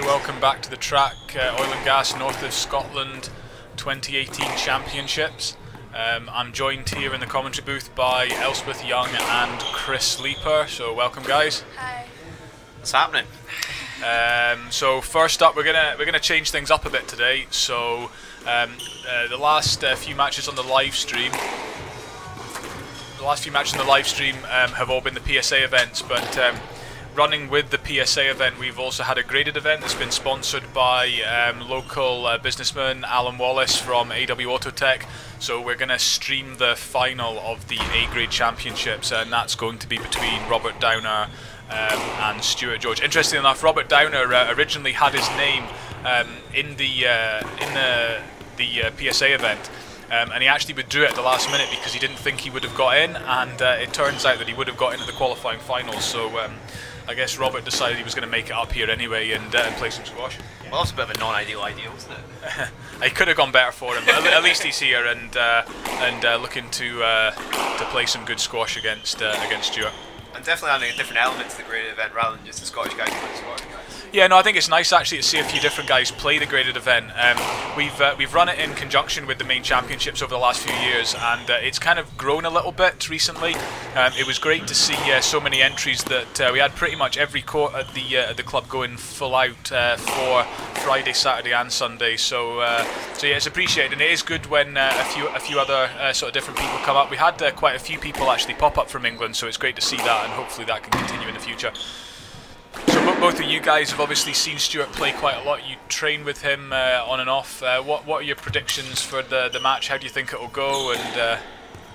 welcome back to the track, Oil and Gas North of Scotland 2018 Championships. I'm joined here in the commentary booth by Elspeth Young and Chris Leaper, so welcome guys. Hi. What's happening? So first up, we're gonna change things up a bit today. So the last few matches on the live stream, have all been the PSA events, but running with the PSA event, we've also had a graded event that's been sponsored by local businessman Alan Wallace from AW Autotech. So we're going to stream the final of the A-grade championships, and that's going to be between Robert Downer and Stuart George. Interestingly enough, Robert Downer originally had his name in the PSA event. And he actually withdrew it at the last minute because he didn't think he would have got in, and it turns out that he would have got into the qualifying finals. So I guess Robert decided he was going to make it up here anyway and play some squash. Well, that's a bit of a non-ideal idea, wasn't it? It could have gone better for him, but at least he's here and looking to play some good squash against Stuart. And definitely adding a different element to the graded event rather than just the Scottish guys playing Scottish guys. Yeah, no, I think it's nice actually to see a few different guys play the graded event. We've run it in conjunction with the main championships over the last few years, and it's kind of grown a little bit recently. It was great to see so many entries that we had pretty much every court at the club going full out for Friday, Saturday, and Sunday. So yeah, it's appreciated, and it is good when a few other sort of different people come up. We had quite a few people actually pop up from England, so it's great to see that, and hopefully that can continue in the future. So both of you guys have obviously seen Stuart play quite a lot. You train with him on and off. What are your predictions for the match? How do you think it will go? And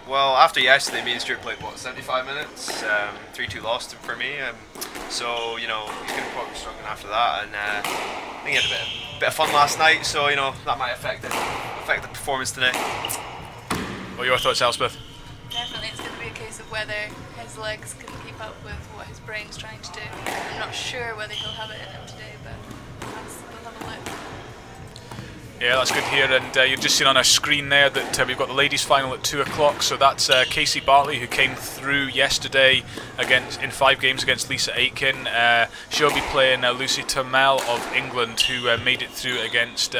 well, after yesterday, me and Stuart played what, 75 minutes, 3-2 lost for me. So you know he's going to probably be struggling after that. And I think he had a bit of fun last night. So you know that might affect the performance tonight. What are your thoughts, Elspeth? Definitely, it's going to be a case of whether his legs can keep up with what his brain's trying to do. I'm not sure whether he'll have it in him today, but we'll have a look. Yeah, that's good to hear, and you've just seen on our screen there that we've got the ladies' final at 2 o'clock, so that's Casey Bartley, who came through yesterday in 5 games against Lisa Aitken. She'll be playing Lucy Turmel of England, who made it through against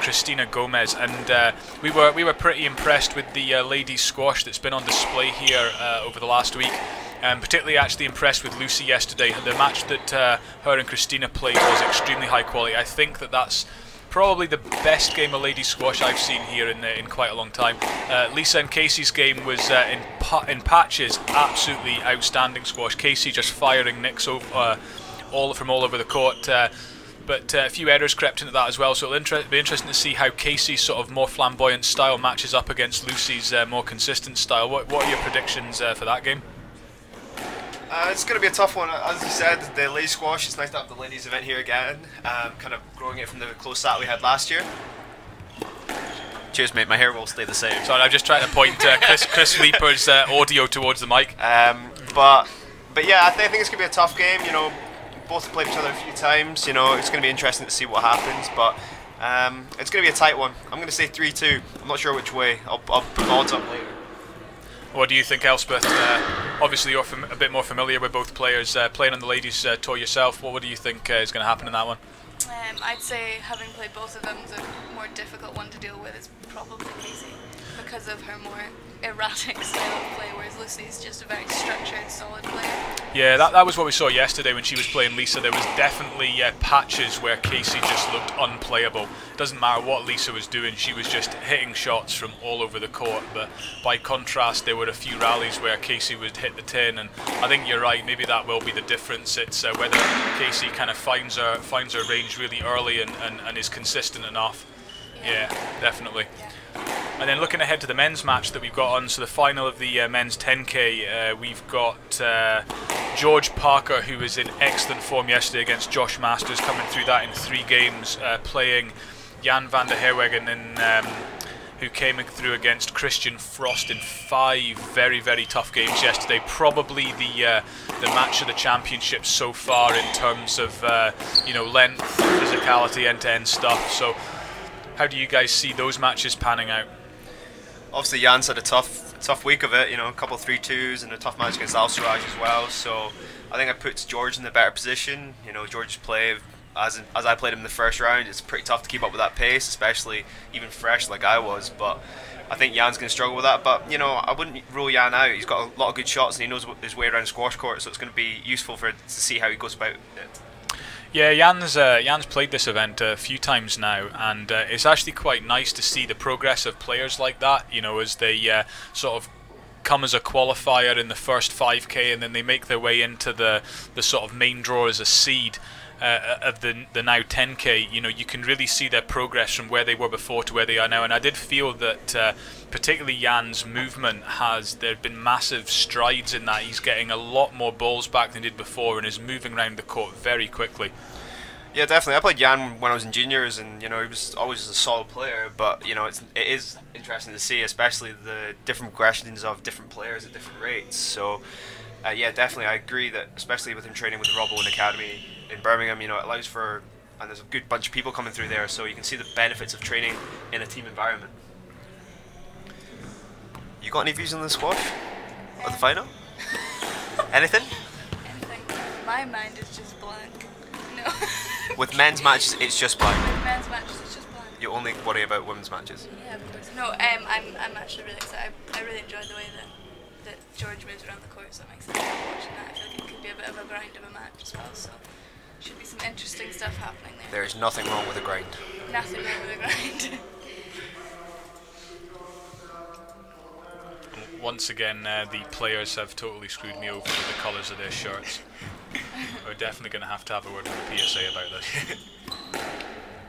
Christina Gomez, and we were pretty impressed with the ladies' squash that's been on display here over the last week. Particularly actually impressed with Lucy yesterday. The match that her and Christina played was extremely high quality. I think that's probably the best game of ladies squash I've seen here in quite a long time. Lisa and Casey's game was in patches absolutely outstanding squash. Casey just firing nicks over, from all over the court. But a few errors crept into that as well, so it'll be interesting to see how Casey's sort of more flamboyant style matches up against Lucy's more consistent style. What are your predictions for that game? It's going to be a tough one. As you said, the ladies squash, it's nice to have the ladies event here again, kind of growing it from the close set we had last year. Cheers mate, my hair will stay the same. Sorry, I'm just trying to point Chris Leaper's audio towards the mic. But yeah, I think it's going to be a tough game. You know, both have played each other a few times. You know, it's going to be interesting to see what happens, but it's going to be a tight one. I'm going to say 3-2. I'm not sure which way. I'll put the odds up later. What do you think, Elspeth? Obviously you're a bit more familiar with both players, playing on the ladies tour yourself. What do you think is going to happen in that one? I'd say having played both of them, the more difficult one to deal with is probably Casey, because of her more erratic style of play, whereas Lucy's just a very structured, solid player. Yeah, that was what we saw yesterday when she was playing Lisa. There was definitely patches where Casey just looked unplayable. Doesn't matter what Lisa was doing, she was just hitting shots from all over the court. But by contrast, there were a few rallies where Casey would hit the tin, and I think you're right, maybe that will be the difference. It's whether Casey kind of finds her range really early and is consistent enough. Yeah, definitely. Yeah. And then looking ahead to the men's match that we've got on, so the final of the men's 10K, we've got George Parker, who was in excellent form yesterday against Josh Masters, coming through that in 3 games, playing Jan van der Herwegen, who came through against Christian Frost in 5 very, very tough games yesterday. Probably the match of the championship so far in terms of you know, length, physicality, end-to-end stuff. So how do you guys see those matches panning out? Obviously Jan's had a tough week of it, you know, a couple of 3-2s and a tough match against Al Suraj as well, so I think it puts George in the better position. You know, George's play as I played him in the first round, it's pretty tough to keep up with that pace, especially even fresh like I was. But I think Jan's going to struggle with that. But, you know, I wouldn't rule Jan out. He's got a lot of good shots and he knows his way around squash court, so it's going to be useful to see how he goes about it. Yeah, Jan's played this event a few times now, and it's actually quite nice to see the progress of players like that, you know, as they sort of come as a qualifier in the first 5k and then they make their way into the sort of main draw as a seed of the now 10k. You know, you can really see their progress from where they were before to where they are now, and I did feel that particularly Jan's movement there have been massive strides in that. He's getting a lot more balls back than he did before and is moving around the court very quickly. Yeah, definitely. I played Jan when I was in juniors, and you know, he was always a solid player. But you know, it is interesting to see, especially the different progressions of different players at different rates. So, yeah, definitely, I agree that, especially with him training with the Robbo Academy in Birmingham, you know, it allows for, and there's a good bunch of people coming through there, so you can see the benefits of training in a team environment. You got any views on the squash or the final? Anything? Anything. My mind is just blank. No. With men's matches, it's just blank. With men's matches, it's just blank. You only worry about women's matches. Yeah, of course. No, I'm actually really excited. I really enjoyed the way that George moves around the court, so I'm excited about watching that. I feel like it could be a bit of a grind of a match as well, so should be some interesting stuff happening there. There is nothing wrong with a grind. Nothing wrong with a grind. Once again, the players have totally screwed me over with the colours of their shirts. We're definitely going to have a word with the PSA about this.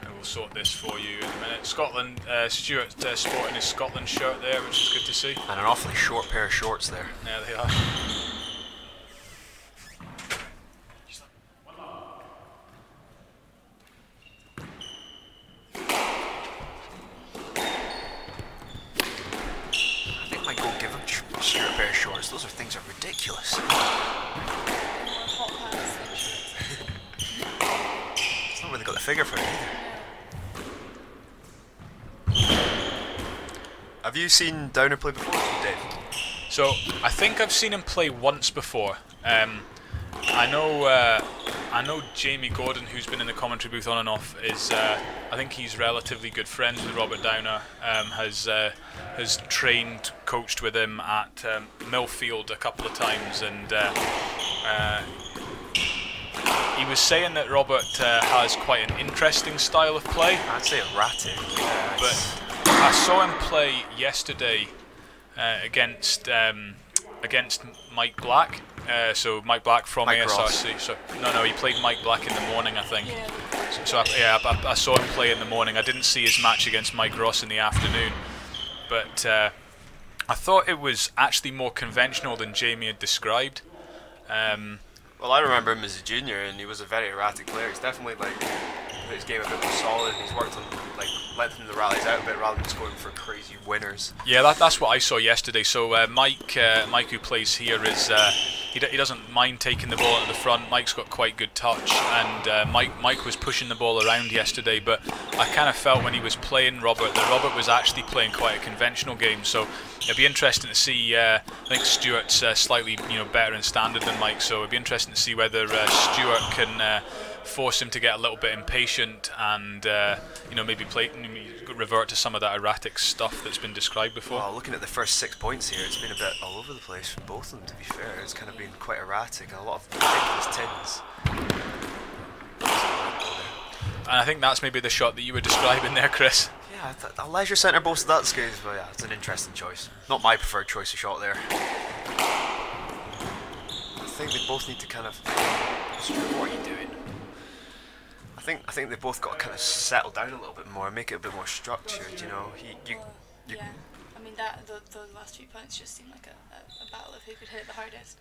And we'll sort this for you in a minute. Scotland, Stuart sporting his Scotland shirt there, which is good to see. And an awfully short pair of shorts there. Yeah, they are. Those things are ridiculous. It's not really got the figure for it either. Have you seen Downer play before, Dave? So I think I've seen him play once before. I know Jamie Gordon, who's been in the commentary booth on and off, is I think he's relatively good friends with Robert Downer. Has trained, coached with him at Millfield a couple of times, and he was saying that Robert has quite an interesting style of play. I'd say erratic. Yeah, but I saw him play yesterday against Mike Black. So Mike Black from Mike ASRC. Ross. So no, he played Mike Black in the morning, I think. Yeah. I saw him play in the morning. I didn't see his match against Mike Ross in the afternoon, but I thought it was actually more conventional than Jamie had described. Well, I remember him as a junior, and he was a very erratic player. He's definitely put his game a bit more solid. He's worked on lengthening the rallies out a bit rather than just going for crazy winners. Yeah, that's what I saw yesterday. So Mike, who plays here, is he doesn't mind taking the ball at the front. Mike's got quite good touch, and Mike was pushing the ball around yesterday. But I kind of felt when he was playing Robert that Robert was actually playing quite a conventional game. So it'd be interesting to see. I think Stuart's slightly better in standard than Mike, so it'd be interesting to see whether Stuart can force him to get a little bit impatient and maybe revert to some of that erratic stuff that's been described before. Well, looking at the first 6 points here, it's been a bit all over the place for both of them, to be fair. It's kind of been quite erratic and a lot of ridiculous tins. And I think that's maybe the shot that you were describing there, Chris. Yeah, a leisure centre boasted that skills, but yeah, it's an interesting choice. Not my preferred choice of shot there. I think they both need to kind of... What are you doing? I think they've both got to kind of settle down a little bit more, make it a bit more structured, Yeah, I mean those last few points just seemed like a battle of who could hit it the hardest.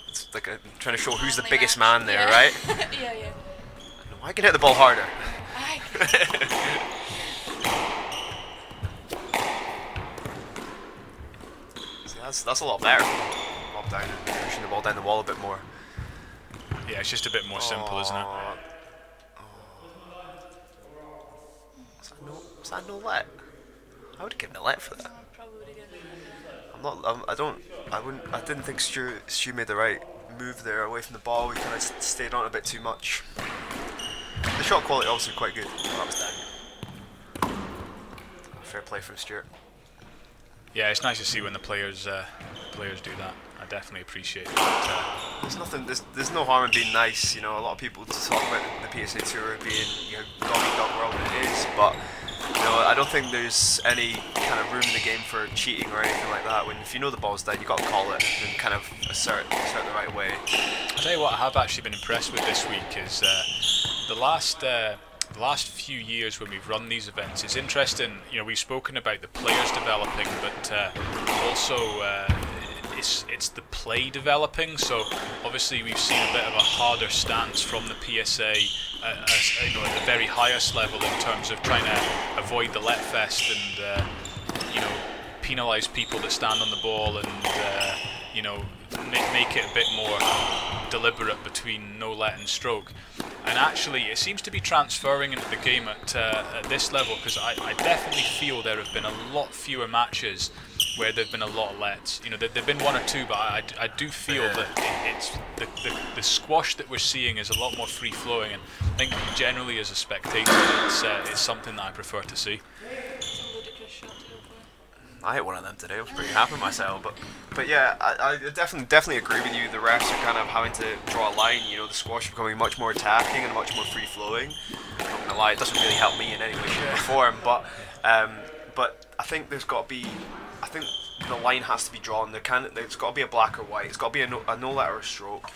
It's like trying to show who's the biggest man there, right? Yeah. No, I can hit the ball harder. See, that's a lot better. Bob down and pushing the ball down the wall a bit more. Yeah, it's just a bit more simple, isn't it? Is that no let? I would have given a let for that. I didn't think Stu made the right move there away from the ball. He kind of stayed on a bit too much. shot quality obviously quite good. Oh, that was down. Fair play from Stuart. Yeah, it's nice to see when the players do that. I definitely appreciate it. There's no harm in being nice. You know, a lot of people talk about the PSA Tour being, you know, dog eat dog world, and it is, but you know, I don't think there's any kind of room in the game for cheating or anything like that. When if you know the ball's down, you got to call it and kind of assert the right way. I'll tell you what I have actually been impressed with this week is the last few years when we've run these events. It's interesting, you know, we've spoken about the players developing, but also it's the play developing. So obviously we've seen a bit of a harder stance from the PSA, you know, at the very highest level in terms of trying to avoid the let fest and you know, penalise people that stand on the ball and you know, make it a bit more deliberate between no let and stroke. And actually, it seems to be transferring into the game at this level, because I definitely feel there have been a lot fewer matches where there've been a lot of lets. You know, there've been one or two, but I do feel that it's the squash that we're seeing is a lot more free flowing, and I think generally as a spectator, it's something that I prefer to see. I hit one of them today. I was pretty happy with myself, but yeah, I definitely agree with you. The refs are kind of having to draw a line. You know, the squash becoming much more attacking and much more free flowing. I'm not gonna lie, it doesn't really help me in any way, shape, or form. But I think there's got to be. I think the line has to be drawn. There's got to be a black or white. It's got to be a no let or a stroke.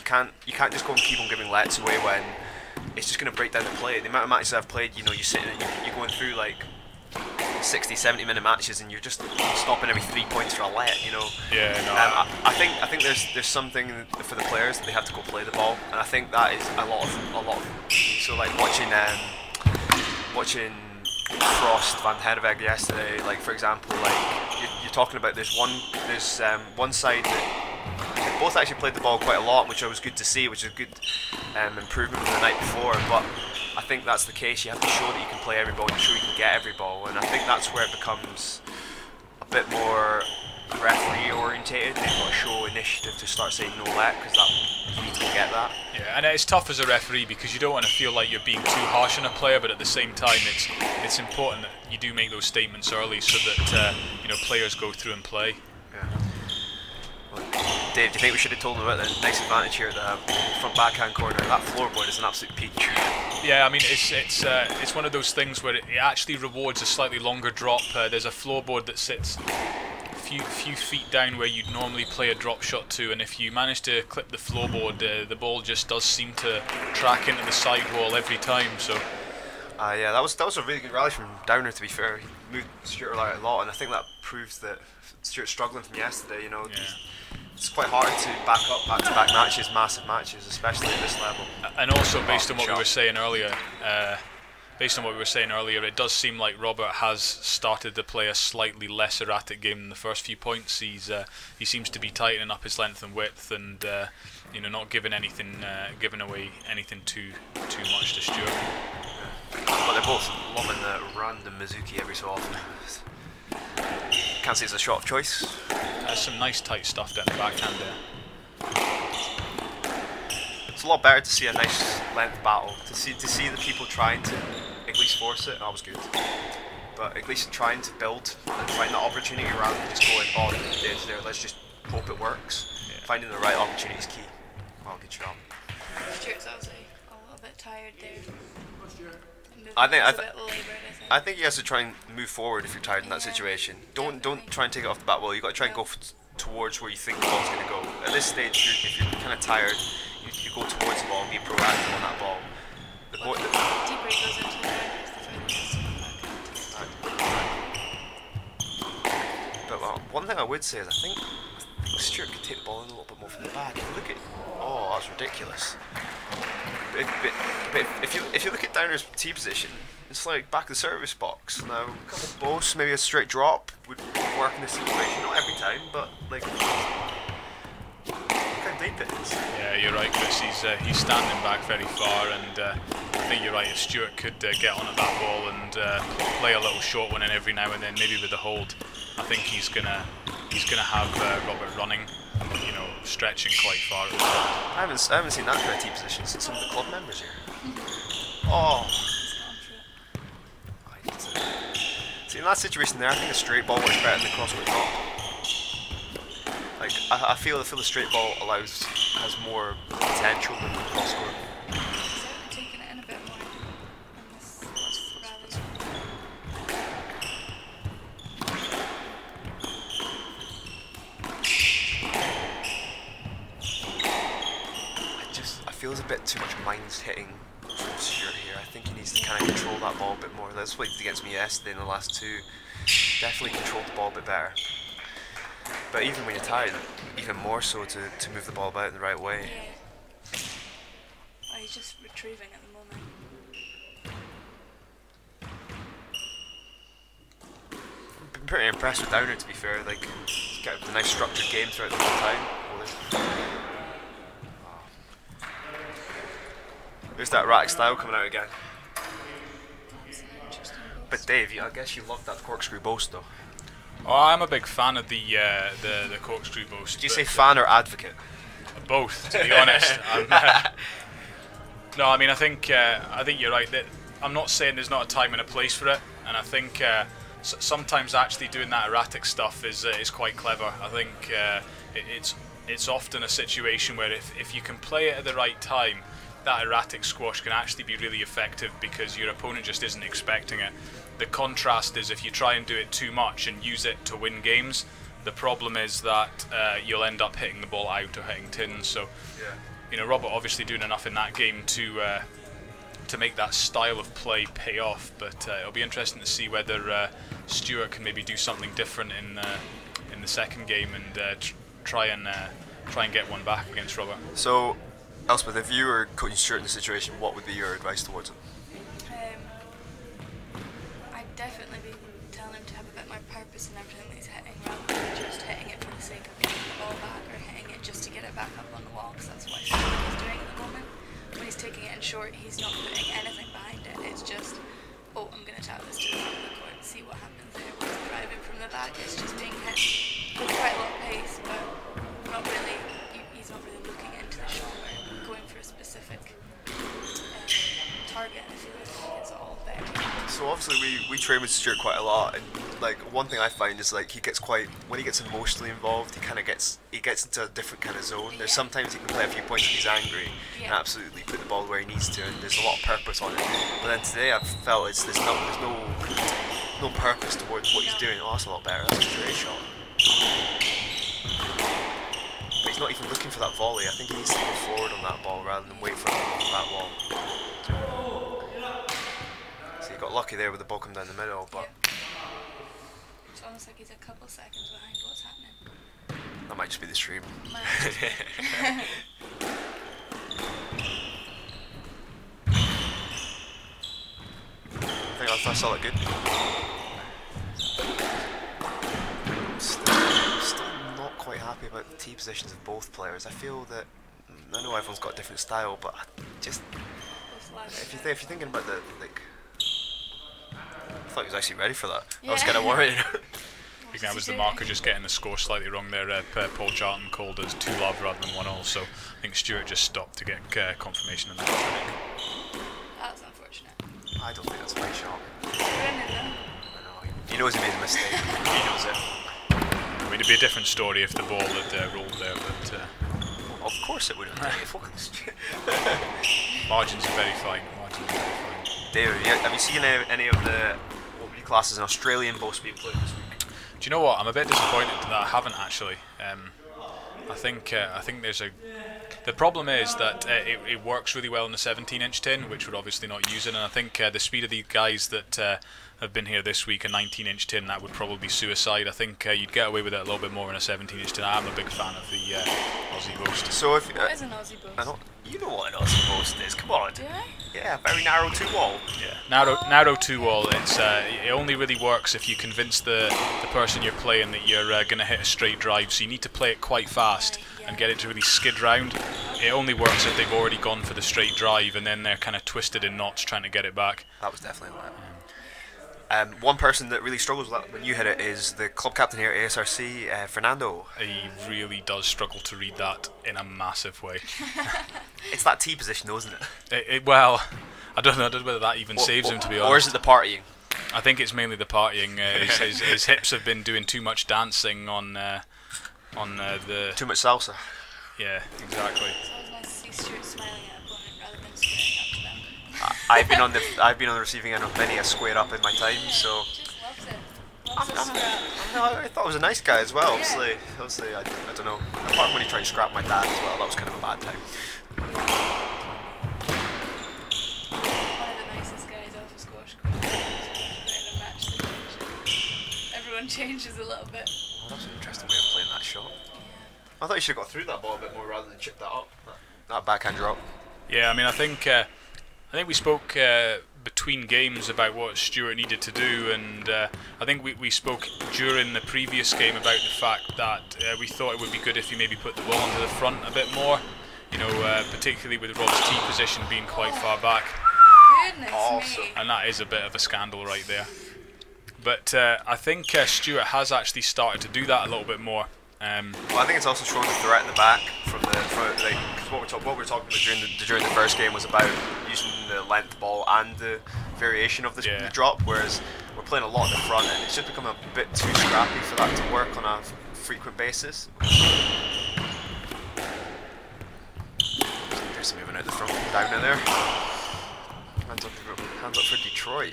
You can't just go and keep on giving lets away when it's just going to break down the play. The amount of matches I've played, you know, you're sitting and you're going through like 60, 70 minute matches and you're just stopping every 3 points for a let, you know. Yeah, no. I think there's something for the players that they have to go play the ball, and I think that is a lot of so like watching Frost Van Herweg yesterday, like for example, like you're talking about this one side that they both actually played the ball quite a lot, which was good to see, which is a good improvement from the night before. But I think that's the case. You have to show that you can play every ball, and show you can get every ball, and I think that's where it becomes a bit more referee orientated. They've got to show initiative to start saying no let, because you need to get that. Yeah, and it's tough as a referee because you don't want to feel like you're being too harsh on a player, but at the same time, it's important that you do make those statements early so that you know, players go through and play. Yeah. Well, Dave, do you think we should have told them about the nice advantage here at the front backhand corner? That floorboard is an absolute peach. Yeah, I mean, it's one of those things where it actually rewards a slightly longer drop. There's a floorboard that sits a few feet down where you'd normally play a drop shot to, and if you manage to clip the floorboard, the ball just does seem to track into the sidewall every time. So. Yeah, that was a really good rally from Downer, to be fair. He moved Stuart out a lot, and I think that proves that Stuart's struggling from yesterday. You know, it's quite hard to back up back-to-back matches, massive matches, especially at this level. And also, based on what we were saying earlier, it does seem like Robert has started to play a slightly less erratic game than the first few points. He seems to be tightening up his length and width, and you know, not giving away anything too much to Stuart. But they're both lobbing the random Mizuki every so often. Can't say it's a shot of choice. There's some nice tight stuff down the backhand there. It's a lot better to see a nice length battle. To see the people trying to at least force it. That was good. But at least trying to build and find that opportunity rather than just going, oh, there's there. Let's just hope it works. Yeah. Finding the right opportunity is key. Oh, good job. Stuart's obviously a little bit tired there. I think he has to try and move forward if you're tired in that situation. Don't try and take it off the bat well. You've got to try and go towards where you think the ball's going to go. At this stage, if you're kind of tired, you go towards the ball and be proactive on that ball. The deeper it goes into the But one thing I would say is I think Stuart could take the ball in a little bit more from the back. If you look at, oh, that's ridiculous. But if you look at Downer's tee position, it's like back of the service box. Now, a couple of posts, maybe a straight drop would work in this situation. Not every time, but like, look how deep it is. Yeah, you're right, Chris. He's standing back very far, and I think you're right. If Stuart could get on at that ball and play a little short one in every now and then, maybe with a hold, I think he's gonna have Robert running, you know, stretching quite far. I haven't seen that kind of tee position since some of the club members here. Oh. He's gone for it. I need to. See, in that situation there, I think a straight ball works better than the cross-court drop. Like, I feel the straight ball has more potential than the cross-court. He's taking it in a bit more in this rally. I feel there's a bit too much minds hitting from Stewart here. I think he needs to kind of control that ball a bit more. That's what he did against me yesterday in the last two. Definitely controlled the ball a bit better. But even when you're tired, even more so to move the ball about in the right way. Yeah. Oh, he's just retrieving at the moment. Been pretty impressed with Downer, to be fair. Like, he's got a nice structured game throughout the whole time. There's that rack style coming out again. That's an interesting boast. But Dave, I guess you loved that corkscrew boast though. Oh, I'm a big fan of the corkscrew boast. Did you say fan or advocate? Both, to be honest. No, I mean I think you're right. That I'm not saying there's not a time and a place for it, and I think sometimes actually doing that erratic stuff is quite clever. I think it's often a situation where if you can play it at the right time, that erratic squash can actually be really effective because your opponent just isn't expecting it. The contrast is if you try and do it too much and use it to win games, the problem is that you'll end up hitting the ball out or hitting tins. So, you know, Robert obviously doing enough in that game to make that style of play pay off. But it'll be interesting to see whether Stewart can maybe do something different in the second game and try and get one back against Robert. So, Elspeth, if you were coaching Stewart in the situation, what would be your advice towards him? I'd definitely be telling him to have a bit more purpose in everything that he's hitting, rather than just hitting it for the sake of getting the ball back or hitting it just to get it back up on the wall, because that's what he's doing at the moment. When he's taking it in short, he's not putting anything behind it. It's just, oh, I'm going to tap this to the front of the court and see what happens there. When he's driving from the back, it's just being hit with quite a lot of pace, but not really. He's not really looking into the shot or going for a specific target. I feel like it's all there. So obviously we train with Stewart quite a lot, and like one thing I find is like he gets when he gets emotionally involved, he gets into a different kind of zone. There's sometimes he can play a few points when he's angry and absolutely put the ball where he needs to, and there's a lot of purpose on it. But then today I've felt there's no purpose towards what he's doing. Oh, that's a lot better. That's a great shot. But he's not even looking for that volley. I think he needs to go forward on that ball rather than wait for that wall. So he got lucky there with the ball coming down the middle, but it's almost like he's a couple seconds behind what's happening. That might just be the stream. I think I saw it good. Still not quite happy about the tee positions of both players. I feel that I know everyone's got a different style, but just if you're thinking about the like, I thought he was actually ready for that. I was kind of worried. I think that was the marker just getting the score slightly wrong there. Paul Charlton called us 2-love rather than 1-all, so I think Stewart just stopped to get confirmation on that. That was unfortunate. I don't think that's a right shot. Brendan, though. I know, he knows he made a mistake. He knows it. I mean, it'd be a different story if the ball had rolled there, but of course it would have. margins are very fine. David, have you seen any of the opening classes in Australian boasts being played this week? Do you know what? I'm a bit disappointed that I haven't actually. I think there's the problem is that it works really well in the 17-inch tin, which we're obviously not using, and I think the speed of the guys that have been here this week, a 19-inch tin, that would probably be suicide. I think you'd get away with it a little bit more in a 17-inch tin. I'm a big fan of the Aussie boast. So if what is an Aussie boast? I don't, you know what an Aussie boast is. Come on. Do I? Yeah, very narrow 2-wall. Yeah, narrow 2-wall. It only really works if you convince the person you're playing that you're going to hit a straight drive. So you need to play it quite fast and get it to really skid round. It only works if they've already gone for the straight drive and then they're kind of twisted in knots trying to get it back. That was definitely one. One person that really struggles with that when you hit it is the club captain here at ASRC, Fernando. He really does struggle to read that in a massive way. It's that tee position though, isn't it? Well, I don't know whether that even saves him, to be honest. Or is it the partying? I think it's mainly the partying. His hips have been doing too much dancing on the... Too much salsa. Yeah, exactly. It's always nice to see Stuart smiling at opponent rather than squaring up to them. I've been on the receiving end of many a square up in my time, so... Just loves it. Loves a scrap. I thought he was a nice guy as well. Obviously, I don't know. Apart from when he tried to scrap my dad as well, that was kind of a bad time. One of the nicest guys off a squash court. In a match situation. Everyone changes a little bit. Well, that's an interesting way of playing that shot. I thought you should have got through that ball a bit more rather than chip that up. That backhand drop. Yeah, I mean, I think we spoke between games about what Stuart needed to do, and I think we spoke during the previous game about the fact that we thought it would be good if he maybe put the ball into the front a bit more, you know, particularly with Rob's tee position being quite far back. Goodness me. And that is a bit of a scandal right there. But I think Stuart has actually started to do that a little bit more. Well, I think it's also showing the threat in the back from like, cause what we're talking about during the first game was about using the length ball and the variation of the drop, whereas we're playing a lot in the front and it's just become a bit too scrappy for that to work on a frequent basis. There's moving out the front, down in there. Hands up for Detroit.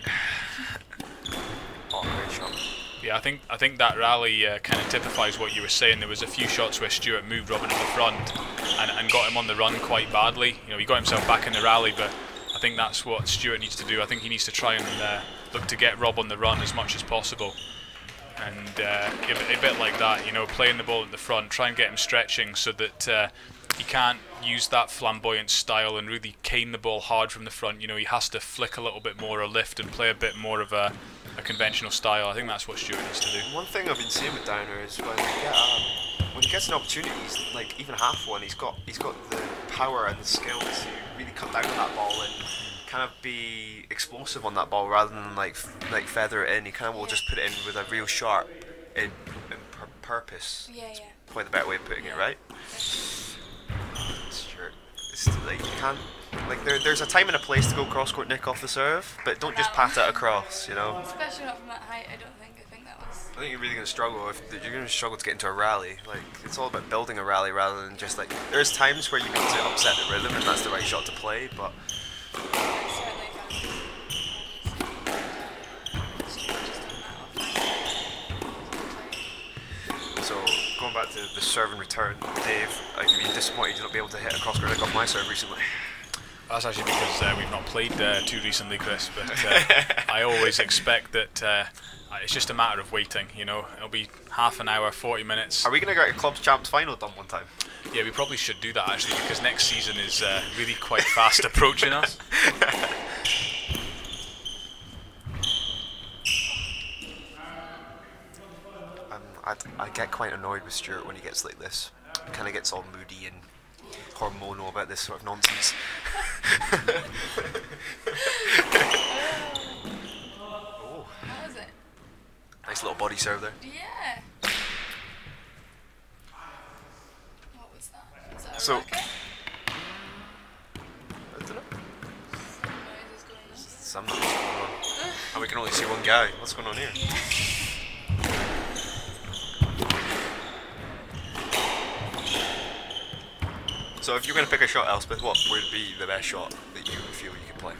Oh, great shot. Yeah, I think that rally kind of typifies what you were saying. There was a few shots where Stuart moved Robin to the front and got him on the run quite badly. You know, he got himself back in the rally, but I think that's what Stuart needs to do. I think he needs to try and look to get Rob on the run as much as possible. And a bit like that, you know, playing the ball at the front, try and get him stretching so that he can't use that flamboyant style and really cane the ball hard from the front. You know, he has to flick a little bit more or lift and play a bit more of a conventional style. I think that's what Stuart needs to do. One thing I've been seeing with Downer is when he gets an opportunity, like even half one, he's got the power and the skill to really cut down on that ball and kind of be explosive on that ball rather than like feather it in. He kind of will just put it in with a real sharp purpose. Yeah. Probably the better way of putting it, right? Stuart, it's like you can't. Like there's a time and a place to go cross-court nick off the serve, but don't just pat it across, you know. Especially not from that height. I think that was. I think you're really going to struggle if you're going to struggle to get into a rally. Like it's all about building a rally rather than just like. There's times where you need to upset the rhythm, and that's the right shot to play. But so going back to the serve and return, Dave, I've been disappointed to not be able to hit a cross-court nick off my serve recently. That's actually because we've not played too recently, Chris, but I always expect that it's just a matter of waiting, you know. It'll be half an hour, 40 minutes. Are we going to get a Clubs Champs final done one time? Yeah, we probably should do that actually, because next season is really quite fast approaching us. I get quite annoyed with Stuart when he gets like this. He kind of gets all moody and hormonal about this sort of nonsense. Oh. How was it? Nice little body serve there. Yeah. What was that? Was that a So, racket? I don't know. Some Some noise is going on. noise going on. And we can only see one guy. What's going on here? Yeah. So if you're going to pick a shot, Elspeth, what would be the best shot that you feel you can play?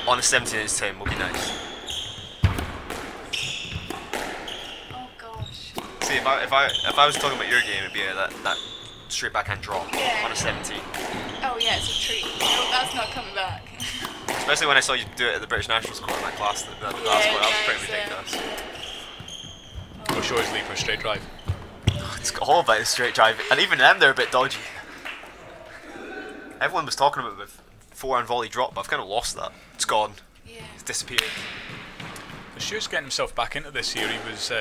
On a 17-inch 10 would be nice. Oh gosh. See, if I was talking about your game, it'd be that straight backhand draw on a 17. Oh yeah, it's a treat. No, that's not coming back. Especially when I saw you do it at the British Nationals court in that class. That was pretty ridiculous. We'll show his leap for a straight drive. It's all about the straight drive, and even them, they're a bit dodgy. Everyone was talking about the forehand volley drop, but I've kind of lost that. It's gone. Yeah. It's disappeared. So Stuart's getting himself back into this here. He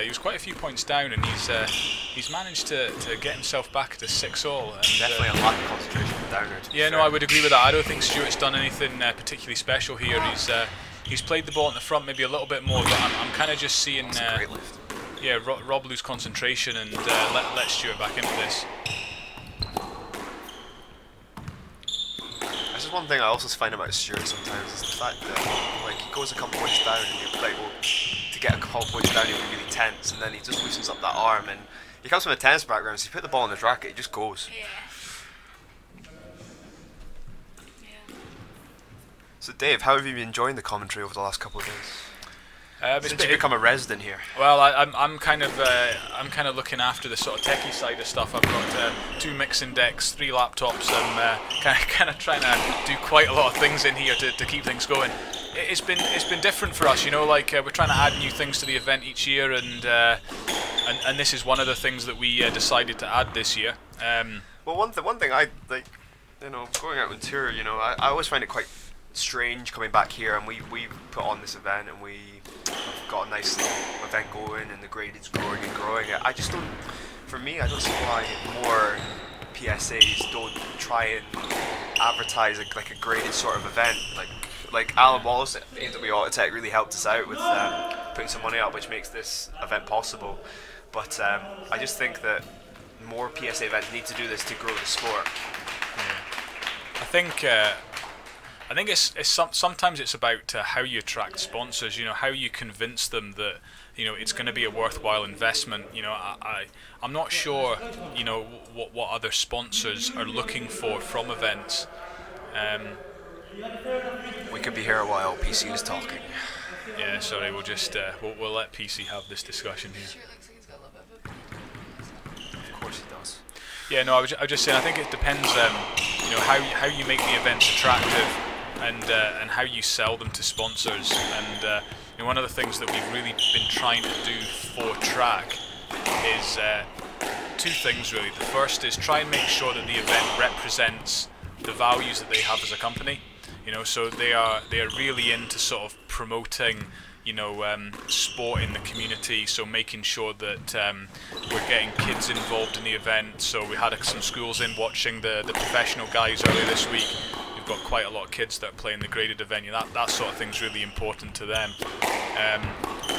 was quite a few points down, and he's managed to get himself back to 6-all. Definitely a lack of concentration from Downard. Yeah, no, I would agree with that. I don't think Stuart's done anything particularly special here. He's played the ball in the front maybe a little bit more, but I'm kind of just seeing. That's a great lift. Yeah, Rob lose concentration and let Stuart back into this. I just one thing I also find about Stuart sometimes is the fact that like he goes a couple points down and you're like, well, to get a couple points down he'll be really tense, and then he just loosens up that arm, and he comes from a tennis background, so you put the ball in his racket, he just goes. Yeah. So Dave, how have you been enjoying the commentary over the last couple of days? Since you've become a resident here. Well, I'm kind of looking after the sort of techie side of stuff. I've got 2 mixing decks, 3 laptops. I'm kind of trying to do quite a lot of things in here to keep things going. It's been different for us, you know. Like we're trying to add new things to the event each year, and this is one of the things that we decided to add this year. Well, one thing I like, you know, going out on tour, you know, I always find it quite strange coming back here, and we put on this event and we got a nice event going, and the grade is growing and growing. I just don't, for me, I don't see why more PSAs don't try and advertise like a graded sort of event. Like Alan Wallace at AW Autotech really helped us out with putting some money up, which makes this event possible. But I just think that more PSA events need to do this to grow the sport. Yeah. I think sometimes it's about how you attract sponsors. You know, how you convince them that, you know, it's going to be a worthwhile investment. You know, I'm not sure, you know, what other sponsors are looking for from events. We could be here a while. PC is talking. Yeah, sorry. We'll just we'll let PC have this discussion here. Sure, looks like he's got a little bit of a Of course he does. Yeah, no, I was just saying. I think it depends, you know, how you make the events attractive, and how you sell them to sponsors. And you know, one of the things that we've really been trying to do for track is 2 things really. The first is try and make sure that the event represents the values that they have as a company. You know, so they are really into sort of promoting, you know, sport in the community, so making sure that we're getting kids involved in the event. So we had some schools in watching the professional guys earlier this week. We've got quite a lot of kids that are playing the graded event. You know, that sort of thing's really important to them.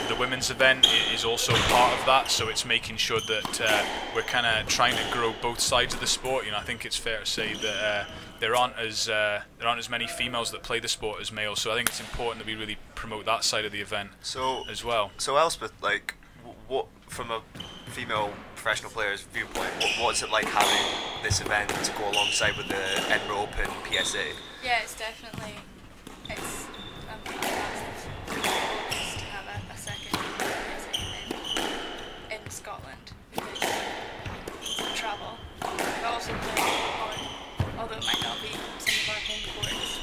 The women's event is also part of that, so it's making sure that we're kind of trying to grow both sides of the sport. You know, I think it's fair to say that there aren't as many females that play the sport as males, so I think it's important that we really promote that side of the event as well. So Elspeth, like, what from a female professional player's viewpoint, what's it like having this event to go alongside with the Edinburgh Open PSA? Yeah, it's definitely massive bonus to have a second PSA event in Scotland, because you can travel, but also play on, although it might not be some of our home courts,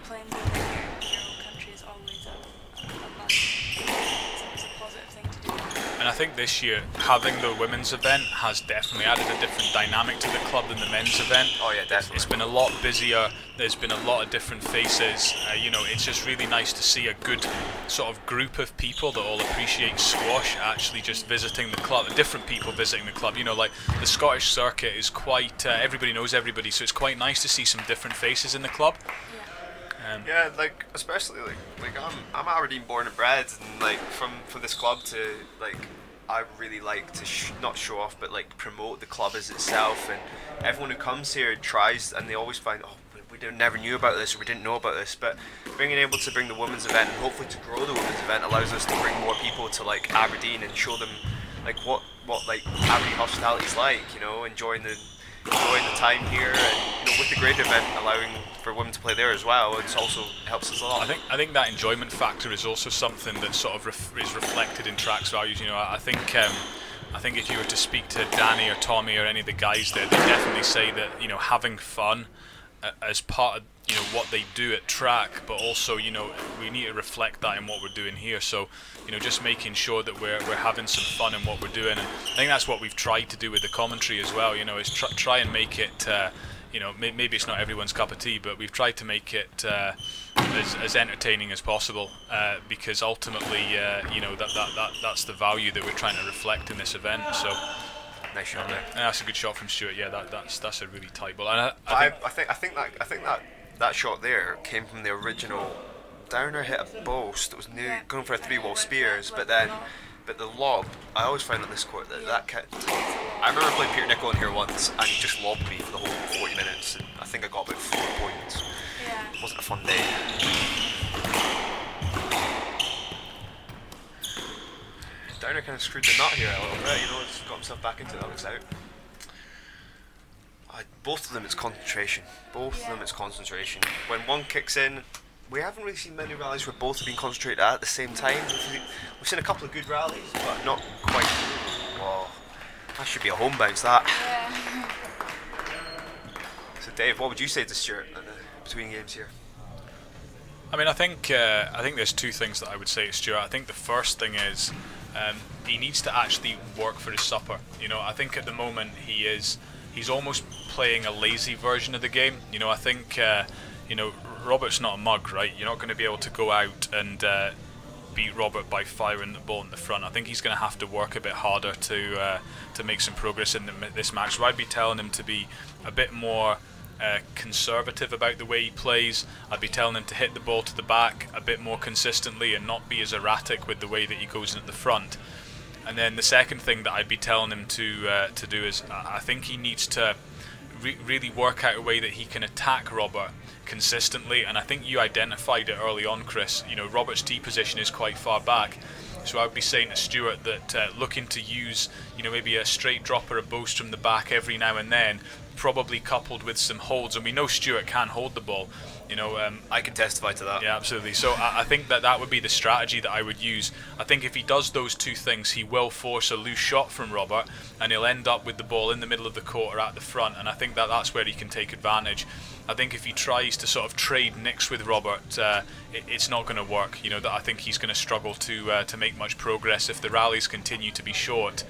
playing within your own country is always a must. So it's a positive thing to do. And I think this year, having the women's event has definitely added a different dynamic to the club than the men's event. Oh yeah, definitely. It's been a lot busier. There's been a lot of different faces. You know, it's just really nice to see a good sort of group of people that all appreciate squash actually just visiting the club. Different people visiting the club. You know, like the Scottish circuit is quite. Everybody knows everybody, so it's quite nice to see some different faces in the club. Yeah, like especially like I'm Aberdeen born and bred, and like from this club to like I really like to not show off but like promote the club as itself, and everyone who comes here tries, and they always find, oh, we never knew about this, or we didn't know about this. But being able to bring the women's event and hopefully to grow the women's event allows us to bring more people to like Aberdeen and show them like what like Aberdeen hospitality is like, you know, enjoying the time here, and you know, with the great event allowing for women to play there as well, it also helps us a lot. I think that enjoyment factor is also something that sort of is reflected in Track's values. You know, I think if you were to speak to Danny or Tommy or any of the guys there, they definitely say that, you know, having fun as part of, you know, what they do at Track, but also, you know, we need to reflect that in what we're doing here. So, you know, just making sure that we're having some fun in what we're doing, and I think that's what we've tried to do with the commentary as well. You know, is try and make it, you know, maybe it's not everyone's cup of tea, but we've tried to make it as entertaining as possible, because ultimately, you know, that's the value that we're trying to reflect in this event. So. Nice shot there. Yeah, that's a good shot from Stuart. Yeah, that's a really tight ball. And I think that shot there came from the original downer hit a post that was going for a 3-wall spears, but the lob, I always find on this court that I remember playing Peter Nichol in here once, and he just lobbed me for the whole 40 minutes. points, and I think I got about 4 points. Yeah. It wasn't a fun day. Downer kind of screwed the nut here a little bit, you know, he's got himself back into it, that looks out. Both of them, it's concentration. Both of them, it's concentration. When one kicks in, we haven't really seen many rallies where both have been concentrated at the same time. We've seen a couple of good rallies, but not quite. Whoa, that should be a home bounce, that. Yeah. So Dave, what would you say to Stuart between games here? I mean, I think there's two things that I would say to Stuart. I think the first thing is he needs to actually work for his supper. You know, I think at the moment he's almost playing a lazy version of the game. You know, I think you know, Robert's not a mug, right? You're not going to be able to go out and beat Robert by firing the ball in the front. I think he's going to have to work a bit harder to make some progress in this match. So I'd be telling him to be a bit more conservative about the way he plays. I'd be telling him to hit the ball to the back a bit more consistently and not be as erratic with the way that he goes in at the front. And then the second thing that I'd be telling him to do is I think he needs to really work out a way that he can attack Robert consistently. And I think you identified it early on, Chris. You know, Robert's tee position is quite far back. So I would be saying to Stuart that looking to use, you know, maybe a straight drop or a boast from the back every now and then, probably coupled with some holds. And we know Stuart can hold the ball. You know, I can testify to that. Yeah, absolutely. So I think that would be the strategy that I would use. I think if he does those two things, he will force a loose shot from Robert, and he'll end up with the ball in the middle of the court or at the front. And I think that's where he can take advantage. I think if he tries to sort of trade nicks with Robert, it's not going to work. You know, that I think he's going to struggle to make much progress if the rallies continue to be short,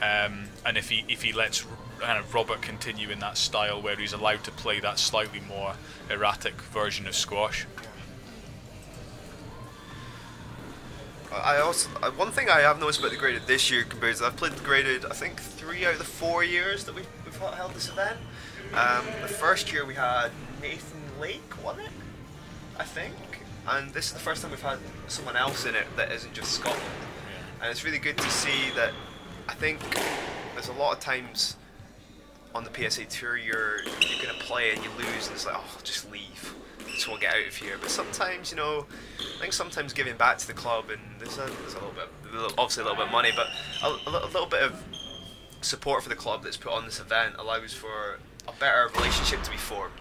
and if he lets kind of Robert continue in that style where he's allowed to play that slightly more erratic version of squash. I also one thing I have noticed about the graded this year compared to I've played the graded I think 3 out of the 4 years that we've held this event. The first year we had Nathan Lake, wasn't it? I think, and this is the first time we've had someone else in it that isn't just Scotland, and it's really good to see that. I think there's a lot of times on the PSA Tour you're gonna play and you lose and it's like, oh, just leave, just want to get out of here. But sometimes, you know, I think sometimes giving back to the club, and there's a little bit, obviously a little bit of money, but a little bit of support for the club that's put on this event allows for a better relationship to be formed.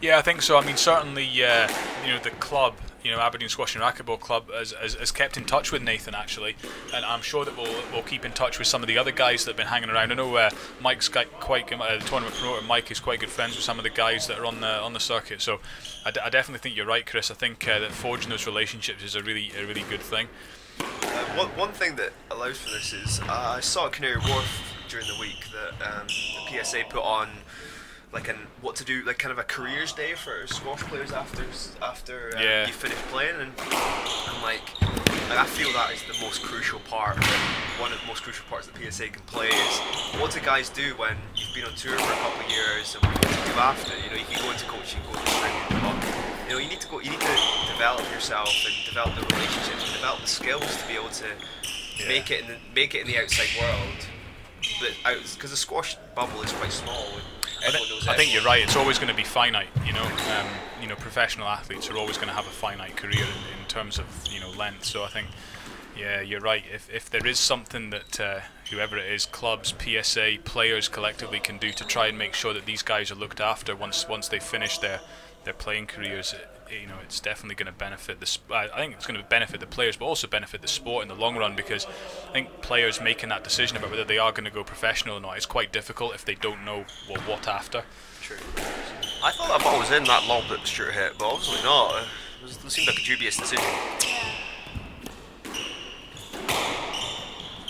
Yeah, I think so. I mean, certainly, you know, the club, you know, Aberdeen Squash and Racketball Club has kept in touch with Nathan, actually, and I'm sure that we'll keep in touch with some of the other guys that have been hanging around. I know Mike's got the tournament promoter Mike is quite good friends with some of the guys that are on the circuit. So I definitely think you're right, Chris. I think that forging those relationships is a really good thing. One thing that allows for this is I saw at Canary Wharf during the week that the PSA put on like what to do, like kind of a careers day for squash players after you finish playing, and like I feel that is the most crucial part. One of the most crucial parts that PSA can play is what do guys do when you've been on tour for a couple of years, and what do you do after? You know, you can go into coaching, go into training, but you know, you need to develop yourself and develop the relationships and develop the skills to be able to make it in the outside world. But because the squash bubble is quite small. I think you're right. It's always going to be finite. You know, professional athletes are always going to have a finite career in terms of, you know, length. So I think, yeah, you're right. If there is something that whoever it is, clubs, PSA, players collectively can do to try and make sure that these guys are looked after once they finish their playing careers, you know, it's definitely going to benefit I think it's going to benefit the players, but also benefit the sport in the long run, because I think players making that decision about whether they are going to go professional or not is quite difficult if they don't know what after. True. I thought that ball was in, that lob that Stuart hit, but obviously not. It seemed like a dubious decision.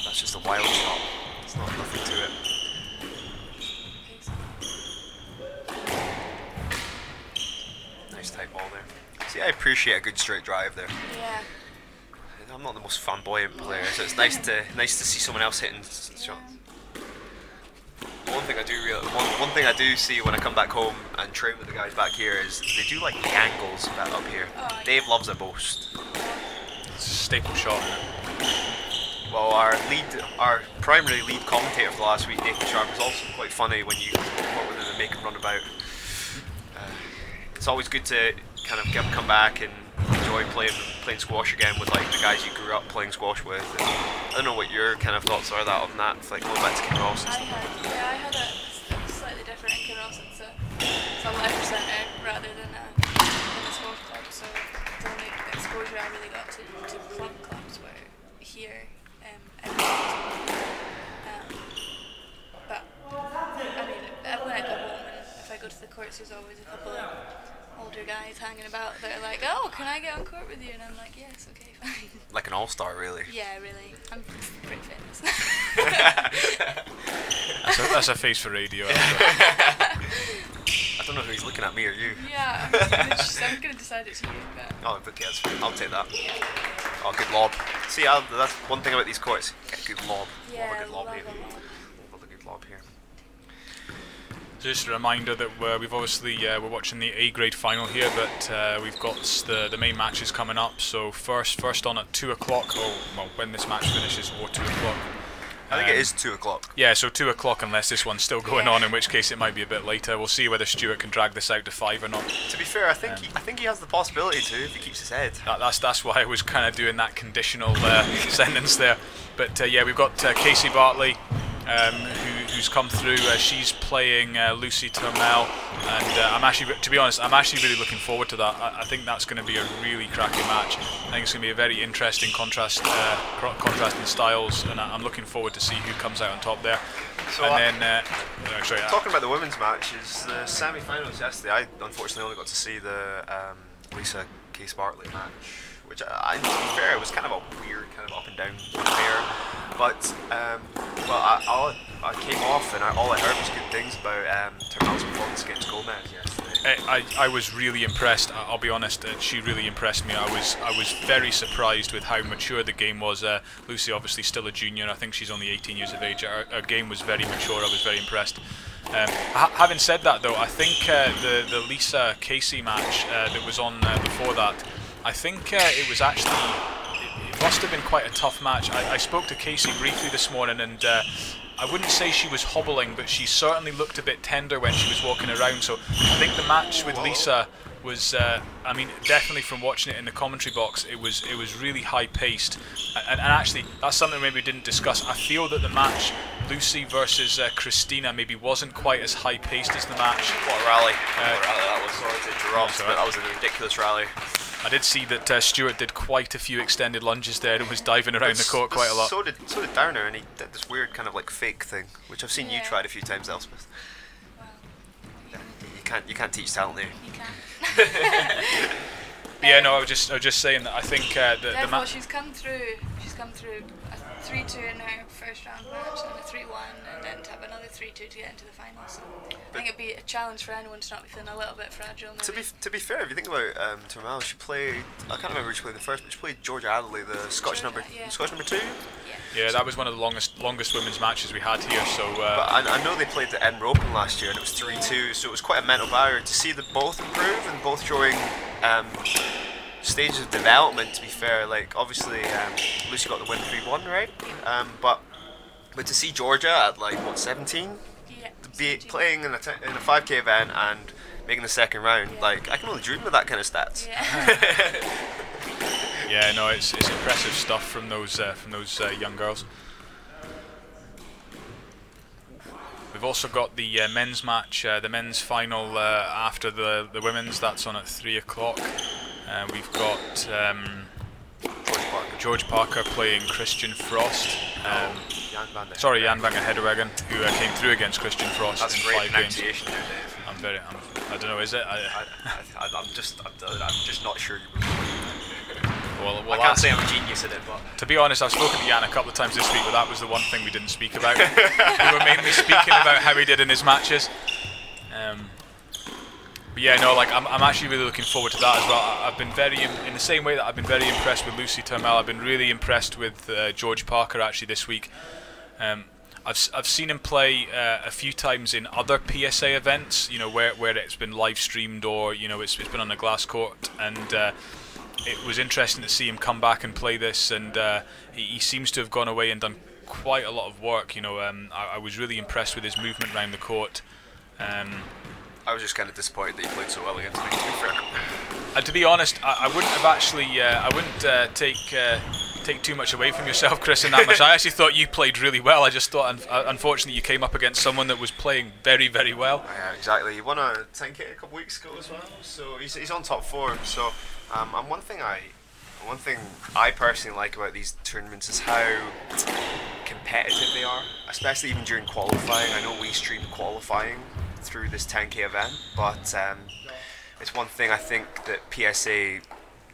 That's just a wild shot. There's nothing to it. Nice tight ball there. See, I appreciate a good straight drive there. Yeah. I'm not the most flamboyant player, so it's nice to see someone else hitting shots. One thing I do see when I come back home and train with the guys back here is they do like the angles up here. Oh, Dave loves a boast. It's a staple shot, isn't it? Well, our primary lead commentator for last week, Nathan Sharp, was also quite funny when you work with him and make him run about. it's always good to kind of come back and enjoy playing squash again with like the guys you grew up playing squash with. And I don't know what your kind of thoughts are on that, like going back to King Ross. I had a slightly different in King Ross. It's a life centre rather than a squash club, so the only exposure I really got to clubs were here but I mean, when I go home and if I go to the courts, there's always a couple of older guys hanging about that are like, oh, can I get on court with you? And I'm like, yes, okay, fine. Like an all-star, really. Yeah, really. I'm pretty famous. That's a face for radio. I don't know if he's looking at me or you. Yeah, I'm going to decide it's you. But Oh, okay, that's fine. I'll take that. Oh, good lob. See, that's one thing about these courts. Get a good lob. yeah, Love a good lob love here. a lob. Love a good lob here. Just a reminder that we've obviously we're watching the A grade final here, but we've got the main matches coming up. So first on at 2 o'clock, or well, when this match finishes, or 2 o'clock. I think it is 2 o'clock. Yeah, so 2 o'clock unless this one's still going on, in which case it might be a bit later. We'll see whether Stuart can drag this out to 5 or not. To be fair, I think he has the possibility to if he keeps his head. That's why I was kind of doing that conditional sentence there. But yeah, we've got Casey Bartley, who's come through. She's playing Lucy Turmel, and I'm actually, to be honest, I'm actually really looking forward to that. I think that's going to be a really cracking match. I think it's going to be a very interesting contrast in styles, and I'm looking forward to see who comes out on top there. So and then, talking about the women's matches, the semi-finals yesterday, I unfortunately only got to see the Lisa Case Bartley match, which to be fair, it was kind of a weird, kind of up and down affair. But well, I came off and all I heard was good things about Turmel's performance against Gomez yesterday. I was really impressed. I'll be honest. She really impressed me. I was very surprised with how mature the game was. Lucy obviously still a junior. I think she's only 18 years of age. Her game was very mature. I was very impressed. Having said that, though, I think the Lisa Casey match that was on before that, I think it was actually. It must have been quite a tough match. I spoke to Casey briefly this morning, and I wouldn't say she was hobbling, but she certainly looked a bit tender when she was walking around. So I think the match with Lisa was, I mean, definitely from watching it in the commentary box, it was really high paced. And actually, that's something maybe we didn't discuss. I feel that the match Lucy versus Christina maybe wasn't quite as high paced as the match. What a rally! What a rally that was. Sorry to interrupt, but that was a ridiculous rally. I did see that Stuart did quite a few extended lunges there and was diving around the court quite a lot. So did Downer, and he did this weird kind of like fake thing, which I've seen you tried a few times, Elspeth. Well, You can't teach talent there. you can. Yeah, no, I was just saying that I think the match. She's come through a 3-2 in her first round match and a 3-1, and then to have another 3-2 to get into the final. So I think it'd be a challenge for anyone to not be feeling a little bit fragile. Maybe. To be fair, if you think about Turmel, she played. I can't remember who she played in the first, but she played Georgia Adderley, the Scottish number 2. Yeah, that was one of the longest women's matches we had here. So. But I know they played the Edinburgh Open last year, and it was 3-2. So it was quite a mental barrier to see them both improve and both showing. Stages of development, to be fair, like obviously Lucy got the win 3-1, right? But to see Georgia at like what 17, be playing in a 5K event and making the second round, like I can only dream of that kind of stats. Yeah, no, it's impressive stuff from those young girls. We've also got the men's match, the men's final after the women's. That's on at 3 o'clock. We've got George Parker playing Christian Frost. Jan van Hedderwegen, who came through against Christian Frost. That's in great 5 pronunciation games. there, Dave. I don't know, is it? I'm just not sure. Well, I can't say I'm a genius at it, but to be honest, I've spoken to Jan a couple of times this week, but that was the one thing we didn't speak about. We were mainly speaking about how he did in his matches. But yeah, no, like I'm actually really looking forward to that as well. I've been very, in the same way that I've been very impressed with Lucy Turmel, I've been really impressed with George Parker actually this week. I've seen him play a few times in other PSA events, you know, where it's been live streamed or you know it's been on a glass court, and it was interesting to see him come back and play this, and he seems to have gone away and done quite a lot of work. You know, I was really impressed with his movement around the court. I I was just kind of disappointed that he played so well against me, to be fair. To be honest, I wouldn't have actually. I wouldn't take too much away from yourself, Chris, in that much. I actually thought you played really well. I just thought, unfortunately, you came up against someone that was playing very, very well. Yeah, exactly. He won a 10K a couple weeks ago as well, so he's on top form. So, and one thing I personally like about these tournaments is how competitive they are, especially even during qualifying. I know we stream qualifying through this 10K event, but it's one thing I think that PSA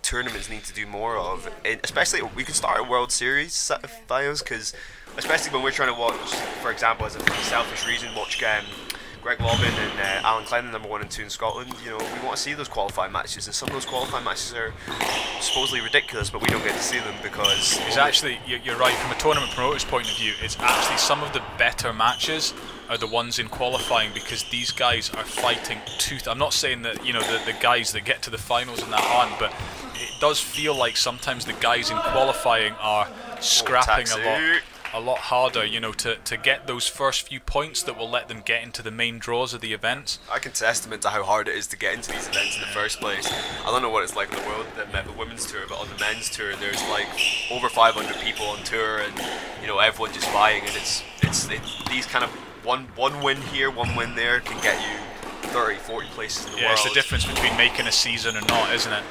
tournaments need to do more of, especially we can start a World Series bios, because especially when we're trying to watch, for example, as a selfish reason, watch Greg Lobbin and Alan Clennon, number 1 and 2 in Scotland. You know, we want to see those qualifying matches, and some of those qualifying matches are supposedly ridiculous, but we don't get to see them because it's actually, you're right, from a tournament promoter's point of view, it's actually some of the better matches are the ones in qualifying, because these guys are fighting tooth. I'm not saying that, you know, the guys that get to the finals and that aren't, but it does feel like sometimes the guys in qualifying are scrapping a lot harder, you know, to get those first few points that will let them get into the main draws of the events. I can testament to how hard it is to get into these events in the first place. I don't know what it's like in the world, the women's tour, but on the men's tour, there's like over 500 people on tour, and you know, everyone just vying, and it's these kind of one win here, one win there can get you 30, 40 places in the world. Yeah, it's the difference between making a season or not, isn't it?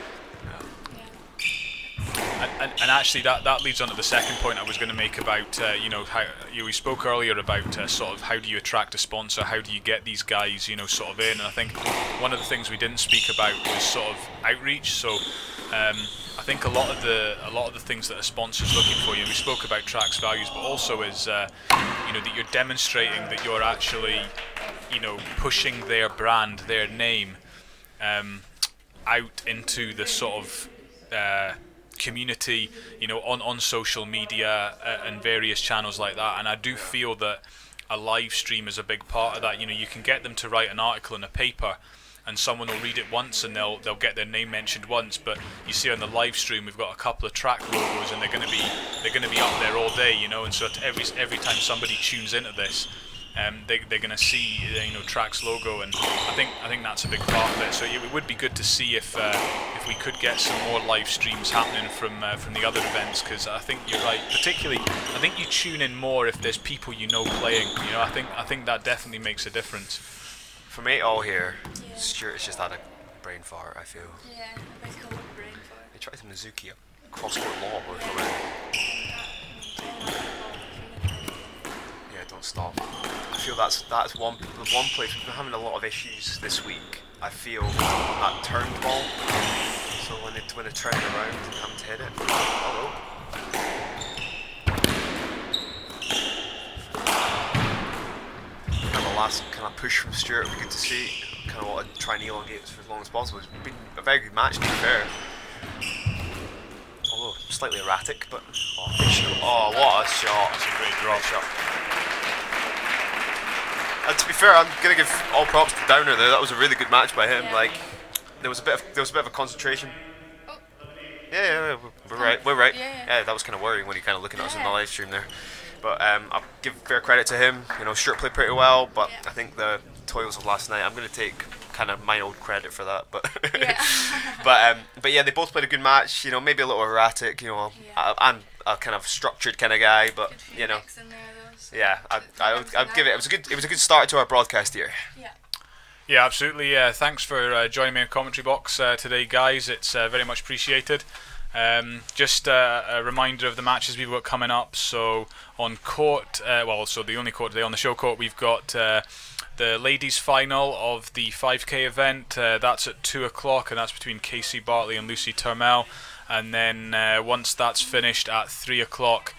And actually, that leads on to the second point I was going to make about you know, how we spoke earlier about sort of how do you attract a sponsor, how do you get these guys, you know, sort of in. And I think one of the things we didn't speak about was sort of outreach. So I think a lot of the things that a sponsor's looking for, you know, we spoke about Track's values, but also is you know, that you're demonstrating that you're actually, you know, pushing their brand, their name out into the sort of community, you know, on social media and various channels like that. And I do feel that a live stream is a big part of that. You know, you can get them to write an article in a paper and someone will read it once and they'll get their name mentioned once, but you see on the live stream we've got a couple of track logos and they're going to be up there all day, you know. And so every time somebody tunes into this, they're going to see, you know, Track's logo, and I think that's a big part of it. So it would be good to see if we could get some more live streams happening from the other events, because I think you're right. Particularly, I think you tune in more if there's people you know playing. You know, I think that definitely makes a difference. From 8 all here, Stuart has just had a brain fart, I feel. Yeah, a big old brain fart. He tried to Mizuki a cross-court lob or something. Yeah, don't stop. I feel that's the one place we've been having a lot of issues this week. I feel that turned ball. So when they turn it around and come to hit it. Hello. Kind of the last kind of push from Stuart would be good to see. Kind of want to try and elongate this for as long as possible. It's been a very good match, to be fair. Although slightly erratic, but oh, what a shot! That's a great drop shot. And to be fair, I'm gonna give all props to Downer there. That was a really good match by him. Like, there was a bit of a concentration. Oh. Yeah, we're right. Yeah. That was kind of worrying when you're kind of looking at us on the live stream there. But I'll give fair credit to him. You know, Stuart played pretty well, but I think the toils of last night, I'm gonna take kind of my own credit for that. But but yeah, they both played a good match. You know, maybe a little erratic. You know, I'm a kind of structured kind of guy, but you know. Yeah, I'd give it. It was a good start to our broadcast here. Yeah, absolutely. Thanks for joining me in the commentary box today, guys. It's very much appreciated. Just a reminder of the matches we've got coming up. So on court, so the only court today on the show court, we've got the ladies' final of the 5K event. That's at 2 o'clock, and that's between Casey Bartley and Lucy Turmel. And then once that's finished at 3 o'clock.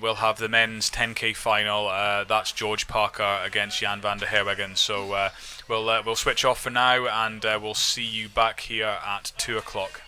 We'll have the men's 10K final. That's George Parker against Jan van der Herwegen. So we'll switch off for now, and we'll see you back here at 2 o'clock.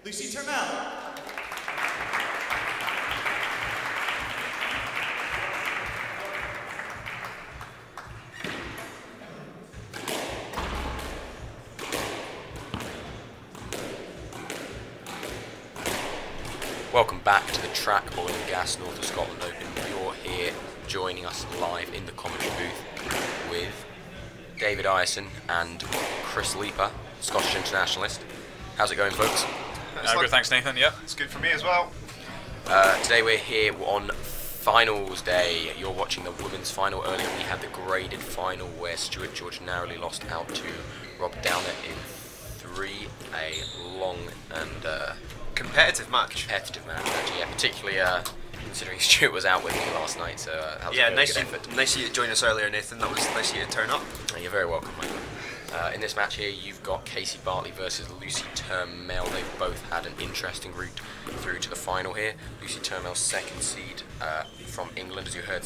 Lucy Termel. Welcome back to the Track Oil and Gas North of Scotland Open. You're here joining us live in the commentary booth with David Ireson and Chris Leaper, Scottish internationalist. How's it going, folks? Good, thanks, Nathan. Yeah, It's good for me as well. Today we're here on finals day. You're watching the women's final. Earlier we had the graded final where Stuart George narrowly lost out to Rob Downer in 3. A long and Competitive match. Actually, yeah, particularly considering Stuart was out with me last night, so that was a very good effort. Nice of you to join us earlier, Nathan. That was nice of you to turn up. You're very welcome, Michael. In this match here, you've got Casey Bartley versus Lucy Termel. They've both had an interesting route through to the final here. Lucy Termel's second seed from England, as you heard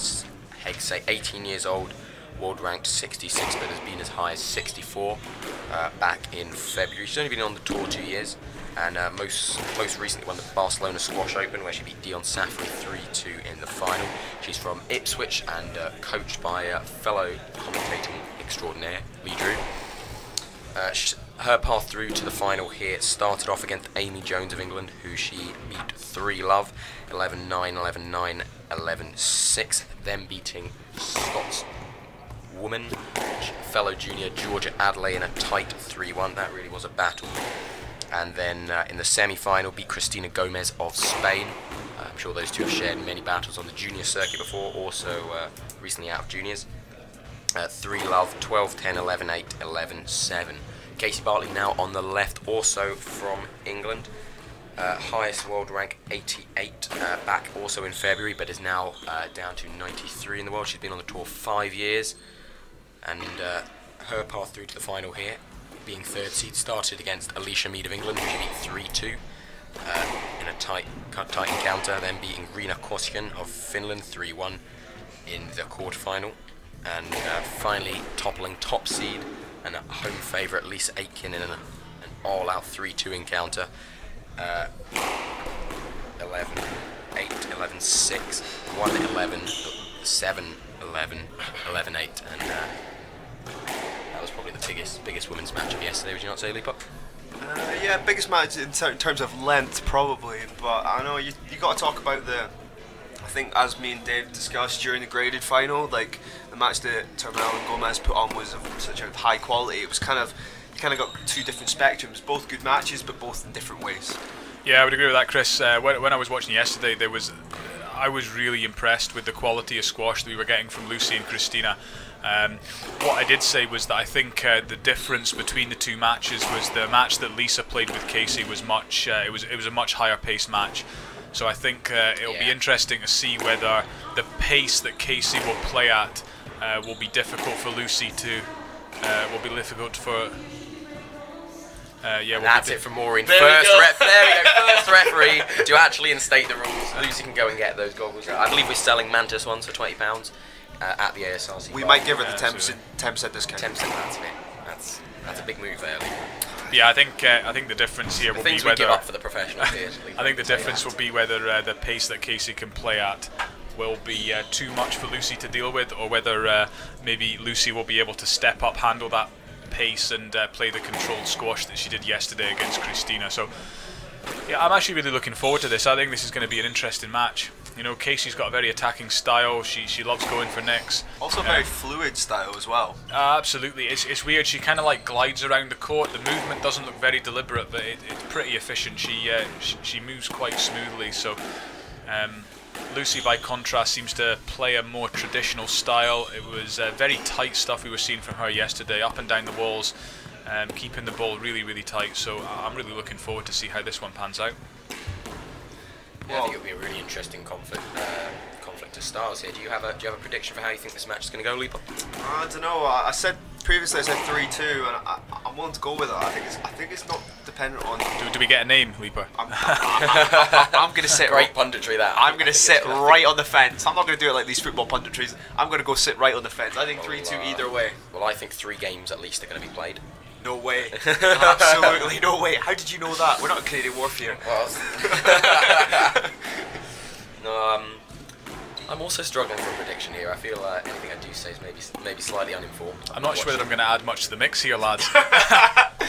Hegg say, 18 years old, world ranked 66, but has been as high as 64 back in February. She's only been on the tour 2 years. And most recently won the Barcelona Squash Open, where she beat Dion Safri 3-2 in the final. She's from Ipswich and coached by fellow commentating extraordinaire Lee Drew. Her path through to the final here started off against Amy Jones of England, who she beat 3-love, 11-9, 11-9, 11-6, then beating Scots woman, fellow junior Georgia Adley in a tight 3-1. That really was a battle. And then in the semi-final beat Cristina Gomez of Spain. I'm sure those two have shared many battles on the junior circuit before, also recently out of juniors. 3-love, 12-10, 11-8, 11-7. Casey Bartley now on the left, also from England. Highest world rank 88, back also in February, but is now down to 93 in the world. She's been on the tour 5 years, and her path through to the final here, being third seed, started against Alicia Mead of England, who she beat 3-2 in a tight encounter, then beating Rina Koskinen of Finland 3-1 in the quarterfinal, and finally toppling top seed and a home favourite Lisa Aitken in an all-out 3-2 encounter. 11-8, 11-6, 1-11, 7-11, 11-8, and that was probably the biggest women's match of yesterday, would you not say, Leaper? Yeah, biggest match in terms of length, probably. But I know you got to talk about I think as me and Dave discussed during the graded final, like the match that Termel and Gomez put on was of such a high quality. It was kind of got two different spectrums, both good matches, but both in different ways. Yeah, I would agree with that, Chris. When I was watching yesterday, I was really impressed with the quality of squash that we were getting from Lucy and Cristina. What I did say was that I think the difference between the two matches was the match that Lisa played with Casey was much. It was a much higher paced match. So I think it'll be interesting to see whether the pace that Casey will play at will be difficult for Lucy to. Will be difficult for. Yeah, that's it from Maureen. There we go. First referee to actually instate the rules. Lucy can go and get those goggles. I believe we're selling Mantis ones for £20 at the ASRC. We might give her the 10% discount. 10%, that's it. That's a big move there, Lee. Yeah, I think the difference here will be whether. We give up for the professionals here. I think the difference will be whether the pace that Casey can play at will be too much for Lucy to deal with, or whether maybe Lucy will be able to step up, handle that pace, and play the controlled squash that she did yesterday against Cristina. So yeah, I'm actually really looking forward to this. I think this is going to be an interesting match. You know, Casey's got a very attacking style. She loves going for nicks. Also very fluid style as well. Absolutely. It's weird. She kind of like glides around the court. The movement doesn't look very deliberate, but it's pretty efficient. She moves quite smoothly. So Lucy, by contrast, seems to play a more traditional style. It was very tight stuff we were seeing from her yesterday, up and down the walls, keeping the ball really, really tight. So I'm really looking forward to see how this one pans out. Yeah, I think it'll be a really interesting conflict of styles here. Do you have a prediction for how you think this match is going to go, Leaper? I don't know. I said previously 3-2, and I want to go with it. I think it's not dependent on. Do we get a name, Leaper? I'm going to sit. Great punditry that. I'm going to sit right on the fence. I'm not going to do it like these football punditries. I'm going to go sit right on the fence. I think 3-2 either way. Well, I think 3 games at least are going to be played. No way. Absolutely no way. How did you know that? We're not in Canadian warfare. Well, no, I'm also struggling for a prediction here. I feel anything I do say is maybe slightly uninformed. I'm not sure whether I'm going to add much to the mix here, lads.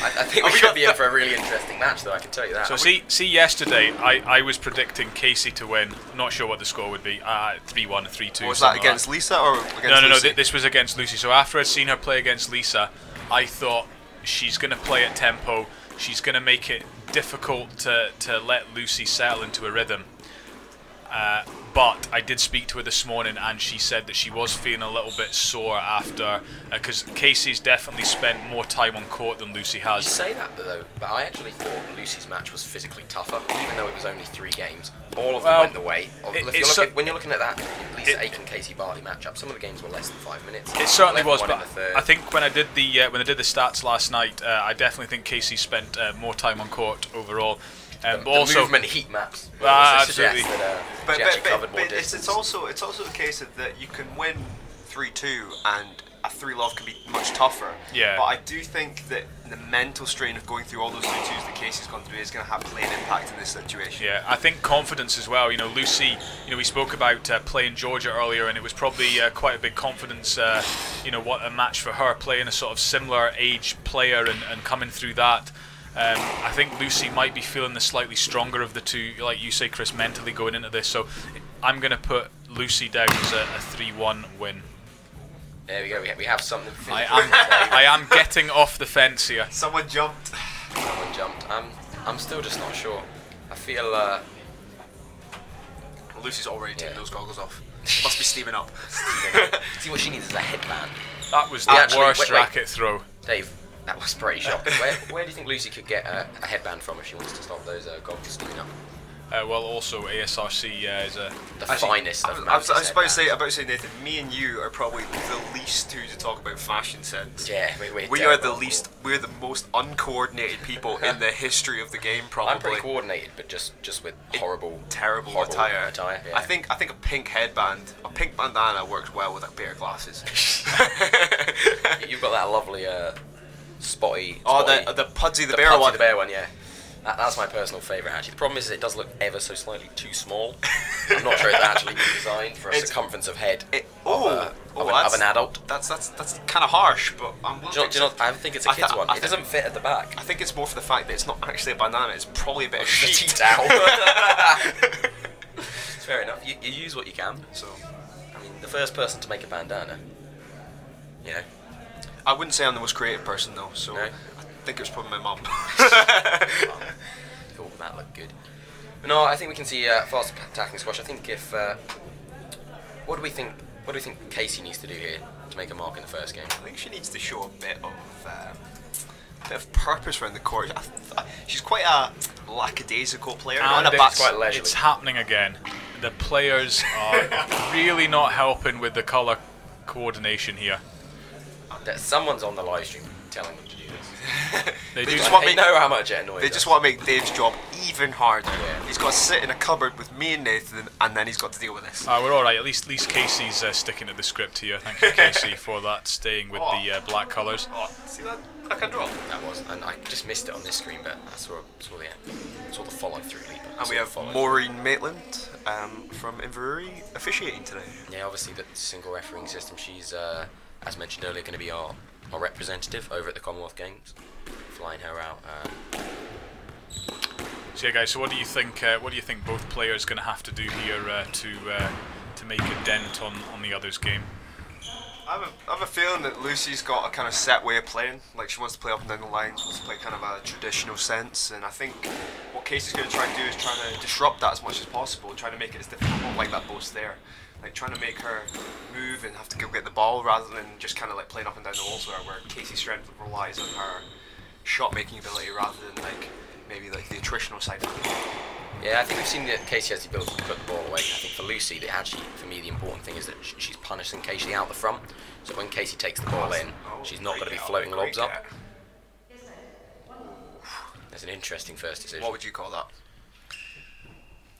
I think we should be in for a really interesting match, though, I can tell you that. So see yesterday, I was predicting Casey to win. Not sure what the score would be. 3-1, 3-2. Was that against Lisa or against No, Lucy? this was against Lucy. So after I'd seen her play against Lisa, I thought she's going to play at tempo. She's going to make it difficult to let Lucy settle into a rhythm. But I did speak to her this morning, and she said that she was feeling a little bit sore after, because Casey's definitely spent more time on court than Lucy has. You say that though, but I actually thought Lucy's match was physically tougher, even though it was only 3 games. All of them went the way. When you're looking at that Lisa Aiken Casey Barley matchup, some of the games were less than 5 minutes. It certainly was, but I think when I did the stats last night, I definitely think Casey spent more time on court overall. But also, movement heat maps. Absolutely. But it's it's also the case that you can win 3-2 and a 3-love can be much tougher. Yeah. But I do think that the mental strain of going through all those 3-2s that Casey's gone through is going to play an impact in this situation. Yeah, I think confidence as well. You know, Lucy. You know, we spoke about playing Georgia earlier, and it was probably quite a big confidence. You know, what a match for her, playing a sort of similar age player and coming through that. I think Lucy might be feeling the slightly stronger of the two, like you say, Chris, mentally going into this. So I'm going to put Lucy down as a 3-1 win. There we go. We have something. I am getting off the fence here. Someone jumped. Someone jumped. I'm still just not sure. I feel. Lucy's already taking those goggles off. Must be steaming up. See, what she needs is a headband. That was the worst racket throw. Dave, that was pretty shocking. Where do you think Lucy could get a headband from if she wants to stop those goggles steaming up? Well, also ASRC is the finest of I was about to say, Nathan, me and you are probably the least two to talk about fashion sense. Yeah, we are the least. We're the most uncoordinated people in the history of the game. Probably. I'm pretty coordinated, but just with terrible attire. Yeah. I think a pink headband, a pink bandana works well with a pair of glasses. You've got that lovely spotty. The Pudsey the Bear one. The Bear one, yeah. That's my personal favourite, actually. The problem is it does look ever so slightly too small. I'm not sure it's actually been designed for a circumference of head of an adult. That's kind of harsh, but I'm willing do you know, I think it's a kid's one. It doesn't fit at the back. I think it's more for the fact that it's not actually a banana. It's probably a bit of sheet towel. It's fair enough. You use what you can. So, I mean, the first person to make a bandana, you know. I wouldn't say I'm the most creative person though. So. No? I think it was probably my mum. Cool, that looked good. But no, I think we can see fast attacking squash. I think if what do we think Casey needs to do here to make a mark in the first game? I think she needs to show a bit of purpose around the court. She's quite a lackadaisical player. And quite leisurely. It's happening again. The players are really not helping with the colour coordination here. Someone's on the live stream telling them to do this. They know how much it annoys They just want to make Dave's job even harder. Yeah. He's got to sit in a cupboard with me and Nathan, and then he's got to deal with this. We're all right. At least Casey's sticking to the script here. Thank you, Casey, for that. Staying with the black colours. Oh, see that? I can draw. That was, and I just missed it on this screen, but I saw the follow through leap. And we have Maureen Maitland from Inverurie officiating today. Yeah, obviously the single refereeing system. She's, as mentioned earlier, going to be our representative over at the Commonwealth Games, flying her out. So yeah, guys. So what do you think? What do you think both players going to have to do here to make a dent on the other's game? I have a feeling that Lucy's got a kind of set way of playing. Like she wants to play up and down the lines, wants to play kind of a traditional sense. And I think what Casey's going to try and do is try to disrupt that as much as possible, try to make it as difficult. Not like that boast there. Like trying to make her move and have to go get the ball rather than just kind of like playing up and down the walls where Casey's strength relies on her shot making ability rather than like maybe like the attritional side of it. Yeah, I think we've seen that Casey has the ability to put the ball away. I think for Lucy, for me, the important thing is that she's punishing Casey out the front. So when Casey takes the ball in, she's not going to be floating lobs up. That's an interesting first decision. What would you call that?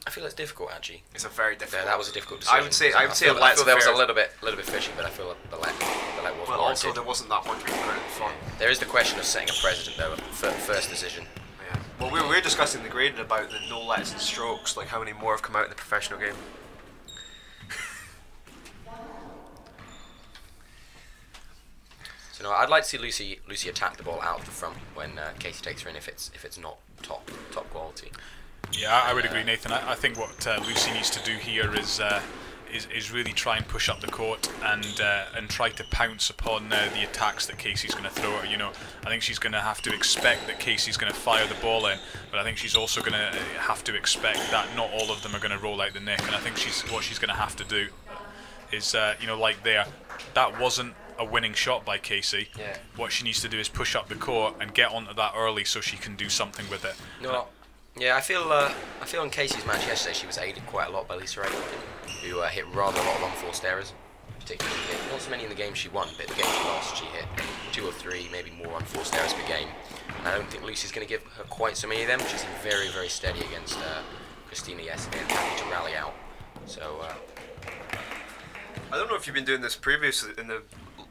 I feel it's difficult, actually. It's a very difficult. That was a difficult decision. I would say I feel there was a little bit fishy, but I feel the feel like was Well, warranted. also there wasn't that much concurrent fun. There is the question of setting a precedent though, first decision. Yeah. Well, we were discussing the grading about the no lets and strokes, like how many more have come out in the professional game. So no, I'd like to see Lucy attack the ball out of the front when Casey takes her in if it's not top quality. Yeah, I would agree, Nathan. I think what Lucy needs to do here is really try and push up the court and try to pounce upon the attacks that Casey's going to throw at her. You know, I think she's going to have to expect that Casey's going to fire the ball in, but I think she's also going to have to expect that not all of them are going to roll out the neck. And I think what she's going to have to do is, you know, like there, that wasn't a winning shot by Casey. Yeah. What she needs to do is push up the court and get onto that early so she can do something with it. No. Yeah, I feel in Casey's match yesterday she was aided quite a lot by Lisa Ray, who hit rather a lot of unforced errors. Particularly, not so many in the game she won, but the game she lost, she hit 2 or 3, maybe more unforced errors per game. And I don't think Lucy's going to give her quite so many of them. She's been very, very steady against Christina yesterday and happy to rally out. So. I don't know if you've been doing this previously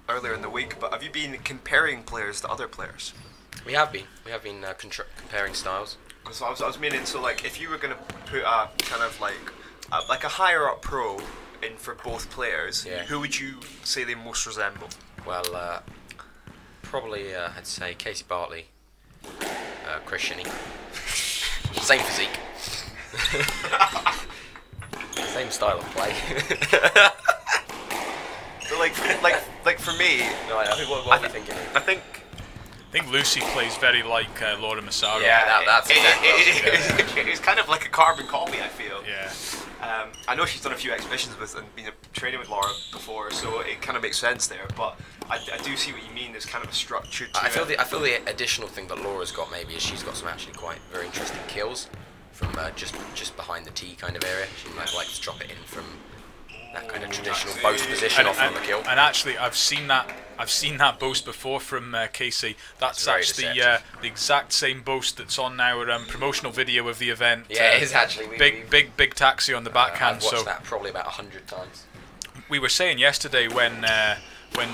earlier in the week, but have you been comparing players to other players? We have been comparing styles. So I was meaning, so like if you were going to put a kind of like a higher up pro in for both players, yeah. Who would you say they most resemble? Well, probably I'd say Casey Bartley, Chris Shinney. Same physique. Same style of play. But like for me, no, I think what are you thinking? I think Lucy plays very like Laura Massaro. Yeah, that's exactly. It's kind of like a carbon copy, I feel. Yeah. I know she's done a few exhibitions with and been training with Laura before, so it kind of makes sense there. But I do see what you mean. There's kind of a structure to I feel the additional thing that Laura's got maybe is she's got some actually quite very interesting kills from just behind the tee kind of area. She might like to drop it in from that kind of traditional boast position off on the kill. And actually, I've seen that boast before from Casey. That's actually the exact same boast that's on our promotional video of the event. Yeah, it is actually. Big taxi on the backhand. I've watched that probably about 100 times. We were saying yesterday when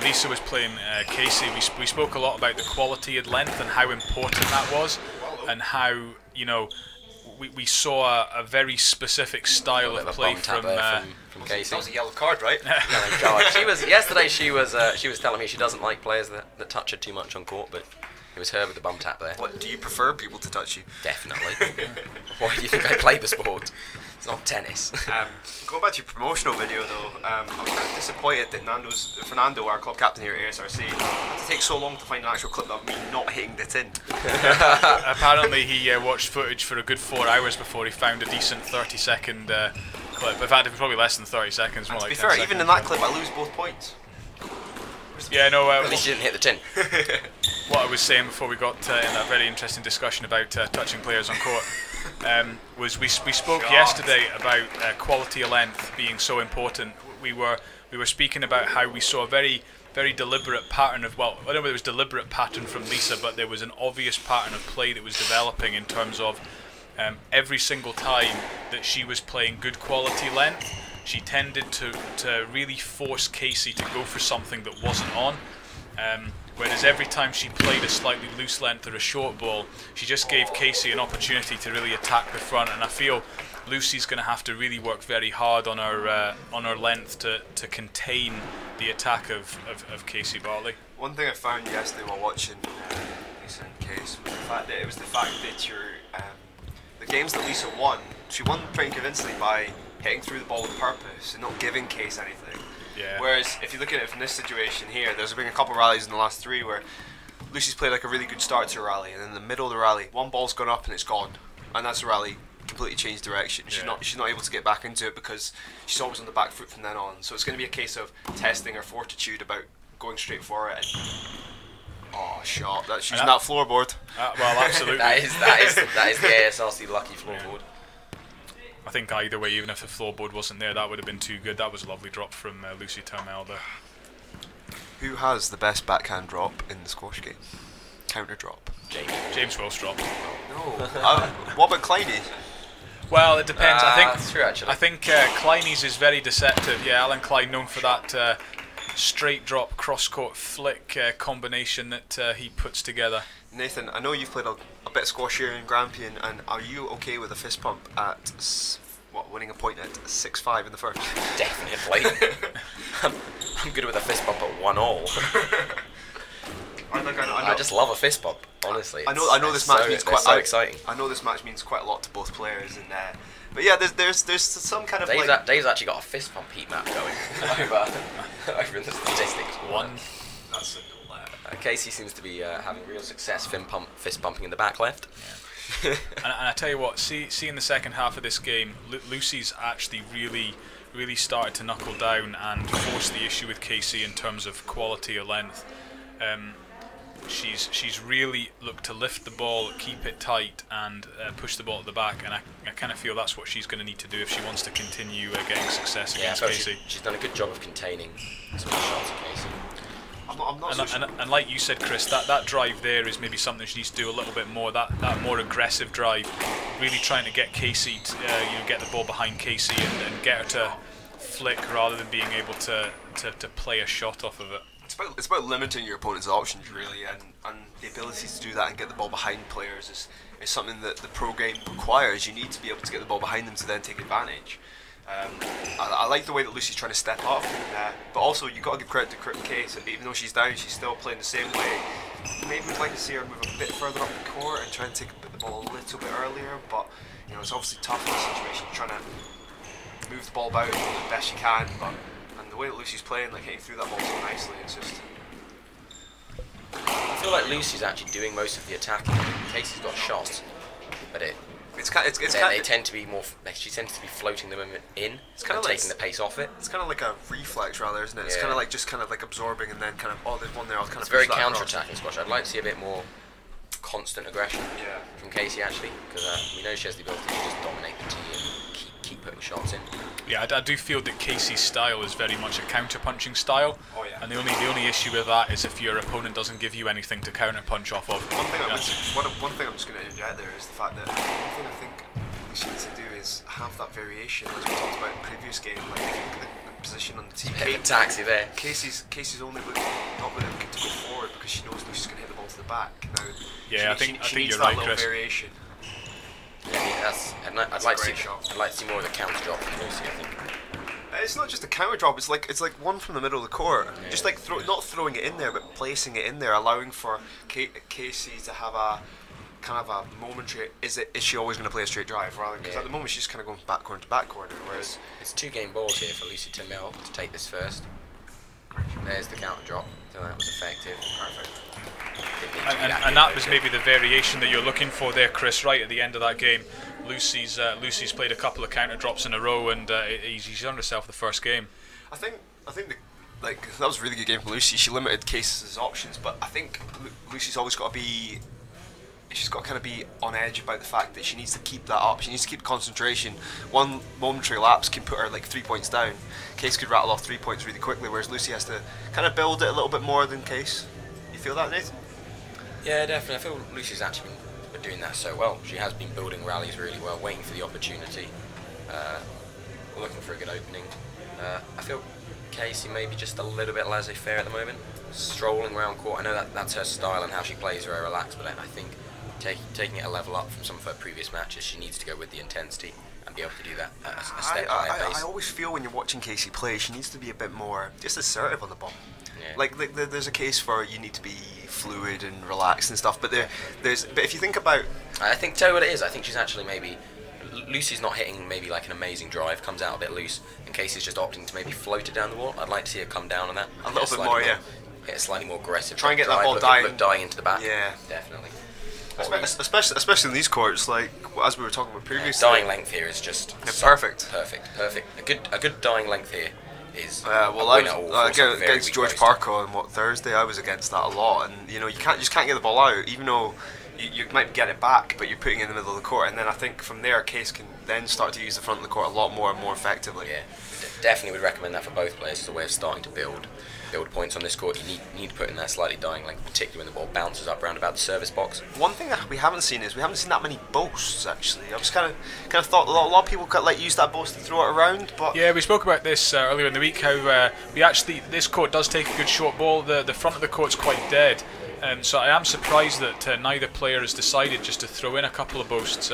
Lisa was playing Casey, we spoke a lot about the quality and length and how important that was, and how, you know, we saw a very specific style of play from Casey. That was a yellow card, right? Yellow card. Yesterday she was telling me she doesn't like players that touch her too much on court, but it was her with the bum tap there. What, do you prefer people to touch you? Definitely. Why do you think I play the sport? It's not tennis. Going back to your promotional video though, I'm kind of disappointed that Fernando, our club captain here at ASRC, had to take so long to find an actual clip of me not hitting the tin. Apparently he watched footage for a good 4 hours before he found a decent 30-second clip. In fact, it was probably less than 30 seconds, more and to like be 10 fair, seconds. even in that clip I lose both points. Yeah, no. At least you didn't hit the tin. What I was saying before we got in that very interesting discussion about touching players on court was we spoke yesterday about quality of length being so important. We were speaking about how we saw a very deliberate pattern of, well, I don't know whether it was deliberate pattern from Lisa, but there was an obvious pattern of play that was developing in terms of every single time that she was playing good quality length, she tended to really force Casey to go for something that wasn't on. Whereas every time she played a slightly loose length or a short ball, she just gave Casey an opportunity to really attack the front. And I feel Lucy's going to have to really work very hard on her length to contain the attack of Casey Bartley. One thing I found yesterday while watching Lisa and Case was the fact that the games that Lisa won, she won pretty convincingly by hitting through the ball with purpose and not giving Case anything. Yeah. Whereas if you look at it from this situation here, there's been a couple of rallies in the last 3 where Lucy's played like a really good start to a rally, and in the middle of the rally, one ball's gone up and it's gone, and that's a rally completely changed direction. She's not able to get back into it because she's always on the back foot from then on. So it's going to be a case of testing her fortitude about going straight for it. And shot! That's using that floorboard. Well, absolutely. that is the ASRC lucky floorboard. I think either way, even if the floorboard wasn't there, that would have been too good. That was a lovely drop from Lucy Turmel there. Who has the best backhand drop in the squash game? Counter drop. James Wilstrop. No. What about Kleiny? Well, it depends. I think that's true, actually. I think Kleiny's is very deceptive. Yeah, Alan Klein known for that straight drop cross-court flick combination that he puts together. Nathan, I know you've played a bit of squash here in Grampian, and are you okay with a fist pump at winning a point at 6-5 in the first? Definitely. I'm good with a fist bump at 1-all. I just love a fist bump, honestly. I know this match means quite so exciting. I know this match means quite a lot to both players, and but yeah, there's some kind of Dave's actually got a fist pump heat map going over in the statistics. That's Casey seems to be having real success fist pumping in the back left. Yeah. and I tell you what, see in the second half of this game, Lucy's actually really started to knuckle down and force the issue with Casey in terms of quality or length. She's really looked to lift the ball, keep it tight, and push the ball at the back. And I kind of feel that's what she's going to need to do if she wants to continue getting success against Casey. She's done a good job of containing some of the shots of Casey. And like you said, Chris, that drive there is maybe something she needs to do a little bit more. That more aggressive drive, really trying to get Casey, get the ball behind Casey and get her to flick rather than being able to play a shot off of it. It's about limiting your opponent's options, really, and the ability to do that and get the ball behind players is something that the pro game requires. You need to be able to get the ball behind them to then take advantage. I like the way that Lucy's trying to step up, but also you've got to give credit to Case. Even though she's down, she's still playing the same way. Maybe we'd like to see her move a bit further up the court and try and take the ball a little bit earlier, but it's obviously tough in this situation, trying to move the ball about the best you can, and the way that Lucy's playing, like hitting through that ball so nicely, it's just... I feel like Lucy's actually doing most of the attacking. Casey's got shots, but they tend to be more. She tends to be floating them in. It's kind of like taking the pace off it. It's kind of like a reflex, rather, isn't it? It's kind of like just absorbing and then kind of there's one there. I'll kind it's of. Very counter-attacking squash. I'd like to see a bit more constant aggression from Casey actually, because we know she has the ability to just dominate the tee and keep putting shots in. Yeah, I do feel that Casey's style is very much a counter-punching style. Oh yeah. And the only issue with that is if your opponent doesn't give you anything to counter-punch off of. One thing I'm just going to interject there is the fact that one thing I think she needs to do is have that variation, as we talked about in the previous game, like the position on the tee. Taxi there. Casey's only not willing to go forward because she knows Lucy's going to hit the ball to the back. Now, yeah, I think you're right, Chris. Variation. Yeah, I'd like to see more of the counter drop from Lucy, I think. It's not just a counter drop. It's like one from the middle of the court. Yeah, just like not throwing it in there, but placing it in there, allowing for Casey to have a kind of a momentary. Is she always going to play a straight drive? Rather, because at the moment she's kind of going back corner to back corner. Whereas it's 2 game balls here for Lucy Timmel to take this first. There's the counter drop. So that was effective. Perfect. And that was maybe the variation that you're looking for there, Chris, right at the end of that game. Lucy's played a couple of counter drops in a row, and she's earned herself the first game. I think that was a really good game from Lucy. She limited Case's options, but I think Lucy's always got to be... She's got to kind of be on edge about the fact that she needs to keep that up. She needs to keep concentration. One momentary lapse can put her like 3 points down. Case could rattle off 3 points really quickly, whereas Lucy has to kind of build it a little bit more than Case. You feel that, Nathan? Yeah, definitely. I feel Lucy's actually been doing that so well. She has been building rallies really well, waiting for the opportunity, looking for a good opening. I feel Casey maybe just a little bit laissez-faire at the moment, strolling around court. I know that's her style and how she plays, very relaxed, but I think taking it a level up from some of her previous matches, she needs to go with the intensity and be able to do that at a step higher pace. I always feel when you're watching Casey play, she needs to be a bit more just assertive on the ball. Yeah. Like there's a case for you need to be fluid and relaxed and stuff, but but if you think about, I think tell you what it is. I think she's actually maybe Lucy's not hitting maybe like an amazing drive, comes out a bit loose, and Casey's just opting to maybe float it down the wall. I'd like to see her come down on that a little bit more, yeah. Hit a slightly more aggressive. Try and get drive, that ball look dying into the back. Yeah, definitely. Especially in these courts, like as we were talking about previously. Dying length here is just perfect. A good dying length here is. Against George Parker on Thursday, I was against that a lot, and you just can't get the ball out, even though you might get it back, but you're putting it in the middle of the court, and then I think from there, Case can then start to use the front of the court a lot more and more effectively. Yeah, definitely would recommend that for both players as a way of starting to build points on this court. You need to put in that slightly dying length, particularly when the ball bounces up around about the service box. One thing that we haven't seen is we haven't seen that many boasts actually. I was kind of thought a lot of people could like use that boast to throw it around, but yeah, we spoke about this earlier in the week, how this court does take a good short ball. The front of the court's quite dead, so I am surprised that neither player has decided just to throw in a couple of boasts.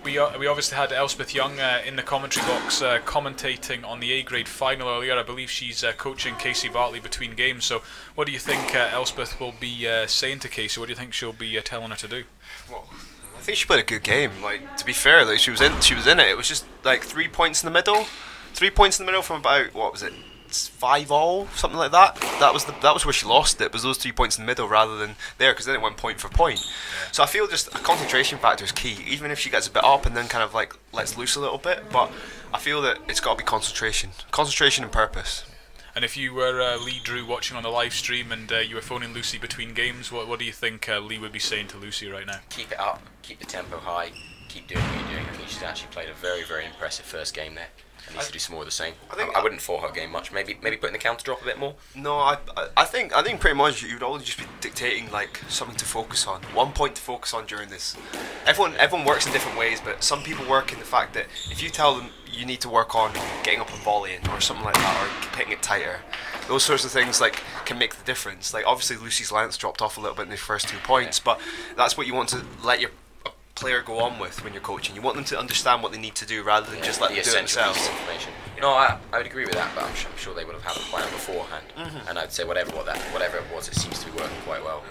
We obviously had Elspeth Young in the commentary box commentating on the A-grade final earlier. I believe she's coaching Casey Bartley between games. So what do you think Elspeth will be saying to Casey? What do you think she'll be telling her to do? well, I think she played a good game. Like, to be fair, like she was in it. It was just like 3 points in the middle, 3 points in the middle from about, what was it, 5-all, something like that. That was where she lost it. Was those 3 points in the middle rather than there, because then it went point for point. Yeah. So I feel just a concentration factor is key. Even if she gets a bit up and then kind of like lets loose a little bit, but I feel that it's got to be concentration and purpose. And if you were Lee Drew watching on the live stream and you were phoning Lucy between games, what do you think Lee would be saying to Lucy right now? Keep it up, keep the tempo high, keep doing what you're doing. I think she's actually played a very, very impressive first game there. Needs to do some more of the same. I wouldn't fault her game much. Maybe putting the counter drop a bit more. No, I think pretty much you'd always just be dictating like something to focus on, 1 point to focus on during this. Everyone works in different ways, but some people work in the fact that if you tell them you need to work on getting up and volleying or something like that, or hitting it tighter, those sorts of things like can make the difference. Like obviously Lucy's length dropped off a little bit in the first 2 points, but that's what you want to let your player go on with when you're coaching. You want them to understand what they need to do rather than just let them do it themselves. No, I would agree with that, but I'm sure they would have had a plan beforehand. And I'd say whatever it was, it seems to be working quite well.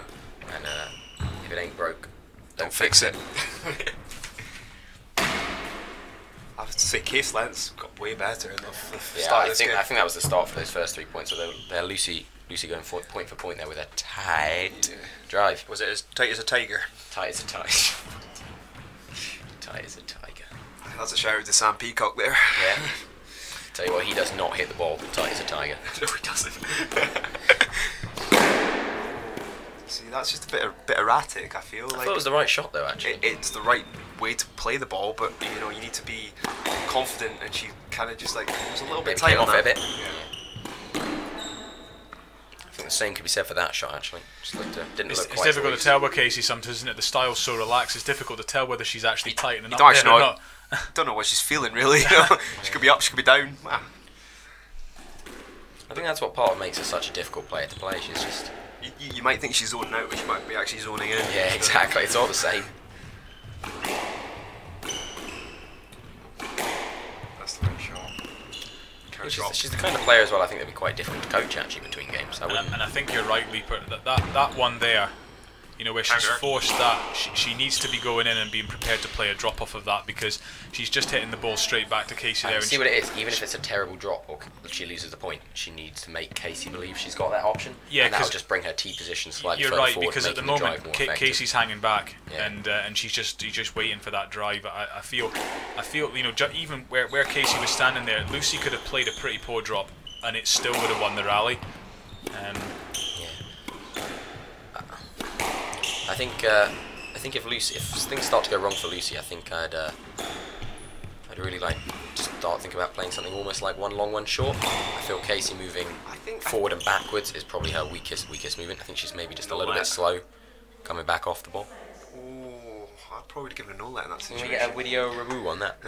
And if it ain't broke, don't fix it. I have to say, case length's got way better in the Yeah, start I of this think game. that was the start for those first 3 points. So they're Lucy going point for point there with a tight drive. Was it as tight as a tiger? Tight as a tiger. Tight as a tiger. That's a shout out to Sam Peacock there. Yeah. Tell you what, he does not hit the ball tight as a tiger. No, he doesn't. See, that's just a bit erratic. I feel like I thought it was the right shot though. Actually, it's the right way to play the ball, but you know you need to be confident, and she kind of just like was a little bit tight came on off that. it a bit. Yeah. I think the same could be said for that shot actually. Just looked, didn't look It's quite difficult so to tell with Casey sometimes, isn't it? The style's so relaxed, it's difficult to tell whether she's actually tight and You up don't there actually or know. not. Don't know what she's feeling really. You know? She could be up, she could be down. Ah. I think that's what part of makes her such a difficult player to play. She's just You might think she's zoning out, but she might be actually zoning in. yeah, exactly. It's all the same. That's the right shot. She's the kind of player as well. I think that'd be quite difficult to coach actually between games. And I think you're right, Leaper. That one there, you know, where she's forced that, she needs to be going in and being prepared to play a drop off of that, because she's just hitting the ball straight back to Casey there. And see what it is. Even if it's a terrible drop or she loses the point, she needs to make Casey believe she's got that option. Yeah, and that'll just bring her tee position slightly you're further right, forward, because at the making moment drive more Casey's hanging back, Yeah. and she's just waiting for that drive. I feel you know, even where Casey was standing there, Lucy could have played a pretty poor drop and it still would have won the rally. I think if things start to go wrong for Lucy, I think I'd really like to start thinking about playing something almost like one long, one short. I feel Casey moving forward and backwards is probably her weakest movement. I think she's maybe just a little bit slow coming back off the ball. Oh, I'd probably give it a no let in that Can situation. we get a video review on that?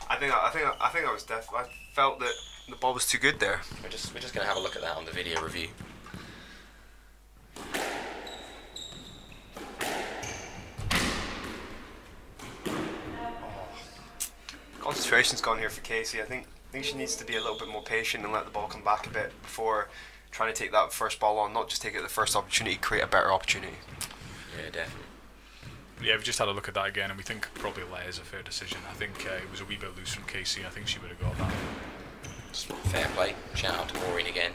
I think I was I felt that the ball was too good there. We're just gonna have a look at that on the video review. Concentration's gone here for Casey. I think she needs to be a little bit more patient and let the ball come back a bit before trying to take that first ball on. Not just take it at the first opportunity, create a better opportunity. Yeah, definitely. Yeah, we just had a look at that again, and we think probably let is a fair decision. I think it was a wee bit loose from Casey. I think she would have got that. Fair play. Shout out to Maureen again.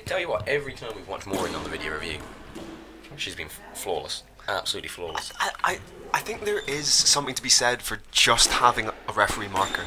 Tell you what, every time we've watched Maureen on the video review, she's been flawless. Absolutely flawless. I think there is something to be said for just having a referee marker.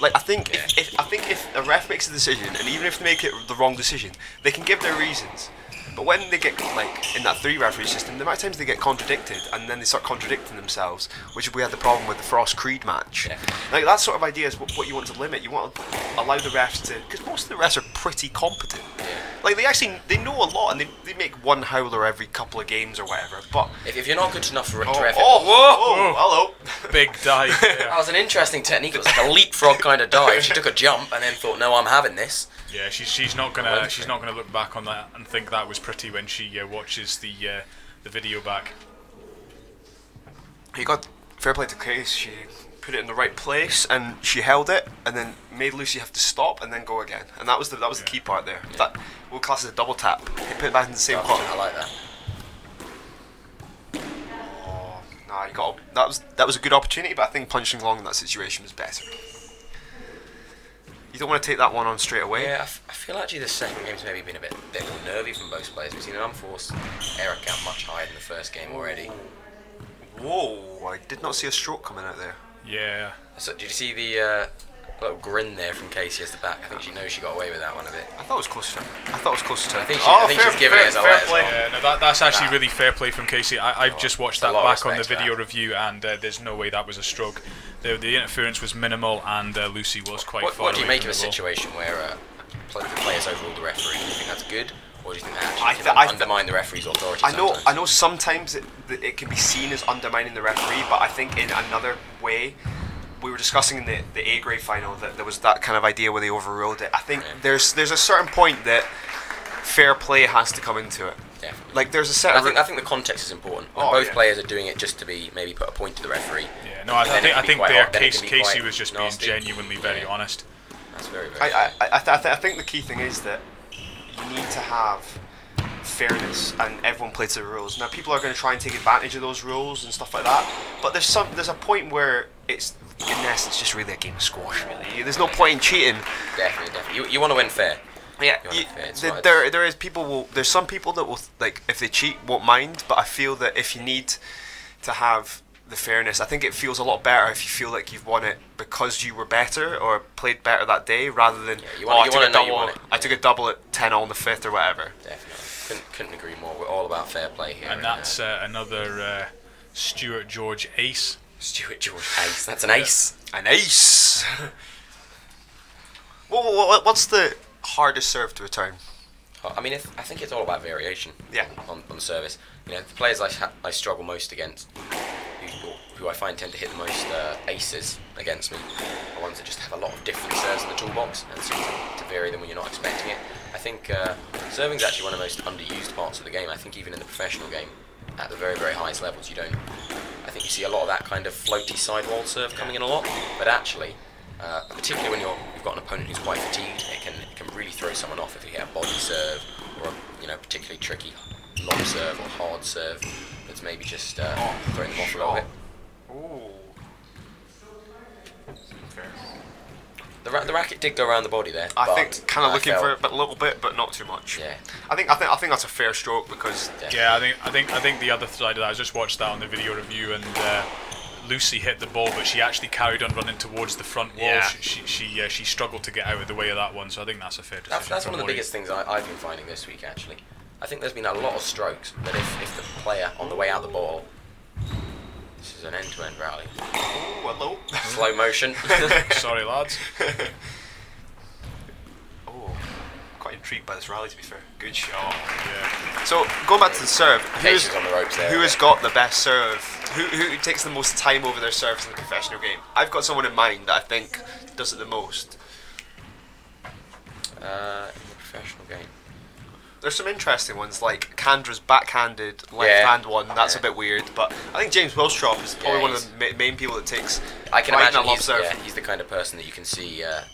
Like I think if a ref makes a decision, and even if they make it the wrong decision, they can give their reasons. But when they get like in that 3 referee system, the amount of times they get contradicted and then they start contradicting themselves, which we had the problem with the Frost Creed match. Yeah. Like that sort of idea is what you want to limit. You want to allow the refs to, because most of the refs are pretty competent. Yeah. Like they know a lot, and they make one howler every couple of games or whatever. But If you're not good enough for whoa, hello. Big dive. that Yeah. was an interesting technique. It was like a leapfrog kind of dive. She took a jump and then thought, "No, I'm having this." Yeah, she's not gonna look back on that and think that was pretty when she watches the video back. He got fair play to Case. She put it in the right place and she held it, and then made Lucy have to stop and then go again. And that was the key part there. Yeah. That we'll class as a double tap. He put it back in the same Oh, corner. I like that. Oh, nah, you got that was a good opportunity, but I think punching long in that situation was better. You don't want to take that one on straight away. Yeah, I feel actually the second game's maybe been a bit more nervy from both players. We've seen an unforced error count much higher than the first game already. Whoa! I did not see a stroke coming out there. Yeah. So did you see the little grin there from Casey as the back? I think she knows she got away with that one a bit. I thought it was close to her. I thought it was close to her. I think she's giving it as a let as well. Yeah, no, that's actually really fair play from Casey. I've just watched that lot of back on the respect for video that. review, and there's no way that was a stroke. The interference was minimal, and Lucy was quite far What do you away make from of a the ball. situation where the players overrule the referee? Do you think that's good, or do you think that I actually th- can I th- undermine the referee's authority? I know sometimes it can be seen as undermining the referee, but I think in another way, we were discussing in the A grade final that there was that kind of idea where they overruled it. I think there's a certain point that fair play has to come into it. Definitely. Like there's a set. I think the context is important. When both yeah. players are doing it just to be maybe put a point to the referee. Yeah, no, I then it think can be quite there hard, then it can be Casey quite was just nasty. being genuinely very honest. That's very very. I think the key thing is that you need to have fairness and everyone plays the rules. Now people are going to try and take advantage of those rules and stuff like that, but there's a point where it's in essence just really a game of squash. Really, there's no point in cheating. Definitely. You want to win fair. Yeah, there's some people that will, like, if they cheat, won't mind, but I feel that if you need to have the fairness, I think it feels a lot better if you feel like you've won it because you were better or played better that day, rather than I took a double at 10 on the 5th or whatever. Definitely. Couldn't agree more. We're all about fair play here. And that's another Stuart George ace. Stuart George ace. That's an ace. An ace. What's the hardest serve to return? I mean, I think it's all about variation. Yeah. On the service, the players I struggle most against, who I find tend to hit the most aces against me, are ones that just have a lot of different serves in the toolbox and seem to vary them when you're not expecting it. I think serving is actually one of the most underused parts of the game. I think even in the professional game, at the very very highest levels, I think you see a lot of that kind of floaty sidewall serve coming in a lot, but actually. Particularly when you've got an opponent who's quite fatigued, it can really throw someone off if you get a body serve or a particularly tricky long serve or hard serve that's maybe just throwing them off a little bit. Ooh. The racket did go around the body there. I think kind of looking for it, but a little bit, but not too much. Yeah. I think that's a fair stroke because. Yeah, I think the other side of that. I just watched that on the video review, and Lucy hit the ball, but she actually carried on running towards the front wall. Yeah. She struggled to get out of the way of that one, so I think that's a fair decision. That's one of the biggest things I've been finding this week, actually. I think there's been a lot of strokes, but if the player on the way out the ball, this is an end-to-end rally. Oh, hello. Slow motion. Sorry, lads. Oh, quite intrigued by this rally, to be fair. Good shot. Yeah. So going back to the serve, Casey's on the ropes there. who has got the best serve? Who takes the most time over their serves in the professional game? I've got someone in mind that I think does it the most. In the professional game. There's some interesting ones, like Kandra's backhanded left-hand one. That's a bit weird, but I think James Wilstrop is probably one of the main people that takes. I can quite imagine a serve. he's the kind of person that you can see has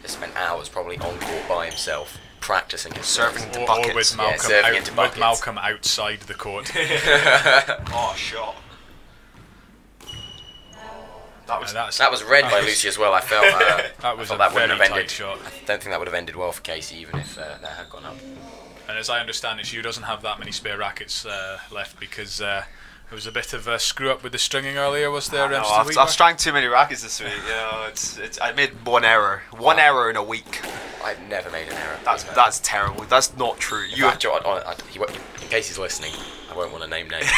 spent hours probably on court by himself practicing his Serving serves. into Or buckets. with Malcolm, serving into with buckets. Malcolm outside the court. Oh, shot. That was read by Lucy as well. I felt that was I a thought that wouldn't very have tight ended. shot. I don't think that would have ended well for Casey, even if that had gone up. And as I understand it, she doesn't have that many spare rackets left because there was a bit of a screw up with the stringing earlier, was there? I've strung too many rackets this week. I made one error in a week. I've never made an error. That's terrible. That's not true. In fact, in case he's listening, I won't want to name names.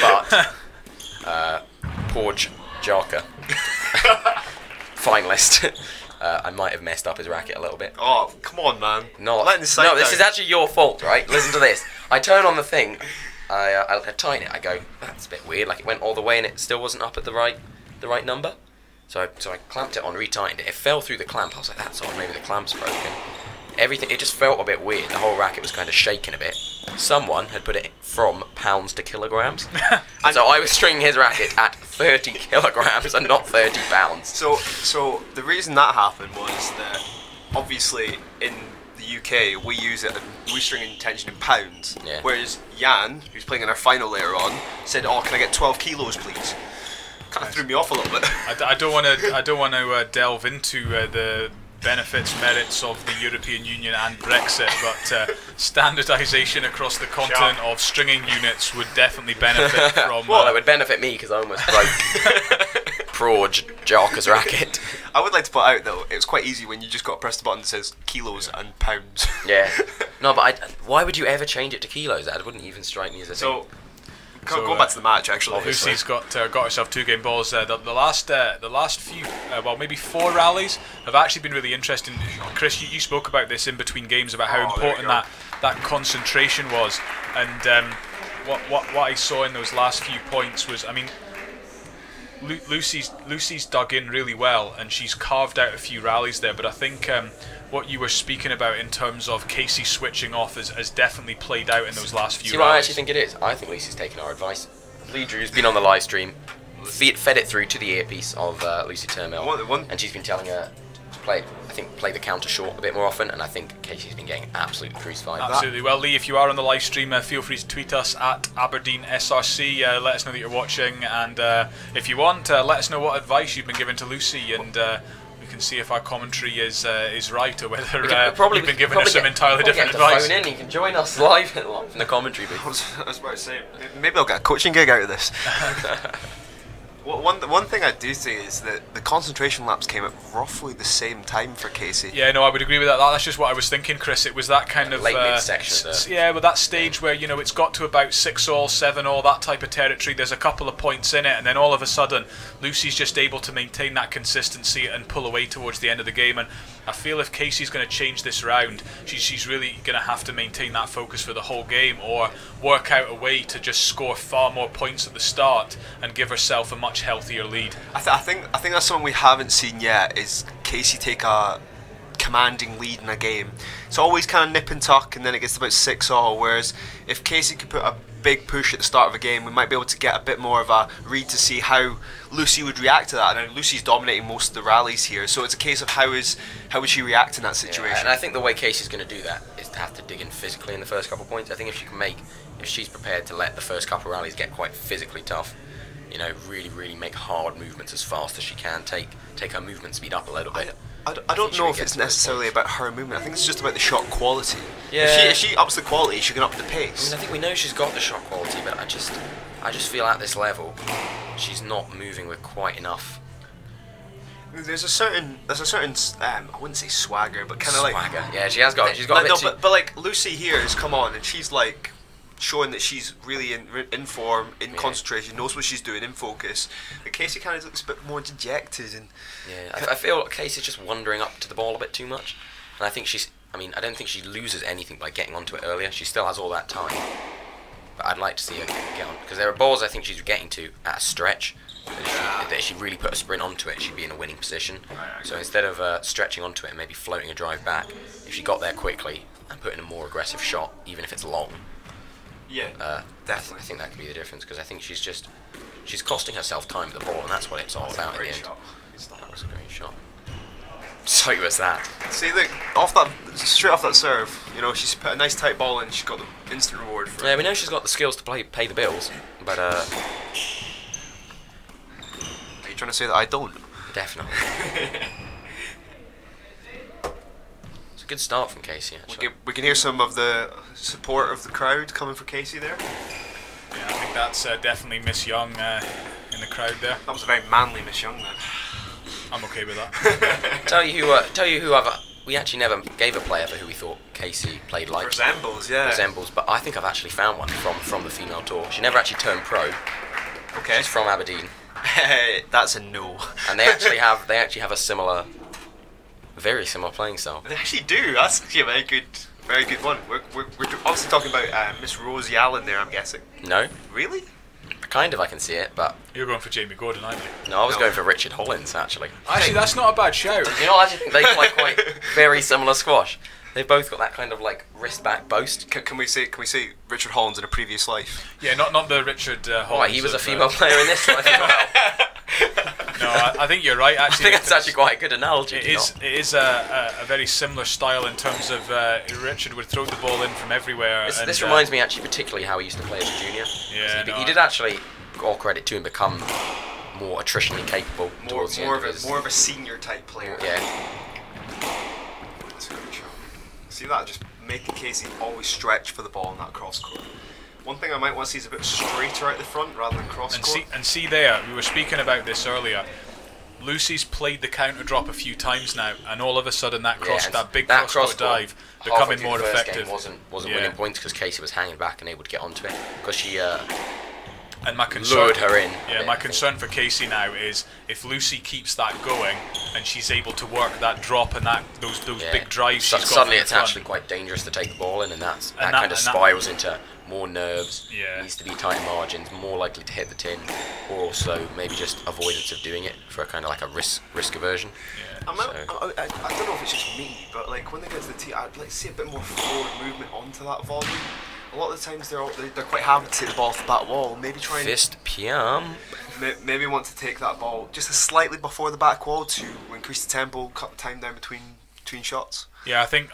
But Porge Jarka, finalist. I might have messed up his racket a little bit. Oh, come on, man. No, this is actually your fault, right? Listen to this. I turn on the thing, I tighten it, I go, that's a bit weird, like it went all the way and it still wasn't up at the right number. So I clamped it on, retightened it, it fell through the clamp. I was like, that's odd, maybe the clamp's broken. Everything, it just felt a bit weird. The whole racket was kind of shaking a bit. Someone had put it from pounds to kilograms. And so I was stringing his racket at 30 kilograms and not 30 pounds. So the reason that happened was that obviously in the UK we string in tension in pounds. Yeah. Whereas Jan, who's playing in our final later on, said, "Oh, can I get 12 kilos, please?" Kind of threw me off a little bit. I don't want to delve into the benefits, merits of the European Union and Brexit, but standardisation across the continent of stringing units would definitely benefit from... Well, it would benefit me because I almost broke Porge Jarka's racket. I would like to point out, though, it was quite easy when you just got to press the button that says kilos and pounds. Yeah. No, but why would you ever change it to kilos? That wouldn't even strike me as a thing. Going back to the match, actually. Lucy's got herself 2 game balls. The last few, well, maybe 4 rallies have actually been really interesting. Chris, you spoke about this in between games about how important that concentration was, and what I saw in those last few points was, I mean, Lucy's dug in really well, and she's carved out a few rallies there. But I think what you were speaking about in terms of Casey switching off has definitely played out in those last few See rallies. what I actually think it is? I think Lucy's taken our advice. Lee Drew's been on the live stream, fed it through to the earpiece of Lucy Turmel, and she's been telling her to play the counter short a bit more often, and I think Casey's been getting absolutely crucified. Absolutely. Well, Lee, if you are on the live stream, feel free to tweet us at Aberdeen SRC. Let us know that you're watching, and if you want, let us know what advice you've been given to Lucy, and we can see if our commentary is right, or whether you've been giving us some entirely different advice. Phone in, you can join us live in the commentary booth. I was about to say, maybe I'll get a coaching gig out of this. One thing I do say is that the concentration laps came at roughly the same time for Casey. Yeah, no, I would agree with that. That's just what I was thinking, Chris. It was that kind of late mid-section. Yeah, but that stage where it's got to about 6-all, 7-all, that type of territory. There's a couple of points in it, and then all of a sudden, Lucy's just able to maintain that consistency and pull away towards the end of the game. And I feel if Casey's going to change this round, she's really going to have to maintain that focus for the whole game, or work out a way to just score far more points at the start and give herself a much healthier lead. I think that's something we haven't seen yet, is Casey take a commanding lead in a game. It's always kind of nip and tuck, and then it gets to about 6-all, whereas if Casey could put a big push at the start of a game, we might be able to get a bit more of a read to see how Lucy would react to that. And Lucy's dominating most of the rallies here, so it's a case of how would she react in that situation. Yeah, and I think the way Casey's going to do that is to have to dig in physically in the first couple of points. I think if she's prepared to let the first couple of rallies get quite physically tough, really make hard movements as fast as she can, take her movement speed up a little bit. I don't know if it's necessarily about her movement. I think it's just about the shot quality. Yeah. If she ups the quality, she can up the pace. I mean, I think we know she's got the shot quality, but I just feel at this level, she's not moving with quite enough. There's a certain I wouldn't say swagger, but kind of like swagger. Yeah, she's got a bit but like Lucy here has come on and she's like showing that she's really in form, in concentration, knows what she's doing, in focus. But Casey kind of looks a bit more dejected, and I feel like Casey's just wandering up to the ball a bit too much, and I think I don't think she loses anything by getting onto it earlier. She still has all that time, but I'd like to see her get on, because there are balls I think she's getting to at a stretch. That if she really put a sprint onto it, she'd be in a winning position. So instead of stretching onto it and maybe floating a drive back, if she got there quickly and put in a more aggressive shot, even if it's long, definitely. I think that could be the difference, because I think she's costing herself time with the ball, and that's what it's all about at the end. That was a great shot. So was that. See, look, straight off that serve, she's put a nice tight ball in, she's got the instant reward for it. Yeah, we know she's got the skills to pay the bills, but are you trying to say that I don't? Definitely. It's a good start from Casey, actually. We can hear some of the support of the crowd coming for Casey there. Yeah, I think that's definitely Miss Young in the crowd there. That was a very manly Miss Young then. I'm okay with that. tell you who I've we actually never gave a player for who we thought Casey played like. Resembles, yeah. Resembles, but I think I've actually found one from the female tour. She never actually turned pro. Okay. She's from Aberdeen. That's a no. And they actually have a similar, very similar playing style. They actually do. That's actually a very good one. We're obviously talking about Miss Rosie Allen there, I'm guessing. No, Really? kind of I can see it, but You're going for Jamie Gordon, aren't you? no, I was going for Richard Hollins actually. Actually, that's not a bad shout. You know, I actually think they play quite very similar squash. They've both got that kind of like wrist back boast. Can we say Richard Hollins in a previous life? Yeah, not the Richard Hollins. Oh, he was a of, female player in this life as well. No, I think you're right. I Actually, think that's actually quite a good analogy. It is a very similar style in terms of Richard would throw the ball in from everywhere. This reminds me actually particularly how he used to play as a junior. Yeah, He did actually, all credit to him, become more attritionally capable towards the end of his... More of a senior type player. Yeah. That's a good shot. See that? Just making Casey always stretch for the ball in that cross court. One thing I might want to see is a bit straighter out the front rather than cross court. And see there, we were speaking about this earlier. Lucy's played the counter drop a few times now, and all of a sudden that big cross court dive becoming more effective. Wasn't winning points because Casey was hanging back and able to get onto it because she and my concern, lured her in. Yeah, my concern for Casey now is if Lucy keeps that going and she's able to work that drop and those big drives she's got suddenly from it's the front. actually quite dangerous to take the ball in, and that kind of and spirals into more nerves. Yeah. Needs to be tight margins, more likely to hit the tin, or also maybe just avoidance of doing it for a kind of like a risk aversion. Yeah. I don't know if it's just me, but like when they get to the tee, I'd like to see a bit more forward movement onto that volley. A lot of the times they're quite happy to take the ball off the back wall. Maybe try and Fist piam. maybe want to take that ball just slightly before the back wall to increase the tempo, cut the time down between shots. Yeah, I think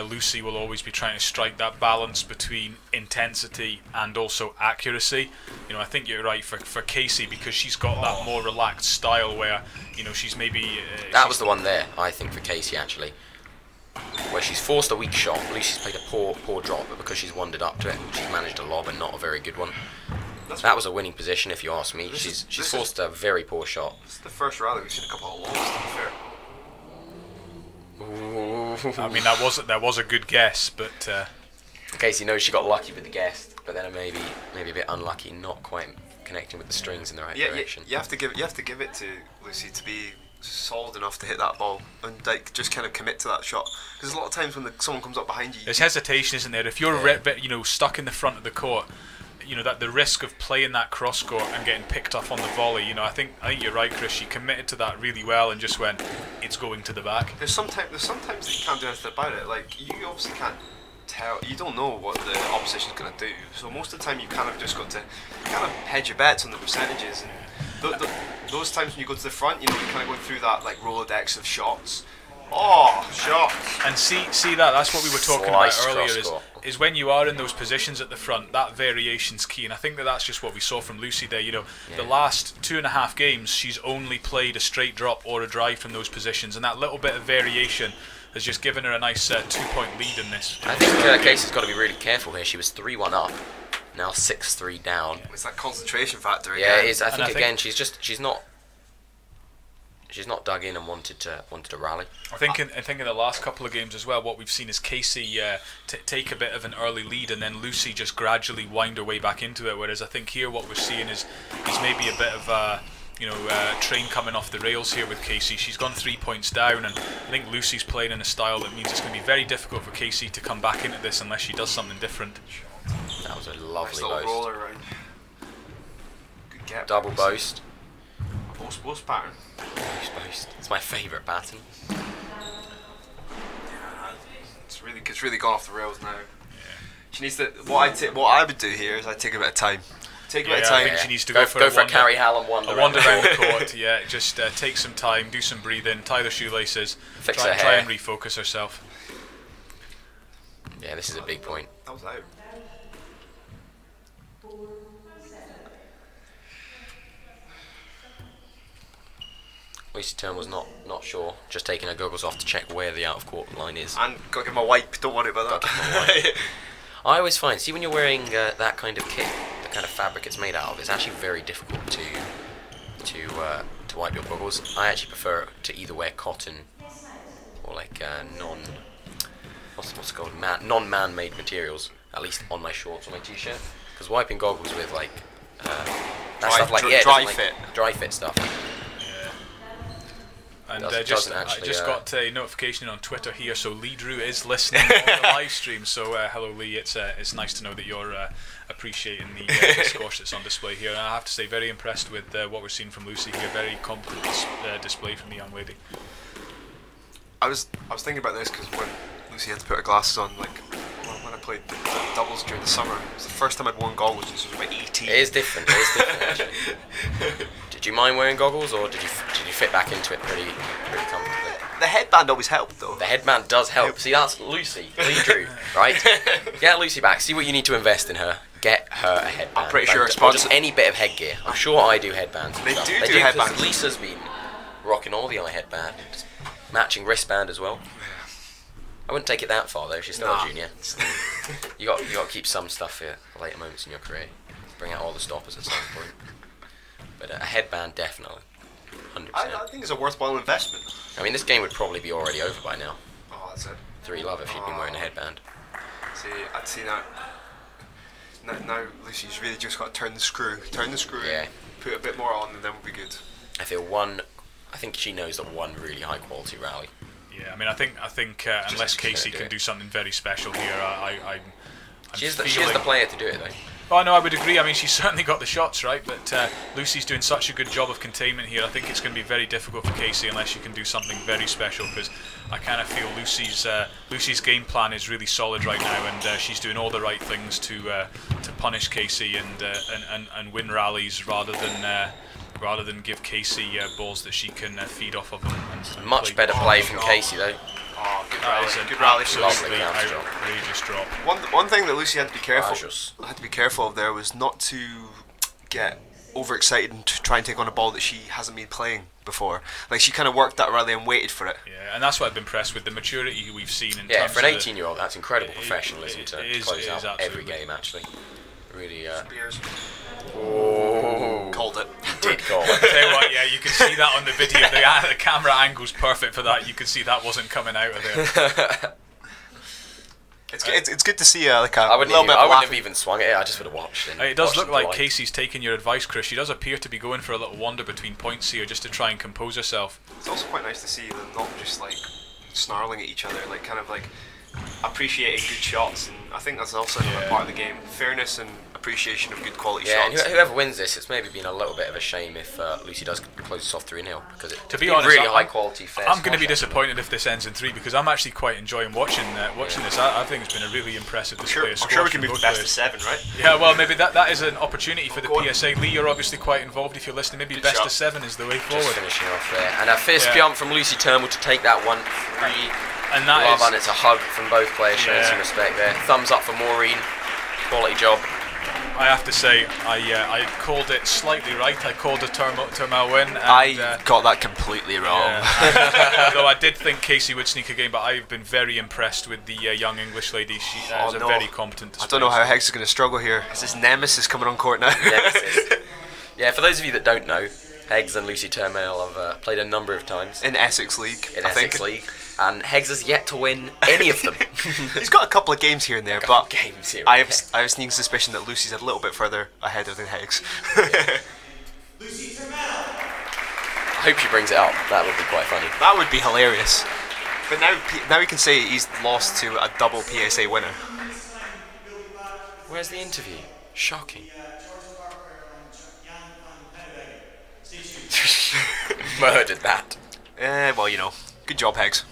Lucy will always be trying to strike that balance between intensity and also accuracy. You know, I think you're right for Casey because she's got that more relaxed style where, you know, she's maybe... that was the one there, I think, for Casey actually, where she's forced a weak shot. Lucy's played a poor drop, but because she's wandered up to it, she's managed a lob and not a very good one. That was a winning position, if you ask me. She's forced a very poor shot. This is the first rally we've seen a couple of lobs, to be fair. I mean, that was a good guess, but Casey knows she got lucky with the guest, but then maybe a bit unlucky, not quite connecting with the strings in the right direction. You have to give it to Lucy to be solid enough to hit that ball and like just kind of commit to that shot. Because a lot of times when someone comes up behind you, there's hesitation, isn't there? If you're stuck in the front of the court, you know that the risk of playing that cross court and getting picked off on the volley. You know, I think you're right, Chris. She committed to that really well and just went, it's going to the back. There's sometimes that you can't do anything about it. Like you obviously can't tell. You don't know what the opposition's going to do. So most of the time you kind of just got to kind of hedge your bets on the percentages. And those times when you go to the front, you know, you're kind of going through that like Rolodex of shots. Oh, shots! And see that's what we were talking about earlier. Is when you are in those positions at the front, that variation's key, and I think that's just what we saw from Lucy there. You know, the last 2.5 games, she's only played a straight drop or a drive from those positions, and that little bit of variation has just given her a nice 2-point lead in this. I think Casey's got to be really careful here. She was 3-1 up, now 6-3 down. It's that concentration factor again. Yeah, it is. I think again, she's not dug in and wanted to rally. I think in the last couple of games as well, what we've seen is Casey take a bit of an early lead and then Lucy just gradually wind her way back into it. Whereas I think here what we're seeing is maybe a bit of a train coming off the rails here with Casey. She's gone 3 points down, and I think Lucy's playing in a style that means it's going to be very difficult for Casey to come back into this unless she does something different. That was a lovely nice boast. Roller around. Good get. Double boast. Post pattern. Boast. It's my favourite pattern. Yeah, it's really gone off the rails now. Yeah. She needs to. What I would do here is I'd take a bit of time. Take a bit of time. I think she needs to go for a Carrie Hallam wander around the court. Yeah, just take some time, do some breathing, tie the shoelaces, try and refocus herself. Yeah, this is a big point. That was out. Lucy Turn was not sure, just taking her goggles off to check where the out of court line is. And got to get my wipe, don't worry about that. I always find, see when you're wearing that kind of kit, the kind of fabric it's made out of, it's actually very difficult to wipe your goggles. I actually prefer to either wear cotton or like what's it called, non-man-made materials, at least on my shorts or my t-shirt. Because wiping goggles with like that stuff like dry fit stuff. And I just got a notification on Twitter here, so Lee Drew is listening on the live stream. So hello Lee, it's nice to know that you're appreciating the squash that's on display here. And I have to say, very impressed with what we're seeing from Lucy here. Very competent display from the young lady. I was thinking about this because when Lucy had to put her glasses on, like when I played the doubles during the summer, it was the first time I'd worn goggles since I was about 18. It is different. Actually. Did you mind wearing goggles, or did you fit back into it pretty comfortably? The headband always helped, though. The headband does help. See, that's Lucy, Lee Drew, right? Get Lucy back. See what you need to invest in her. Get her a headband. I'm pretty sure or just any bit of headgear. I'm sure I do headbands. They do headbands. Lisa's been rocking all the eye headband, matching wristband as well. I wouldn't take it that far though. She's still a junior. You got to keep some stuff for later moments in your career. Bring out all the stoppers at some point. But a headband, definitely. 100%. I think it's a worthwhile investment. I mean, this game would probably be already over by now. Oh, that's it. 3-love if you'd been wearing a headband. See, I'd see that. Now Lucy's really just got to turn the screw. Yeah. Put a bit more on, and then we'll be good. I think she knows that one really high quality rally. Yeah, I mean, I think unless Casey can do something very special here, I'm She is the player to do it though. Oh no, I would agree. I mean, she's certainly got the shots, right? But Lucy's doing such a good job of containment here. I think it's going to be very difficult for Casey unless she can do something very special. Because I kind of feel Lucy's game plan is really solid right now, and she's doing all the right things to punish Casey and win rallies rather than give Casey balls that she can feed off of them. And much better play from Casey though. Oh, good rally. Good rally. Absolutely outrageous drop. One thing that Lucy had to be careful of there was not to get overexcited and to try and take on a ball that she hasn't been playing before. Like, she kind of worked that rally and waited for it. Yeah, and that's what I've been impressed with, the maturity we've seen in terms for an 18-year-old, that's incredible professionalism to close out every game, actually. Really, Spears. Oh, called it. You did call it. I tell you what, yeah, you can see that on the video. The camera angle's perfect for that. You can see that wasn't coming out of there. It's good to see like I wouldn't have even swung it. I just would have watched it. It does look like Casey's taking your advice, Chris. She does appear to be going for a little wander between points here just to try and compose herself. It's also quite nice to see them not just like snarling at each other, like kind of like appreciating good shots, and I think that's also another part of the game. Fairness and appreciation of good quality shots. Yeah, and whoever wins this, it's maybe been a little bit of a shame if Lucy does close this off 3-0, because to be honest, really high quality. I'm going to be disappointed if this ends in 3, because I'm actually quite enjoying watching this. I think it's been a really impressive display. I'm sure we can move best of 7, right? Yeah, well, maybe that is an opportunity for the PSA. Lee, you're obviously quite involved. If you're listening, maybe best of 7 is the way forward. Just finishing off there, and a fist jump from Lucy Turnbull to take that 1-3. And that and it's a hug from both players, showing some respect there. Thumbs up for Maureen, quality job. I have to say, I called it slightly right. I called a Turmel win. And, I got that completely wrong. Yeah. Although I did think Casey would sneak a game, but I've been very impressed with the young English lady. She is a very competent display. I don't know how Heggs is going to struggle here. Is this Nemesis coming on court now? Nemesis. Yeah, for those of you that don't know, Heggs and Lucy Turmel have played a number of times. In Essex League, I think. And Heggs has yet to win any of them. He's got a couple of games here and there, but I have a sneaking suspicion that Lucy's a little bit further ahead of than Heggs. Lucy Turmel. I hope she brings it up. That would be quite funny. That would be hilarious. But now we can say he's lost to a double PSA winner. Where's the interview? Shocking. Murdered that. Well, you know, good job, Heggs.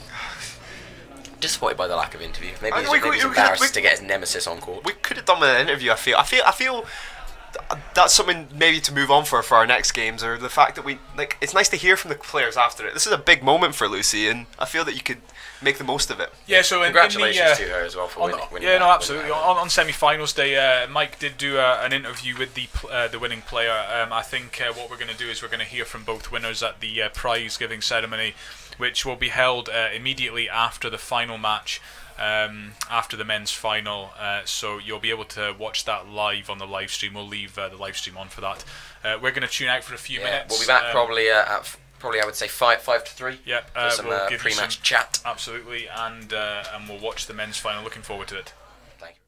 Disappointed by the lack of interview. Maybe he's embarrassed to get his nemesis on court. We could have done with an interview. I feel that's something maybe to move on for our next games, or the fact that it's nice to hear from the players after it. This is a big moment for Lucy, and I feel that you could make the most of it. Yeah, so congratulations to her as well for winning. Yeah, no, absolutely. On semi-finals day, Mike did do an interview with the winning player. I think what we're going to do is we're going to hear from both winners at the prize giving ceremony, which will be held immediately after the final match. After the men's final, so you'll be able to watch that live on the live stream. We'll leave the live stream on for that. We're going to tune out for a few minutes. We'll be back probably at probably I would say 5-3. Yeah, For some we'll give you pre-match some, chat. absolutely, and we'll watch the men's final. Looking forward to it. Thank you.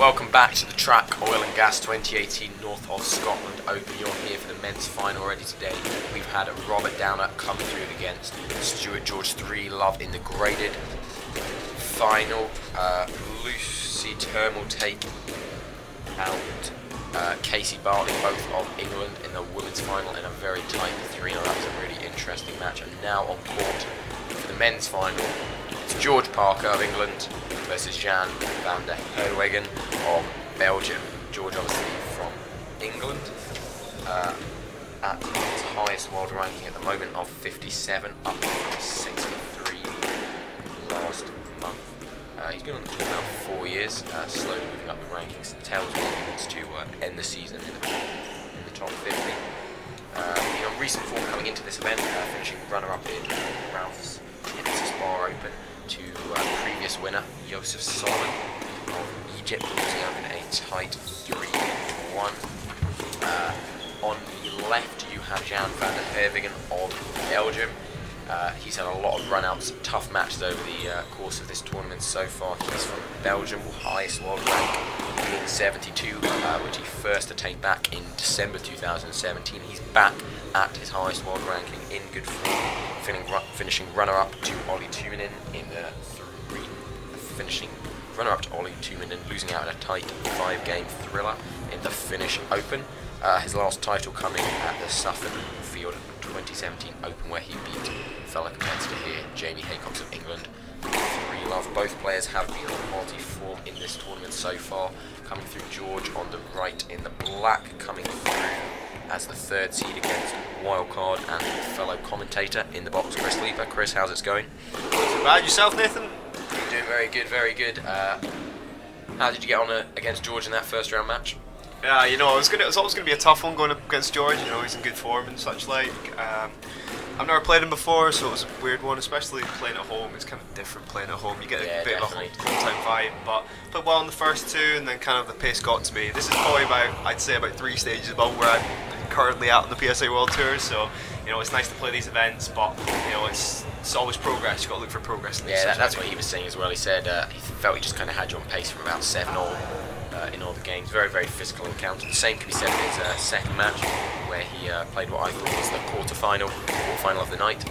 Welcome back to the Track Oil and Gas 2018 North of Scotland Open. You're here for the men's final already today. We've had Robert Downer come through against Stuart George 3 Love in the graded final. Lucy Term will take out Casey Bartley, both of England, in the women's final in a very tight 3-0. That was a really interesting match. And now on court for the men's final, it's George Parker of England versus Jan van der Herwegen of Belgium. George obviously from England, at his highest world ranking at the moment of 57, up from 63 last month. He's been on the tour now for 4 years, slowly moving up the rankings. Tells me he wants to end the season in the top 50. Being on recent form coming into this event, finishing runner-up in Ralph's Texas Bar Open to previous winner Joseph Solomon of Egypt, losing out in a tight 3-1. On the left you have Jan van der Herwegen of Belgium. He's had a lot of run-outs, tough matches over the course of this tournament so far. He's from Belgium, highest world rank being 72, which he first attained back in December 2017. He's back at his highest world ranking in good form, finishing runner-up to Ollie Tuominen in the losing out in a tight 5-game thriller in the Finnish Open. His last title coming at the Suffolk 2017 Open, where he beat fellow competitor here, Jamie Haycox of England, 3 Love. Both players have been on quality form in this tournament so far. Coming through, George on the right in the black, coming through as the 3rd seed against wildcard and fellow commentator in the box, Chris Leaper. Chris, how's it going? Not too bad. Yourself, Nathan? Doing very good, very good. How did you get on against George in that first round match? Yeah, you know, it was always going to be a tough one going up against George. You know, he's in good form and such like. I've never played him before, so it was a weird one, especially playing at home. It's kind of different playing at home. You get a bit of a home-time vibe, but played well in the first 2, and then kind of the pace got to me. This is probably I'd say about 3 stages above where I'm currently at on the PSA World Tour. So, you know, it's nice to play these events, but you know, it's always progress. You've got to look for progress in these. Yeah, that's what he was saying as well. He said he felt he just kind of had you on pace from about 7-all. In all the games, very, very physical encounter. The same can be said of his second match, where he played what I thought was the quarter-final of the night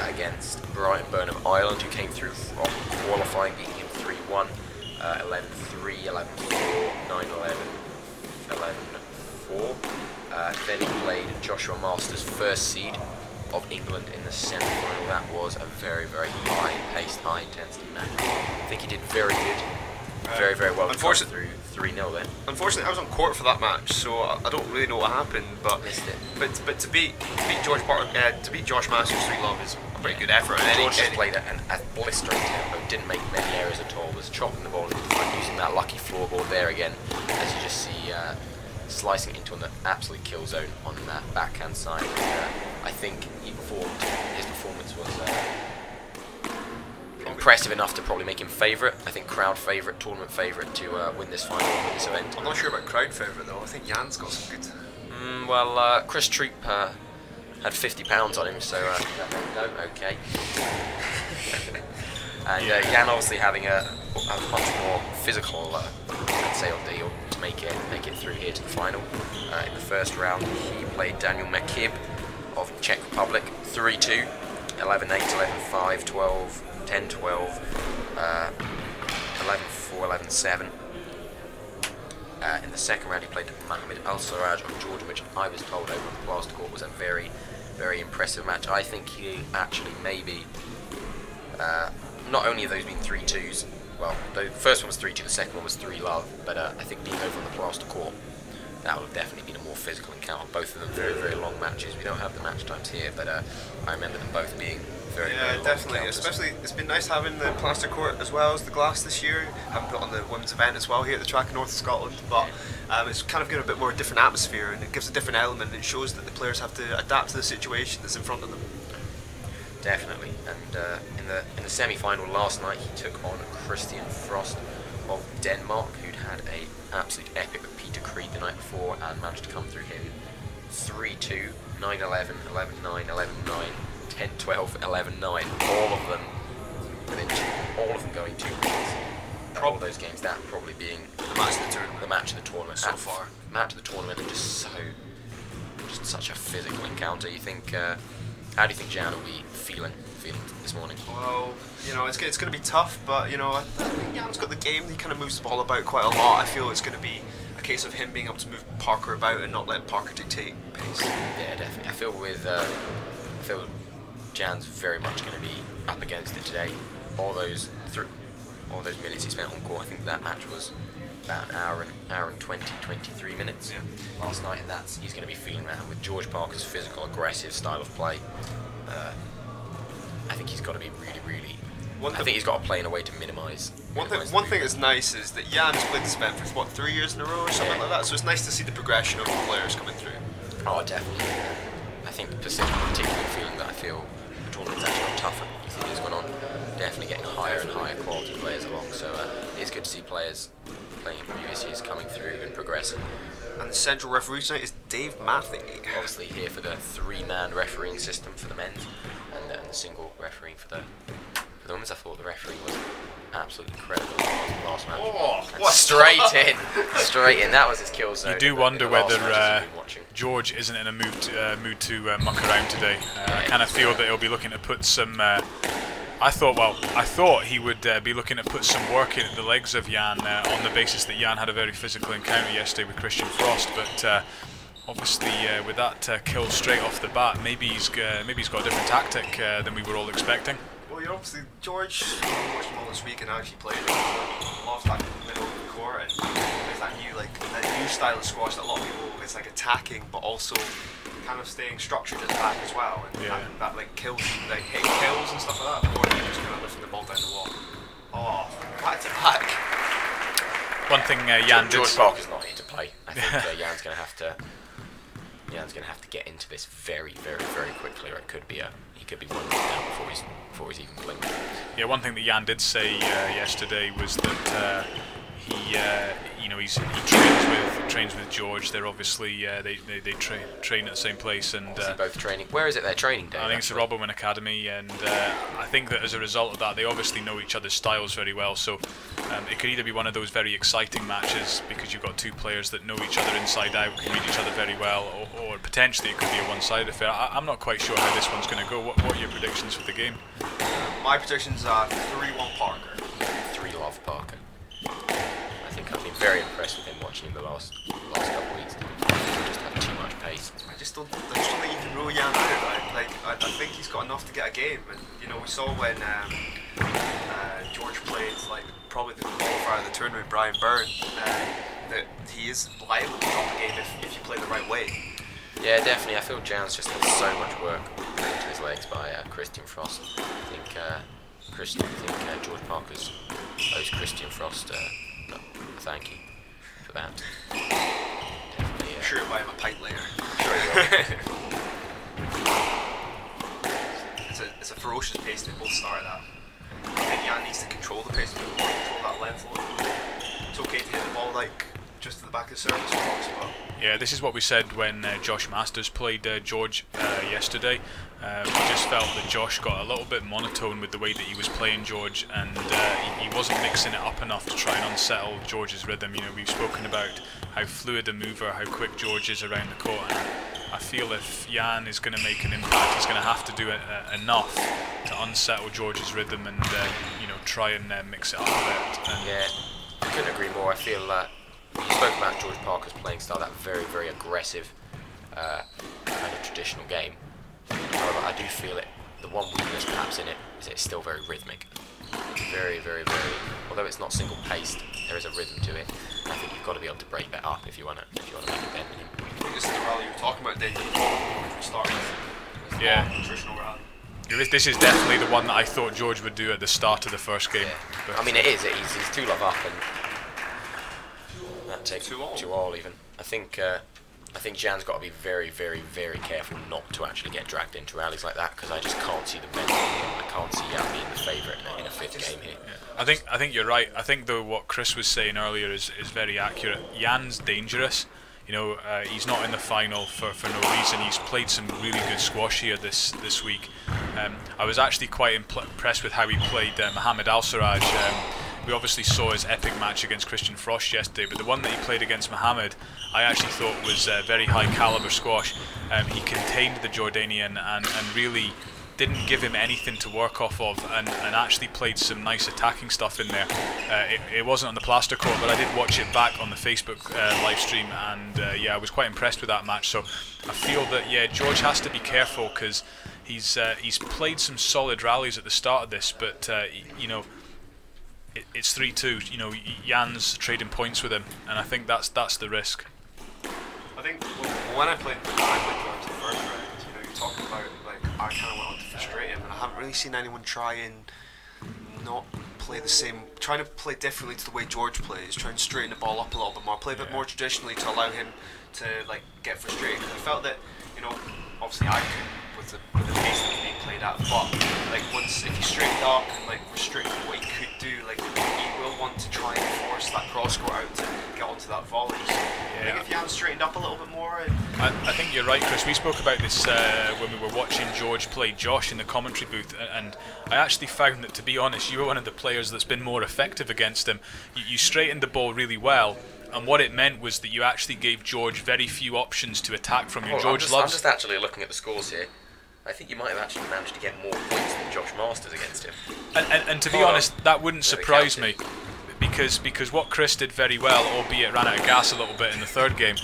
against Brian Byrne of Ireland, who came through from qualifying, beating him 3-1, 11-3, 11-4, 9-11, 11-4. Then he played Joshua Masters, 1st seed of England in the semi-final. That was a very, very high-paced, high-intensity match. I think he did very good. Very, very well. Through 3-0 then. Unfortunately, I was on court for that match, so I don't really know what happened. But missed it. But to beat George Parker, to beat Josh Masters 3 Love is a pretty good effort. George just played at a blistering tempo, didn't make many errors at all. Was chopping the ball into the front, using that lucky floorboard there again, as you just see, slicing into an absolute kill zone on that backhand side. I think his performance was impressive enough to probably make him favourite. I think crowd favourite, tournament favourite to win this final, win this event. I'm not sure about crowd favourite though. I think Jan's got some good. Well, Chris Troop had £50 on him, so no, okay. And Jan obviously having a much more physical, let's say, ordeal to make it through here to the final. In the first round, he played Daniel Mekib of Czech Republic, 3-2, 11-8, 11-5, 12. 10-12, 11-4, 11-7. In the second round he played Mohamed Al-Sarraj of Georgia, which I was told over on the plaster court was a very, very impressive match. I think he actually maybe, not only have those been 3-2s, well, the first one was 3-2, the second one was 3 Love, but I think being over on the plaster court, that would have definitely been a more physical encounter. Both of them very, very long matches. We don't have the match times here, but I remember them both being very, very long definitely. encounters. Especially, it's been nice having the plaster court as well as the glass this year. Haven't put on the women's event as well here at the track in North of Scotland, but it's kind of given a bit more different atmosphere, and it gives a different element. And it shows that the players have to adapt to the situation that's in front of them. Definitely. And in the semi-final last night, he took on Christian Frost of Denmark, who'd had a absolute epic with Peter Creed the night before and managed to come through him 3-2, 9-11, 11-9, 11-9, 10-12, 11-9, all of them going 2 points. all those games, that probably being The match of the tournament. the match of the tournament So far. Match of the tournament, and just such a physical encounter. You think? How do you think Jan will be feeling this morning? Well, you know, it's going to be tough, but you know, I think Jan's got the game. He kind of moves the ball about quite a lot. I feel it's going to be a case of him being able to move Parker about and not let Parker dictate pace. Yeah, definitely. I feel Jan's very much going to be up against it today. All those minutes he spent on court, I think that match was about an hour and 23 minutes last night, and he's going to be feeling that. And with George Parker's physical, aggressive style of play, I think he's got to be really. I think he's got to play in a way to minimise. One thing that's nice is that Jan's played the Sven for what, 3 years in a row or something like that. So it's nice to see the progression of the players coming through. Oh, definitely. I think particularly feeling that I feel the tournament's actually got tougher as the years went on. Definitely getting higher and higher quality players along. So it's good to see players playing from previous years coming through and progressing. And the central referee tonight is Dave Matthew. Obviously here for the 3-man refereeing system for the men's, and the single refereeing for the women's. I thought the refereeing was absolutely incredible last match. Oh, what straight in. That was his kill zone. You do wonder whether George isn't in a mood to muck around today. I kind of feel that he'll be looking to put some. I thought he would be looking to put some work in at the legs of Jan on the basis that Jan had a very physical encounter yesterday with Christian Frost, but obviously with that kill straight off the bat, maybe he's got a different tactic than we were all expecting. Well, you know, obviously George watched him all this week and actually played it. He loves that middle of the court, and there's that new style of squash that a lot of people, it's like attacking but also kind of staying structured at the back as well, and that like kills, like hit kills and stuff like that. Or you just kind of lifting the ball down the wall. Oh, back to back. One thing Jan did. George Parker's not here to play. I think Jan's going to have to get into this very quickly, or he could be one down before he's even blinked. Yeah, one thing that Jan did say yesterday was that he trains with George. They're obviously they train at the same place, and both training. Where is it they're training, Dave? I think it's the Robberwin Academy, and I think that as a result of that, they obviously know each other's styles very well. So it could either be one of those very exciting matches because you've got two players that know each other inside out, can read each other very well, or potentially it could be a one-sided affair. I'm not quite sure how this one's going to go. What are your predictions for the game? My predictions are 3-1 Parker. 3-love Parker. I've been very impressed with him watching him the last couple of weeks. He just had too much pace. I just don't think you can rule Jan out. I think he's got enough to get a game. And you know, we saw when George played probably the qualifier of the tournament, Brian Byrne, that he is liable to drop a game if you play the right way. Yeah, definitely. I feel Jan's just had so much work put into his legs by Christian Frost. I think George Parker's owes Christian Frost thank you for that. Definitely. Sure, buy him a pint later. It's a ferocious pace they both start at. I think Jan needs to control the pace, control that length a little bit. It's okay to hit the ball just to the back of the service box, but yeah, this is what we said when Josh Masters played George yesterday. We just felt that Josh got a little bit monotone with the way that he was playing George, and he wasn't mixing it up enough to try and unsettle George's rhythm. You know, we've spoken about how fluid a mover, how quick George is around the court, and I feel if Jan is going to make an impact, he's going to have to do enough to unsettle George's rhythm and try and mix it up a bit. And yeah, I couldn't agree more. I feel that you spoke about George Parker's playing style, that very aggressive kind of traditional game. However, I do feel it. The one weakness perhaps in it is it's still very rhythmic. Very. Although it's not single paced, there is a rhythm to it. And I think you've got to be able to break that up if you want to make a bend in him. I think this is the rally you were talking about, Dave. We started with traditional rally. This is definitely the one that I thought George would do at the start of the first game. Yeah. I mean, it is. He's 2-love up, and that takes 2-all even. I think Jan's got to be very careful not to actually get dragged into rallies like that, because I just can't see the bend. I can't see Jan being the favourite in a fifth game here. Yeah. I think you're right. I think though what Chris was saying earlier is very accurate. Jan's dangerous. You know, he's not in the final for no reason. He's played some really good squash here this week. I was actually quite impressed with how he played Mohamed Al-Sarraj we obviously saw his epic match against Christian Frost yesterday, but the one that he played against Mohammed, I actually thought was very high caliber squash. He contained the Jordanian and really didn't give him anything to work off of, and actually played some nice attacking stuff in there. It wasn't on the plaster court, but I did watch it back on the Facebook live stream, and yeah, I was quite impressed with that match. So I feel that, yeah, George has to be careful, because he's played some solid rallies at the start of this, but you know, it's 3-2. You know, Jan's trading points with him, and I think that's the risk. I think when I played George the first round, you know, you're talking about, like, I kind of went on to frustrate him, and I haven't really seen anyone try and not play the same, trying to play differently to the way George plays, try and straighten the ball up a little bit more, play a bit more traditionally to allow him to, like, get frustrated. I felt that, you know, obviously I could with the pace that he's being played at, but like once if he straightened up and like restricted what he could do, like he will want to try and force that cross court out to get onto that volley. So I think if Jan straightened up a little bit more. I think you're right, Chris. We spoke about this when we were watching George play Josh in the commentary booth, and I actually found that, to be honest, you were one of the players that's been more effective against him. You straightened the ball really well, and what it meant was that you actually gave George very few options to attack from you. I'm just actually looking at the scores here. I think you might have actually managed to get more points than Josh Masters against him. And to be honest, that wouldn't surprise me, because what Chris did very well, albeit ran out of gas a little bit in the third game,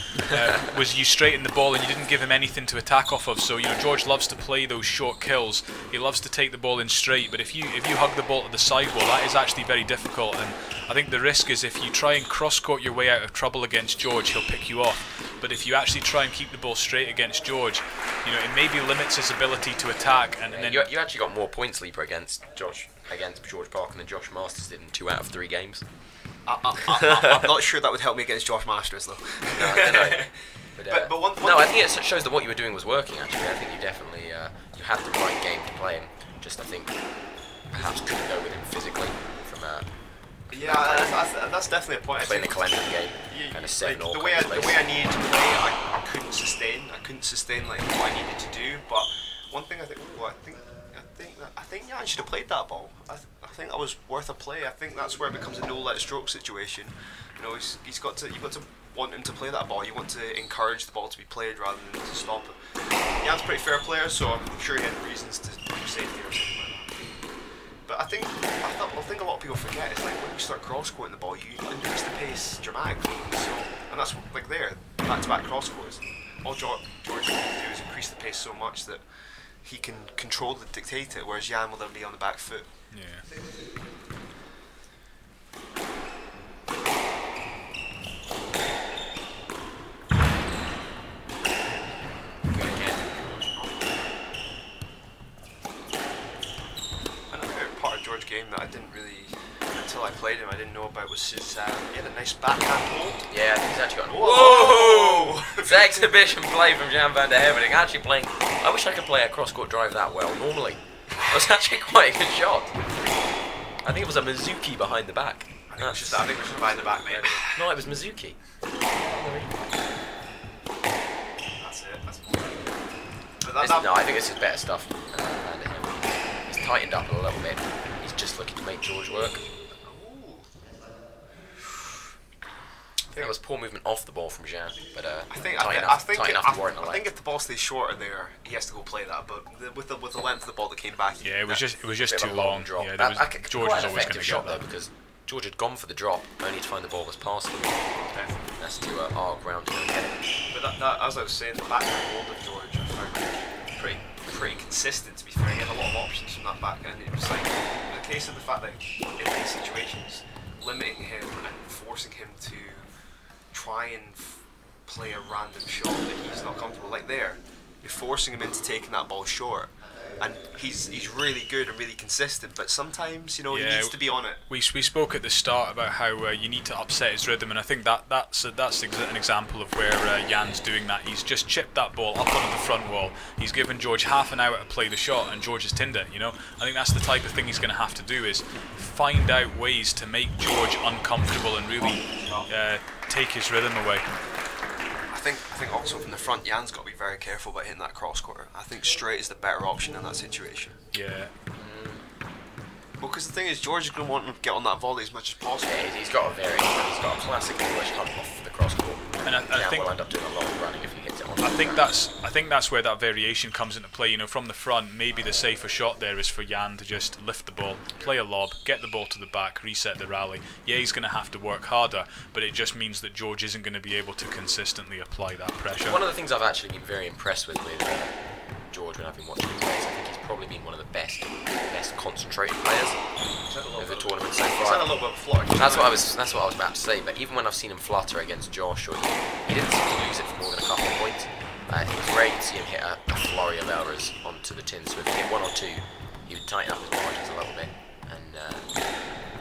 was you straightened the ball and you didn't give him anything to attack off of. So, you know, George loves to play those short kills. He loves to take the ball in straight, but if you hug the ball to the sidewall, that is actually very difficult. And I think the risk is, if you try and cross-court your way out of trouble against George, he'll pick you off. But if you actually try and keep the ball straight against George, you know, it maybe limits his ability to attack. And then you actually got more points leaper against George Parker than Josh Masters did in 2 out of 3 games. I'm not sure that would help me against Josh Masters, though. No. But one I think it shows that what you were doing was working. Actually, I think you definitely you had the right game to play him. Just I think perhaps couldn't go with him physically from. Yeah, that's definitely a point. Playing the calendar game and a 7-all. Like, the way I needed to play, I couldn't sustain. I couldn't sustain like what I needed to do. But one thing I think Jan should have played that ball. I think that was worth a play. I think that's where it becomes a no-let-stroke situation. You know, you've got to want him to play that ball. You want to encourage the ball to be played rather than to stop it. Jan's a pretty fair player, so I'm sure he had reasons to do safety or something like that. But I think a lot of people forget is, like, when you start cross-courting the ball, you increase the pace dramatically. So, and that's like there, back-to-back cross-courts. All George can do is increase the pace so much that he can control the dictate it, whereas Jan will then be on the back foot. Yeah. Another part of George's game that I didn't really, until I played him, I didn't know about was his, he had a nice backhand hold. Yeah, I think he's actually got whoa! It's exhibition play from Jan van der Hevering. Actually playing, I wish I could play a cross-court drive that well normally. It was actually quite a good shot. I think it was a Mizuki behind the back. I think it was just behind the back, mate. No, it was Mizuki. That's it. No, I think this is better stuff. He's tightened up a little bit. He's just looking to make George work. I think it was poor movement off the ball from Jan, but I think if the ball stays shorter there, he has to go play that. But with the length of the ball that came back, yeah, it was just too long. Drop. Yeah, George was always going to get shot that. though, because George had gone for the drop, only to find the ball was passing. That's to arc round to go get it. But that, as I was saying, the backhand hold of George, I found pretty consistent. To be fair, he had a lot of options from that back, and it was like in the case of the fact that in these situations, limiting him and forcing him to try and play a random shot that he's not comfortable, like there, you're forcing him into taking that ball short, and he's really good and really consistent, but sometimes, you know, he needs to be on it. We spoke at the start about how you need to upset his rhythm, and I think that's an example of where Jan's doing that. He's just chipped that ball up onto the front wall. He's given George half an hour to play the shot, and George has tinned it. You know, I think that's the type of thing he's going to have to do, is find out ways to make George uncomfortable and really take his rhythm away. I think also from the front, Jan's got to be very careful about hitting that cross court. I think straight is the better option in that situation. Yeah. Well, because the thing is, George is going to want to get on that volley as much as possible. Yeah, he's got a classic English hunt off the cross court. And I think will end up doing a lot of running if he hits it on. I think that's where that variation comes into play. You know, from the front, maybe the safer shot there is for Jan to just lift the ball, play a lob, get the ball to the back, reset the rally. Yeah, he's going to have to work harder, but it just means that George isn't going to be able to consistently apply that pressure. One of the things I've actually been very impressed with George when I've been watching him play is I think he's probably been one of the best concentrated players of the tournament so far. He's had a little bit of flutter. That's what I was about to say. But even when I've seen him flutter against Josh, or he didn't seem to lose it for more than a couple of points. It was rare to see him hit a flurry of errors onto the tin. So if he hit one or two, he would tighten up his margins a little bit and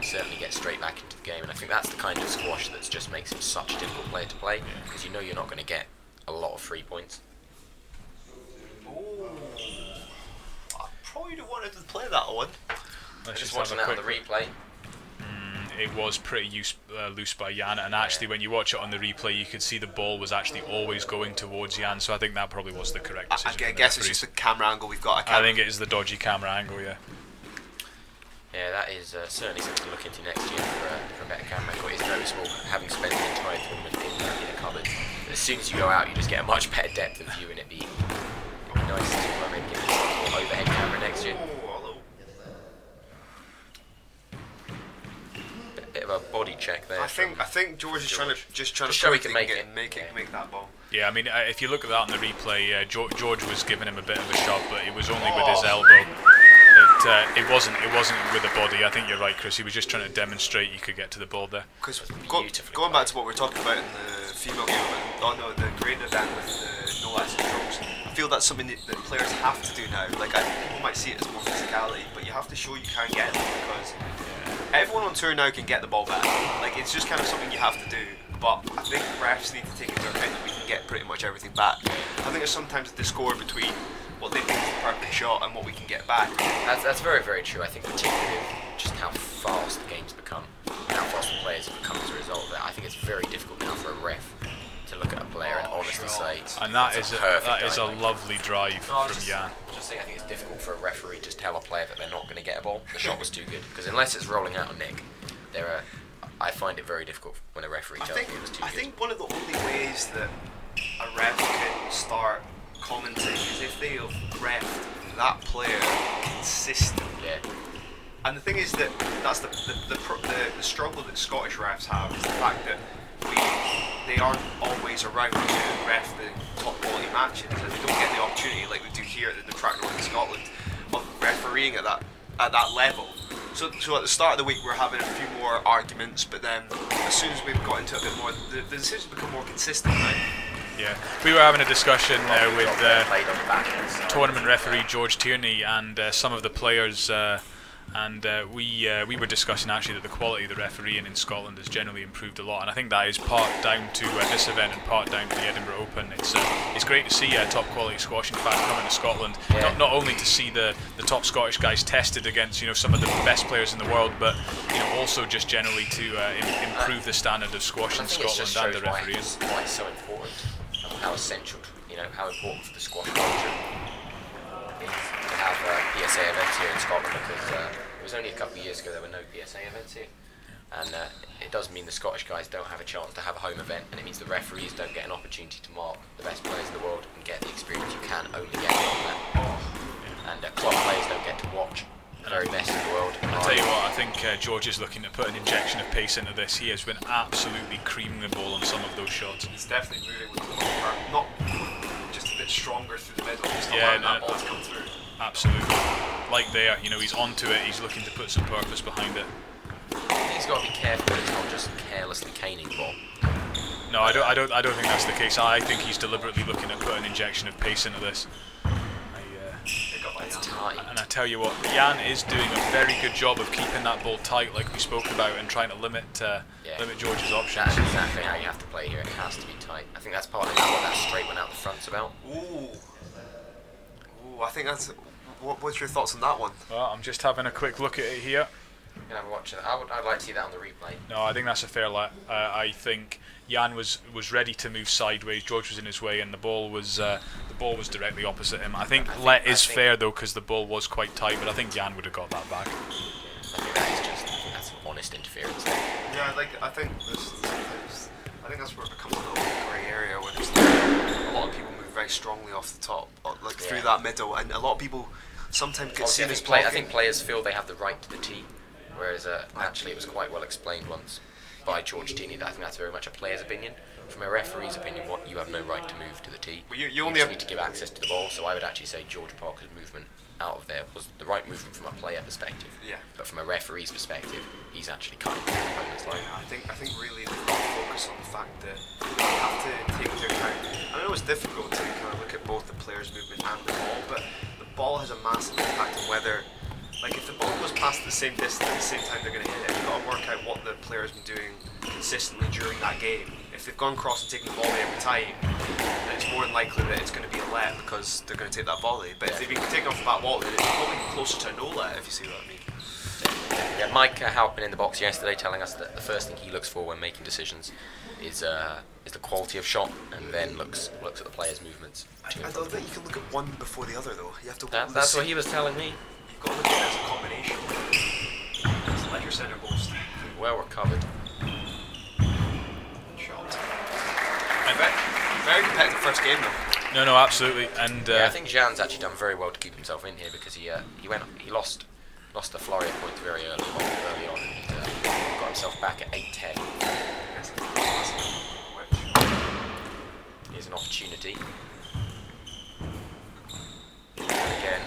certainly get straight back into the game. And I think that's the kind of squash that just makes him such a difficult player to play, because you know you're not going to get a lot of free points. I probably don't want to play that one. Just watching that on the replay. It was pretty loose by Jan, and actually when you watch it on the replay you could see the ball was actually always going towards Jan, so I think that probably was the correct decision. I guess it's just the camera angle we've got. I think it is the dodgy camera angle, yeah. Yeah, that is certainly something to look into next year for a better camera angle. It is noticeable, having spent the entire tournament in a cupboard. As soon as you go out you just get a much better depth of view, and it'd be nice to maybe give it a more overhead camera next year. Bit of a body check there. I think George is trying to show he can make that ball. Yeah, I mean, if you look at that on the replay, George was giving him a bit of a shove, but it was only with his elbow. It wasn't with the body. I think you're right, Chris. He was just trying to demonstrate you could get to the ball there. Because going back to what we were talking about in the female game, the grade event with the no license strokes, I feel that's something that players have to do now. Like, people might see it as more physicality, but you have to show you can get it, because everyone on tour now can get the ball back. Like, it's just kind of something you have to do. But I think refs need to take into account that we can get pretty much everything back. I think there's sometimes a discord between what they think is the perfect shot and what we can get back. That's very, very true. I think particularly just how fast the game's become, how fast the players have become as a result of that. I think it's very difficult now for a ref to look at a player and honestly say. And that is a lovely drive from Jan. Just saying, I think it's difficult for a referee to tell a player that they're not going to get a ball. The shot was too good, because unless it's rolling out on Nick, I find it very difficult when a referee tells me it was too good. I think one of the only ways that a ref can start commenting is if they have refed that player consistently. Yeah. And the thing is that that's the struggle that Scottish refs have, is the fact that they aren't always around to ref the top quality matches, and they don't get the opportunity like we do here in the track in Scotland of refereeing at that level. So at the start of the week we're having a few more arguments, but then as soon as we've got into a bit more, the decisions become more consistent now. Yeah, we were having a discussion with tournament referee George Tierney and some of the players, and we were discussing actually that the quality of the refereeing in Scotland has generally improved a lot, and I think that is part down to this event and part down to the Edinburgh Open. It's great to see top quality squashing fans coming to Scotland, not only to see the top Scottish guys tested against some of the best players in the world, but also just generally to improve the standard of squash in Scotland and the refereeing. Why it's so important, and how essential, how important for the squash culture is to have PSA events here in Scotland, because it was only a couple of years ago there were no PSA events here, and it does mean the Scottish guys don't have a chance to have a home event, and it means the referees don't get an opportunity to mark the best players in the world and get the experience you can only get from that, and club players don't get to watch the very best in the world. I'll tell you what, I think George is looking to put an injection of pace into this. He has been absolutely creaming the ball on some of those shots. It's definitely moving with the ball, not just a bit stronger through the middle, just allowing that ball to come through. Absolutely. Like there, he's onto it, he's looking to put some purpose behind it. He's got to be careful that it's not just carelessly caning the ball. No, I don't think that's the case. I think he's deliberately looking to put an injection of pace into this. It's tight. And I tell you what, Jan is doing a very good job of keeping that ball tight, like we spoke about, and trying to limit George's options. That's exactly how you have to play here. It has to be tight. I think that's part of what that straight one out the front's about. Ooh, I think that's. What's your thoughts on that one? Well, I'm just having a quick look at it here. You can have a watch of that. I'd like to see that on the replay. No, I think that's a fair lie. I think Jan was ready to move sideways. George was in his way, and the ball was directly opposite him. I think let is fair though, because the ball was quite tight, but I think Jan would have got that back. I think that is that's honest interference. Yeah, I think that's where it becomes a little bit grey area, where there's a lot of people move very strongly off the top, through that middle, and a lot of people sometimes get seen as blocking. I think players feel they have the right to the tee, whereas actually it was quite well explained once by George Tini that I think that's very much a player's opinion. From a referee's opinion, you have no right to move to the tee. Well, you only need to give access to the ball. So I would actually say George Parker's movement out of there was the right movement from a player perspective. Yeah. But from a referee's perspective, he's actually cutting the opponent's line. I think really they've got to focus on the fact that you have to take into account. I know it's difficult to kind of look at both the player's movement and the ball, but the ball has a massive impact on whether. Like, if the ball goes past the same distance at the same time they're going to hit it, you've got to work out what the player's been doing consistently during that game. If they've gone cross and taken the volley every time, then it's more than likely that it's going to be a let because they're going to take that volley. But if they've been taken off that volley, then it's probably closer to a no let, if you see what I mean. Yeah, Mike Halpin in the box yesterday telling us that the first thing he looks for when making decisions is the quality of shot, and then looks at the player's movements. I don't think you can look at one before the other, though. You have to. That's what he was telling me. You've got to look at it as a combination. It's leisure centre post. Well recovered. Shot. And very competitive first game, though. No, absolutely. And yeah, I think Jean's actually done very well to keep himself in here because he lost the Floria point very early on, and he got himself back at 8-10. Here's an opportunity. Again.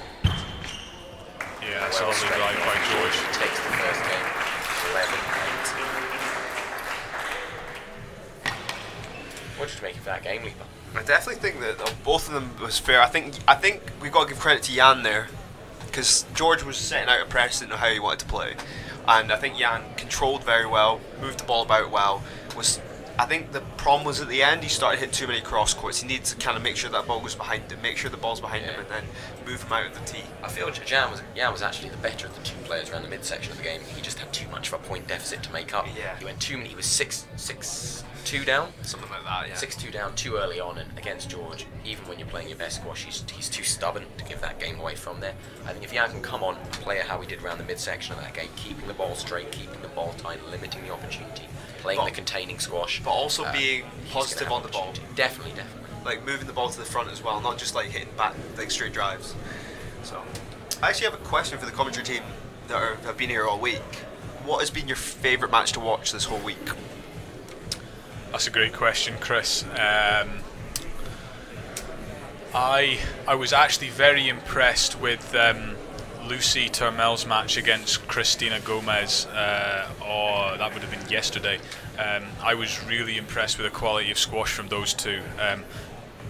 Yeah, that's a lovely drive by George. He takes the first game, 11-8. What did you make of that game, Leaper? I definitely think that both of them was fair. I think we've got to give credit to Jan there, because George was setting out a precedent of how he wanted to play, and I think Jan controlled very well, moved the ball about well. I think the problem was at the end he started hitting too many cross courts. He needed to kind of make sure that ball goes behind him, make sure the ball's behind him, and then move him out of the tee. I feel Jan was actually the better of the two players around the midsection of the game. He just had too much of a point deficit to make up. Yeah. He went too many. He was 6-2 down, something like that. Yeah. 6-2 down too early on, and against George, even when you're playing your best squash, he's too stubborn to give that game away from there. I think if Jan can come on and play how he did around the midsection of that game, keeping the ball straight, keeping the ball tight, limiting the opportunity, playing the containing squash, but also being positive on the ball. Definitely. Like moving the ball to the front as well, not just like hitting back like straight drives. So, I actually have a question for the commentary team that have been here all week. What has been your favourite match to watch this whole week? That's a great question, Chris. I was actually very impressed with Lucy Turmel's match against Christina Gomez, or that would have been yesterday. I was really impressed with the quality of squash from those two.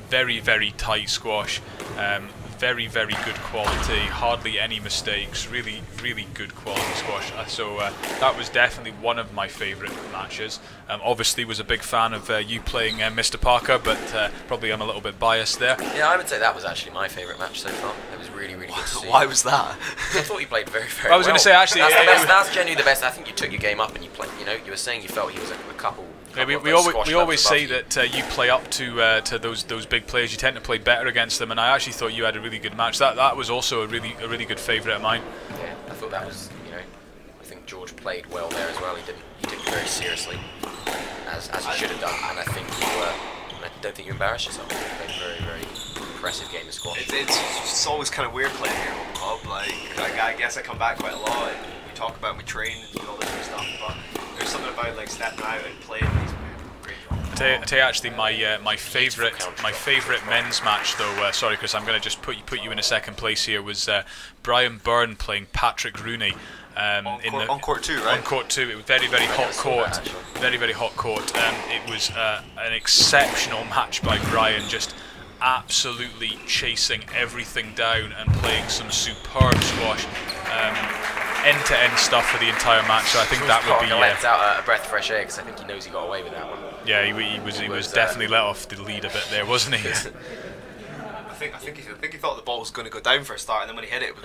Very, very tight squash. Very, very good quality, hardly any mistakes, really, really good quality squash. So that was definitely one of my favourite matches. Obviously was a big fan of you playing Mr. Parker, but probably I'm a little bit biased there. Yeah, I would say that was actually my favourite match so far. It was really, really good to see. Why was that? I thought you played very, very well. I was going to say, actually... That's genuinely the best. I think you took your game up and you played, you were saying you felt he was a couple... Yeah, we always say that you play up to those big players. You tend to play better against them, and I actually thought you had a really good match. That was also a really good favourite of mine. Yeah, I thought that was I think George played well there as well. He took it very seriously, as he should have done, and I think I don't think you embarrassed yourself. You played a very, very impressive game of squash. It's always kind of weird playing here at the club. I guess I come back quite a lot, and we talk about we train and all this sort of stuff, but there's something about like stepping out and playing these great jobs. I tell you actually, my favourite men's match though. Sorry, Chris, I'm going to just put you in a second place here. Was Brian Byrne playing Patrick Rooney. On court 2, right? On court 2, it was very hot court. Very hot court. It was an exceptional match by Brian, just absolutely chasing everything down and playing some superb squash. End-to-end stuff for the entire match. So I think that would be. Let out a breath of fresh air because I think he knows he got away with that one. Yeah, he was definitely let off the lead a bit there, wasn't he? I think he thought the ball was going to go down for a start, and then when he hit it,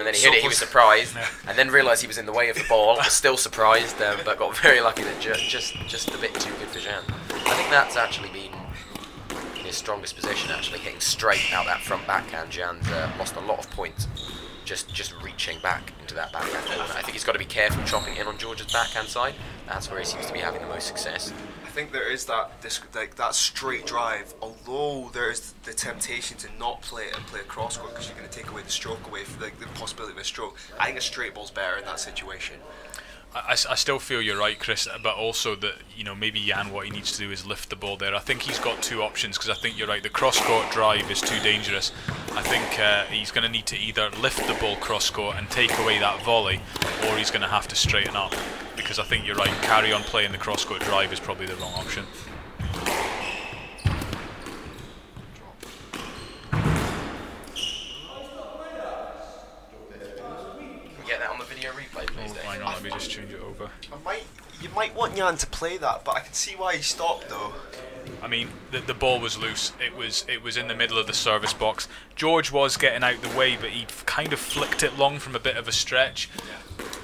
he was surprised, and then realised he was in the way of the ball. Was still surprised, but got very lucky that just a bit too good for Jean. I think that's actually been in his strongest position, actually hitting straight out that front backhand. Jean's lost a lot of points just reaching back into that backhand corner. I think he's got to be careful chopping in on George's backhand side. That's where he seems to be having the most success. I think there is that straight drive, although there is the temptation to not play it and play a cross court because you're going to take away the stroke away from the possibility of a stroke. I think a straight ball's better in that situation. I still feel you're right, Chris, but also that, you know, maybe Jan, what he needs to do is lift the ball there. I think he's got two options, because I think you're right, the cross-court drive is too dangerous. I think he's going to need to either lift the ball cross-court and take away that volley, or he's going to have to straighten up, because I think you're right, carry on playing the cross-court drive is probably the wrong option. Get that on the video replay, please, Dave. Why not? Let me just change it over. You might want Jan to play that, but I can see why he stopped though. I mean, the ball was loose. It was in the middle of the service box. George was getting out the way, but he kind of flicked it long from a bit of a stretch.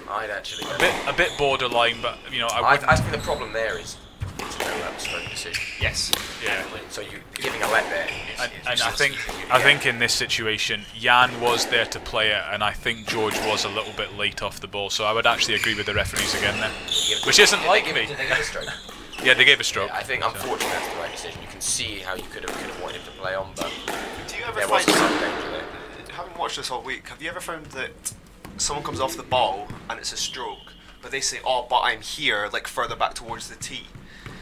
I'd actually a bit borderline, but you know, I think the problem there is it's a no stroke decision. Yes. Yeah. So you're giving a let there. And I think in this situation, Jan was there to play it, and I think George was a little bit late off the ball. So I would actually agree with the referees again there, which isn't like me. Did they give a stroke? Yeah, they gave a stroke. Yeah, I think unfortunately that's the right decision. You can see how you could have wanted him to play on, but do you ever there was find some danger there. Having watched this all week, have you ever found that someone comes off the ball and it's a stroke, but they say, "Oh, but I'm here," like further back towards the tee?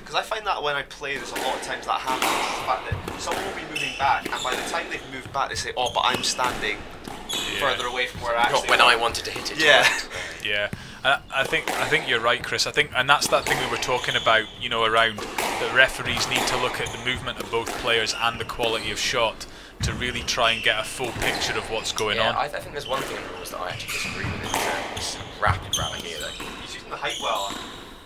Because I find that when I play, there's a lot of times that happens. The fact that someone will be moving back, and by the time they've moved back, they say, "Oh, but I'm standing further away from where I actually." Not when I wanted to hit it. Yeah. Yeah. I think you're right, Chris. And that's that thing we were talking about, you know, around that referees need to look at the movement of both players and the quality of shot to really try and get a full picture of what's going on. I think there's one thing in the rules that I actually disagree with. It's rapid rally here, though. He's using the height well.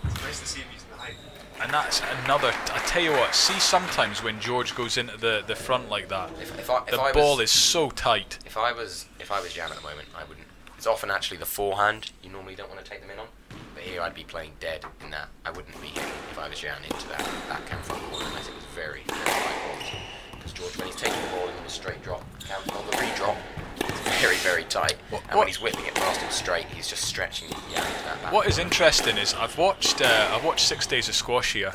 It's nice to see him using the height. And that's another. I tell you what. See, sometimes when George goes into the front like that, the ball is so tight. If I was Jan at the moment, I wouldn't. It's often actually the forehand you normally don't want to take them in on, but here I'd be playing dead in that. I wouldn't be hitting if I was Jan into that cam front corner unless it was very, very high quality. Because George, when he's taking the ball in a straight drop, on the re-drop, it's very, very tight. And when he's whipping it past him straight, he's just stretching Jan into that back. What is interesting is I've watched 6 days of squash here,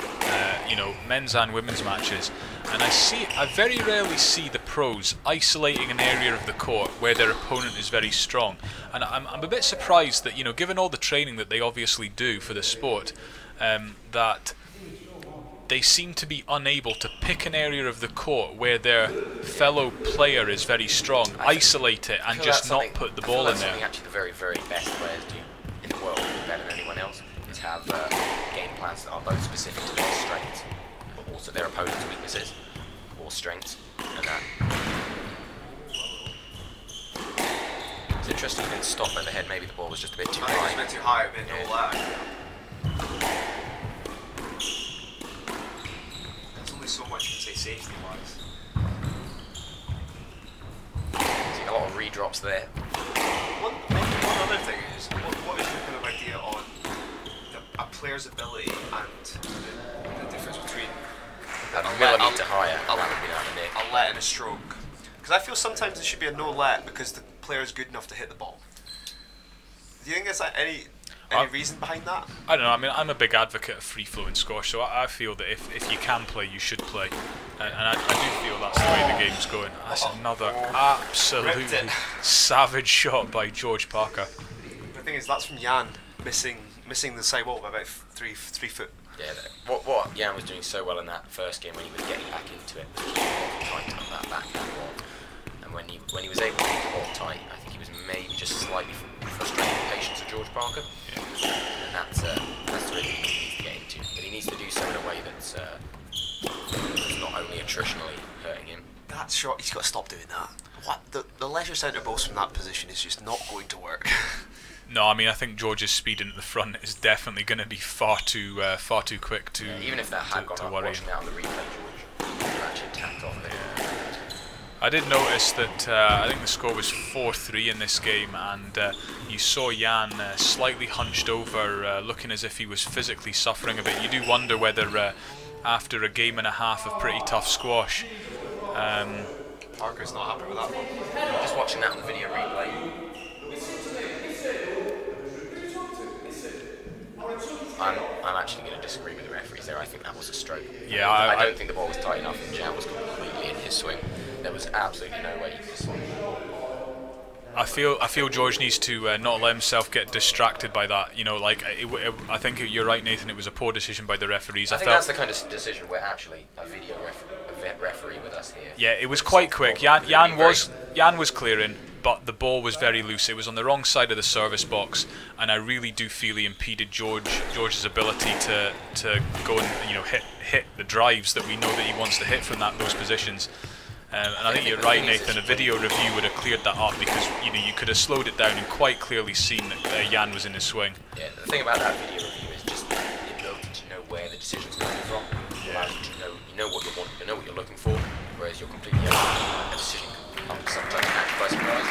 you know, men's and women's matches, and I very rarely see the pros isolating an area of the court where their opponent is very strong. And I'm a bit surprised that, you know, given all the training that they obviously do for the sport, that they seem to be unable to pick an area of the court where their fellow player is very strong, isolate it, and just not put the ball in there. Something actually the very, very best players do in the world, better than anyone else, is have game plans that are both specific to their strengths, but also their opponent's weaknesses or strengths, and that. It's interesting you didn't stop overhead. Maybe the ball was just a bit too high. I think it was a bit too high, a bit no lag. There's only so much you can say safety-wise. See a lot of re-drops there. One other thing is, what is your kind of idea on a player's ability and the difference between A millimetre higher, that would be out of Nick. a let and a stroke? Because I feel sometimes there should be a no let because the player is good enough to hit the ball. Do you think there's any reason behind that? I don't know. I mean, I'm a big advocate of free-flowing squash, so I feel that if you can play, you should play, and I do feel that's the way the game's going. That's another absolutely savage shot by George Parker. The thing is, that's from Jan missing the side wall by about 3 foot. Yeah, what Jan was doing so well in that first game when he was getting back into it, was trying to tuck that backhand wall. And when he was able to keep the ball tight, I think he was maybe just slightly frustrating the patience of George Parker. Yeah. And that's really what he needs to get into. But he needs to do so in a way that's not only attritionally hurting him. That shot, he's got to stop doing that. The leisure centre balls from that position is just not going to work. No, I mean, I think George's speed into the front is definitely going to be far too quick to even if that had gone up, worry. Watching out the replay, George actually tapped off there. I did notice that I think the score was 4-3 in this game, and you saw Jan slightly hunched over, looking as if he was physically suffering a bit. You do wonder whether after a game and a half of pretty tough squash, Parker's not happy with that one. Just watching that on the video replay, I'm actually going to disagree with the referees there. I think that was a stroke. Yeah, I don't think the ball was tight enough, and Jan was completely in his swing. There was absolutely no way he could swing. I feel George needs to not let himself get distracted by that. You know, like I think you're right, Nathan. It was a poor decision by the referees. I think that's the kind of decision where actually a video referee with us here. Yeah, it was quite quick. Jan was clearing, but the ball was very loose. It was on the wrong side of the service box, and I really do feel he impeded George's ability to go and hit the drives that we know that he wants to hit from those positions. And I think you're right, Nathan. A video review would have cleared that up because you could have slowed it down and quite clearly seen that Jan was in his swing. Yeah, the thing about that video review is just the ability to know where the decision's coming from. Yeah. You know what you want, you know what you're looking for, whereas you're completely a decision can come sometimes catch by surprise.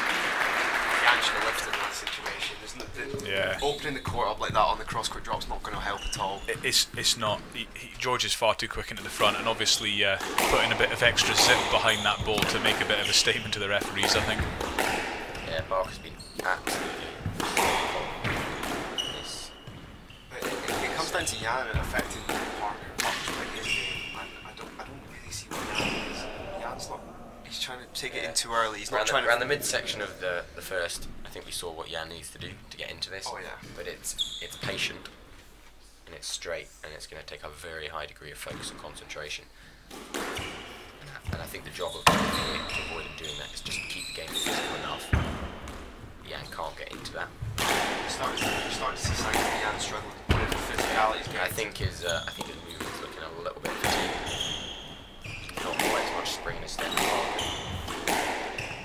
Jan should have lifted in that situation, isn't it? Yeah. Opening the court up like that on the cross-court drop's not going to help at all. It's not. George is far too quick into the front, and obviously putting a bit of extra zip behind that ball to make a bit of a statement to the referees, I think. Yeah, Barker's been absolutely. It comes down to Jan and affecting Parker's play his game, and I don't really see what Jan is. Jan's not. He's trying to take it in too early. He's not trying to. Around the midsection of the first, I think we saw what Jan needs to do to get into this. Oh yeah. But it's patient, and it's straight, and it's going to take a very high degree of focus and concentration. And I think the job of to avoid him doing that is just keep the game physical enough. Jan can't get into that. You're starting to see signs of Jan struggling with physicality. I think his movement's looking a little bit fatigued. Not quite as much spring in his step.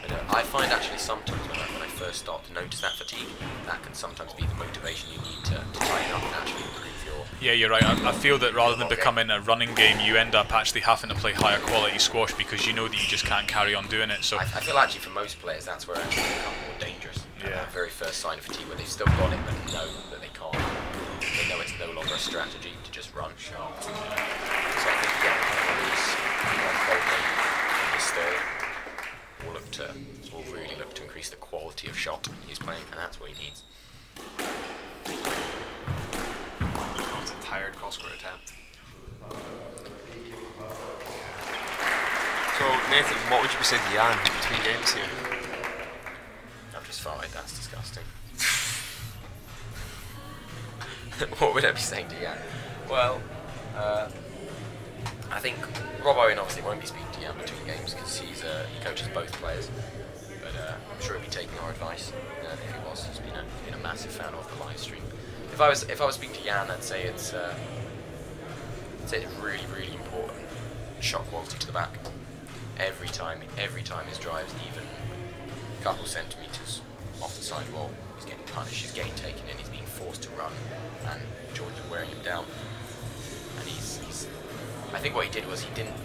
But I find actually sometimes when I first start to notice that fatigue, that can sometimes be the motivation you need to tighten up and actually improve your... Yeah, you're right. I feel that rather than becoming a running game, you end up actually having to play higher quality squash because you know that you just can't carry on doing it. So I feel actually for most players that's where it actually becomes more dangerous. Yeah. That very first sign of fatigue where they've still got it but know that they can't. They know it's no longer a strategy to just run sharp. So I think this third will really look to increase the quality of shot he's playing, and that's what he needs. It's a tired cross-court attempt. So Nathan, what would you be saying to Jan between games here? I've just farted, that's disgusting. What would I be saying to Jan? Well, I think Rob Owen obviously won't be speaking to Jan between games because he coaches both players. But I'm sure he'll be taking our advice. If he was, he's been a massive fan of the live stream. If I was speaking to Jan, I'd say it's really, really important shot quality to the back. Every time his drive's even a couple centimetres off the sidewall, he's getting punished, he's getting taken in, he's being forced to run, and George is wearing him down. And I think what he did was he didn't,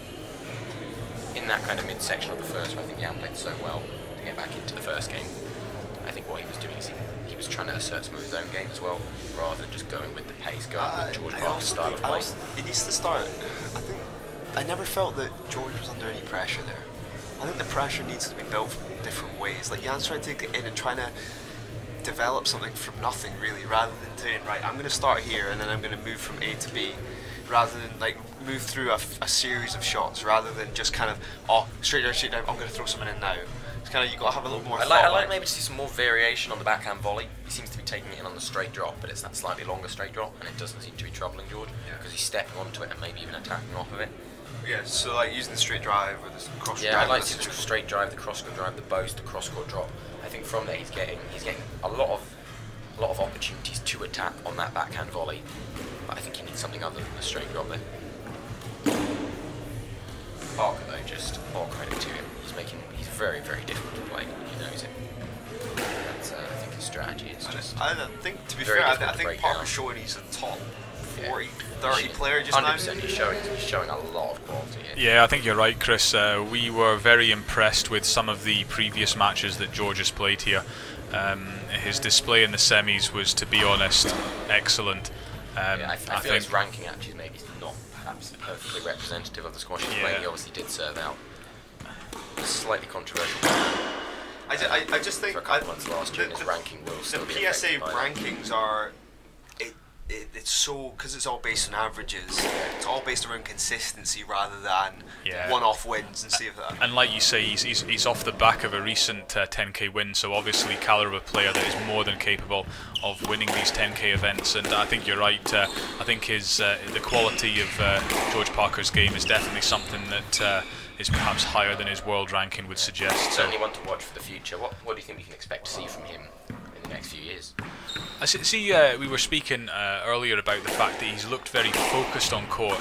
in that kind of midsection of the first, I think Jan played so well to get back into the first game. I think what he was doing is he was trying to assert some of his own game as well, rather than just going with the pace, going with George Parker's style of play. He needs to start. I never felt that George was under any pressure there. I think the pressure needs to be built from different ways. Like Jan's trying to take it in and trying to develop something from nothing really, rather than saying, right, I'm going to start here and then I'm going to move from A to B, rather than like move through a series of shots, rather than just kind of, straight down, I'm going to throw something in now. It's kind of, you've got to have a little more thought. I like maybe to see some more variation on the backhand volley. He seems to be taking it in on the straight drop, but it's that slightly longer straight drop, and it doesn't seem to be troubling George, because he's stepping onto it and maybe even attacking off of it. Yeah, so like using the straight drive or the cross-court drive. Yeah, I like to see the straight drive, the cross-court drive, the boast, the cross-court drop. I think from there he's getting a lot of opportunities to attack on that backhand volley, but I think he needs something other than the straight drop there. Parker though, just all credit to him. He's very, very difficult to play. He knows it. That's I think his strategy is just. I think, to be fair, I think Parker's showing he's a top 40, 30 player just 100%. He's showing a lot of quality here. Yeah, I think you're right, Chris. We were very impressed with some of the previous matches that George has played here. His display in the semis was, to be honest, excellent. I feel his ranking actually maybe not perhaps perfectly representative of the squash he's playing. He obviously did serve out. Slightly controversial. I just think for a couple months last year, his ranking will still be affected by PSA rankings are. it's so, because it's all based on averages, it's all based around consistency rather than one-off wins and see if that. And like you say, he's off the back of a recent 10k win, so obviously caliber player that is more than capable of winning these 10k events. And I think you're right. I think the quality of George Parker's game is definitely something that is perhaps higher than his world ranking would suggest. Certainly one to watch for the future. What do you think we can expect to see from him in the next few years? I see. We were speaking earlier about the fact that he's looked very focused on court.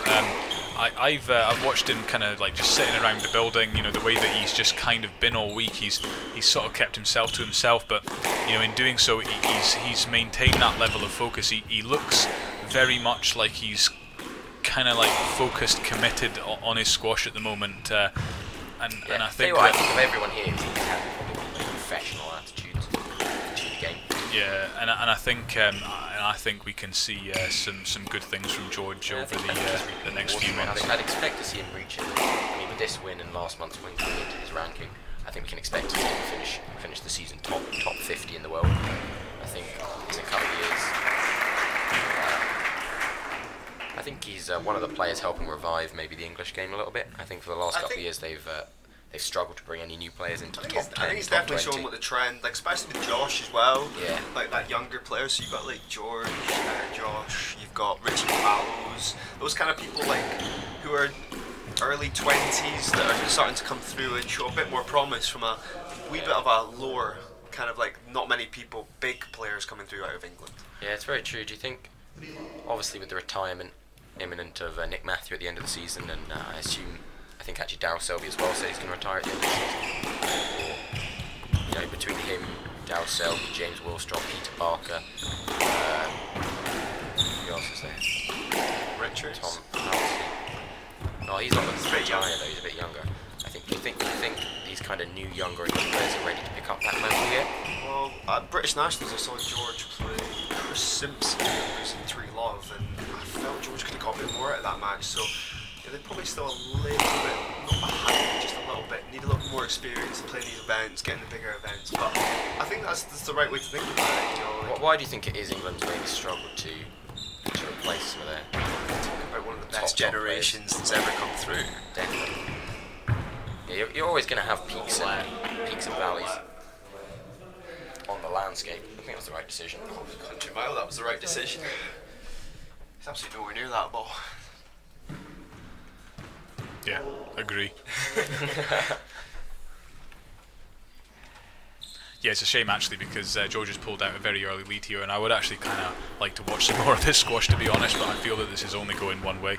I've watched him kind of like just sitting around the building. You know, the way that he's just kind of been all week. He's sort of kept himself to himself, but you know, in doing so, he's maintained that level of focus. He looks very much like he's kind of like focused, committed on his squash at the moment. And I think I think of everyone here, he's had probably a professional attitude to the game. Yeah, and I think we can see some good things from George over the next few months. I'd expect to see him reach it. I mean, with this win and last month's win coming into his ranking, I think we can expect to see him finish the season top 50 in the world. I think in a couple of years. I think he's one of the players helping revive maybe the English game a little bit. I think for the last couple of years they've struggled to bring any new players into the top 10. I think he's definitely 20. showing what the trend, like especially with Josh as well. Yeah. Like that younger player. So you've got like George, Josh. You've got Richie Fallows. Those kind of people like who are early 20s that are starting to come through and show a bit more promise from a wee bit of a lower kind of like not many people, big players coming through out of England. Yeah, it's very true. Do you think, obviously with the retirement imminent of Nick Matthew at the end of the season, and I think actually Darryl Selby as well said he's going to retire at the end of the season. Or, you know, between him, Darryl Selby, James Willstrop, Peter Barker, who else is there? Richards. Tom Halsey. No, he's not a bit younger though. He's a bit younger. Do you think these kind of new younger players are ready to pick up that mantle yet? Well, at British Nationals I saw George play Chris Simpson who's in 3 Love, and I felt George could have got a bit more out of that match, so yeah, they're probably still a little bit, not behind, just a little bit, need a little more experience in playing these events, getting the bigger events, but I think that's the right way to think about it, you know. Like, why do you think it is England's maybe struggled to replace some of their about one of the best generations that's ever come through? Definitely. Yeah, you're always going to have peaks and valleys on the landscape. I think that's the right decision. Country mile, that was the right decision. He's absolutely nowhere near that ball. Yeah, agree. Yeah, it's a shame actually because George has pulled out a very early lead here, and I would actually kind of like to watch some more of his squash, to be honest. But I feel that this is only going one way.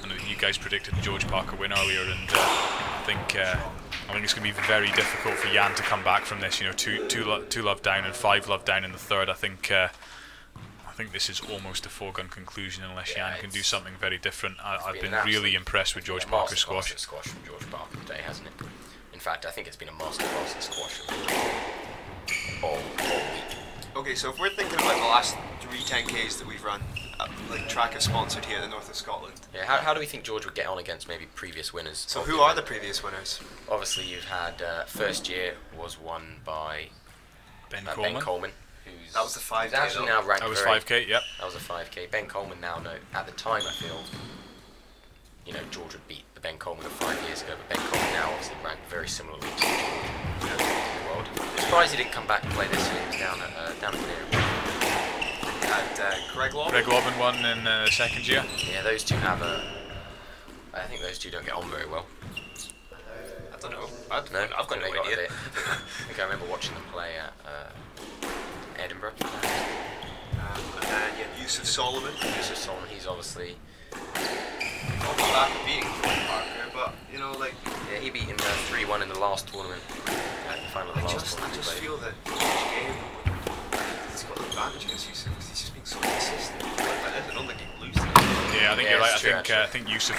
And you guys predicted the George Parker win earlier, and I think it's going to be very difficult for Jan to come back from this. You know, two love down and 5 love down in the third. I think this is almost a foregone conclusion unless Jan can do something very different. I've been really impressed with George Parker's squash. Squash from George Parker today, hasn't it? In fact, I think it's been a masterclass in squash all week. Okay, so if we're thinking about the last 3 10Ks that we've run, like track is sponsored here in the north of Scotland. Yeah, how do we think George would get on against maybe previous winners? So who are the previous winners? Obviously, you've had first year was won by Ben Coleman. That was the 5K. He's actually now ranked. That was 5K. Yep. That was a 5K. Ben Coleman now, no, at the time I feel, you know, George would beat the Ben Coleman of 5 years ago, but Ben Coleman now obviously ranked very similarly to George in the world. I'm surprised he didn't come back and play this year. He was down at Canary. And Greg Lobb. Greg Lobbin won in the second year. Yeah, those two have I think those two don't get on very well. I don't know. I've got no idea. idea. I think I remember watching them play at Edinburgh. And then you have Yusuf Solomon. Yusuf Solomon, he's obviously on the back of beating Parker, but you know, like yeah, he beat him 3-1 in the last tournament. The final of the last I tournament. just feel that each game he's got the advantage against Yusuf because he's just being so consistent. I don't think he can lose. Yeah, I think you're right. I think Yusuf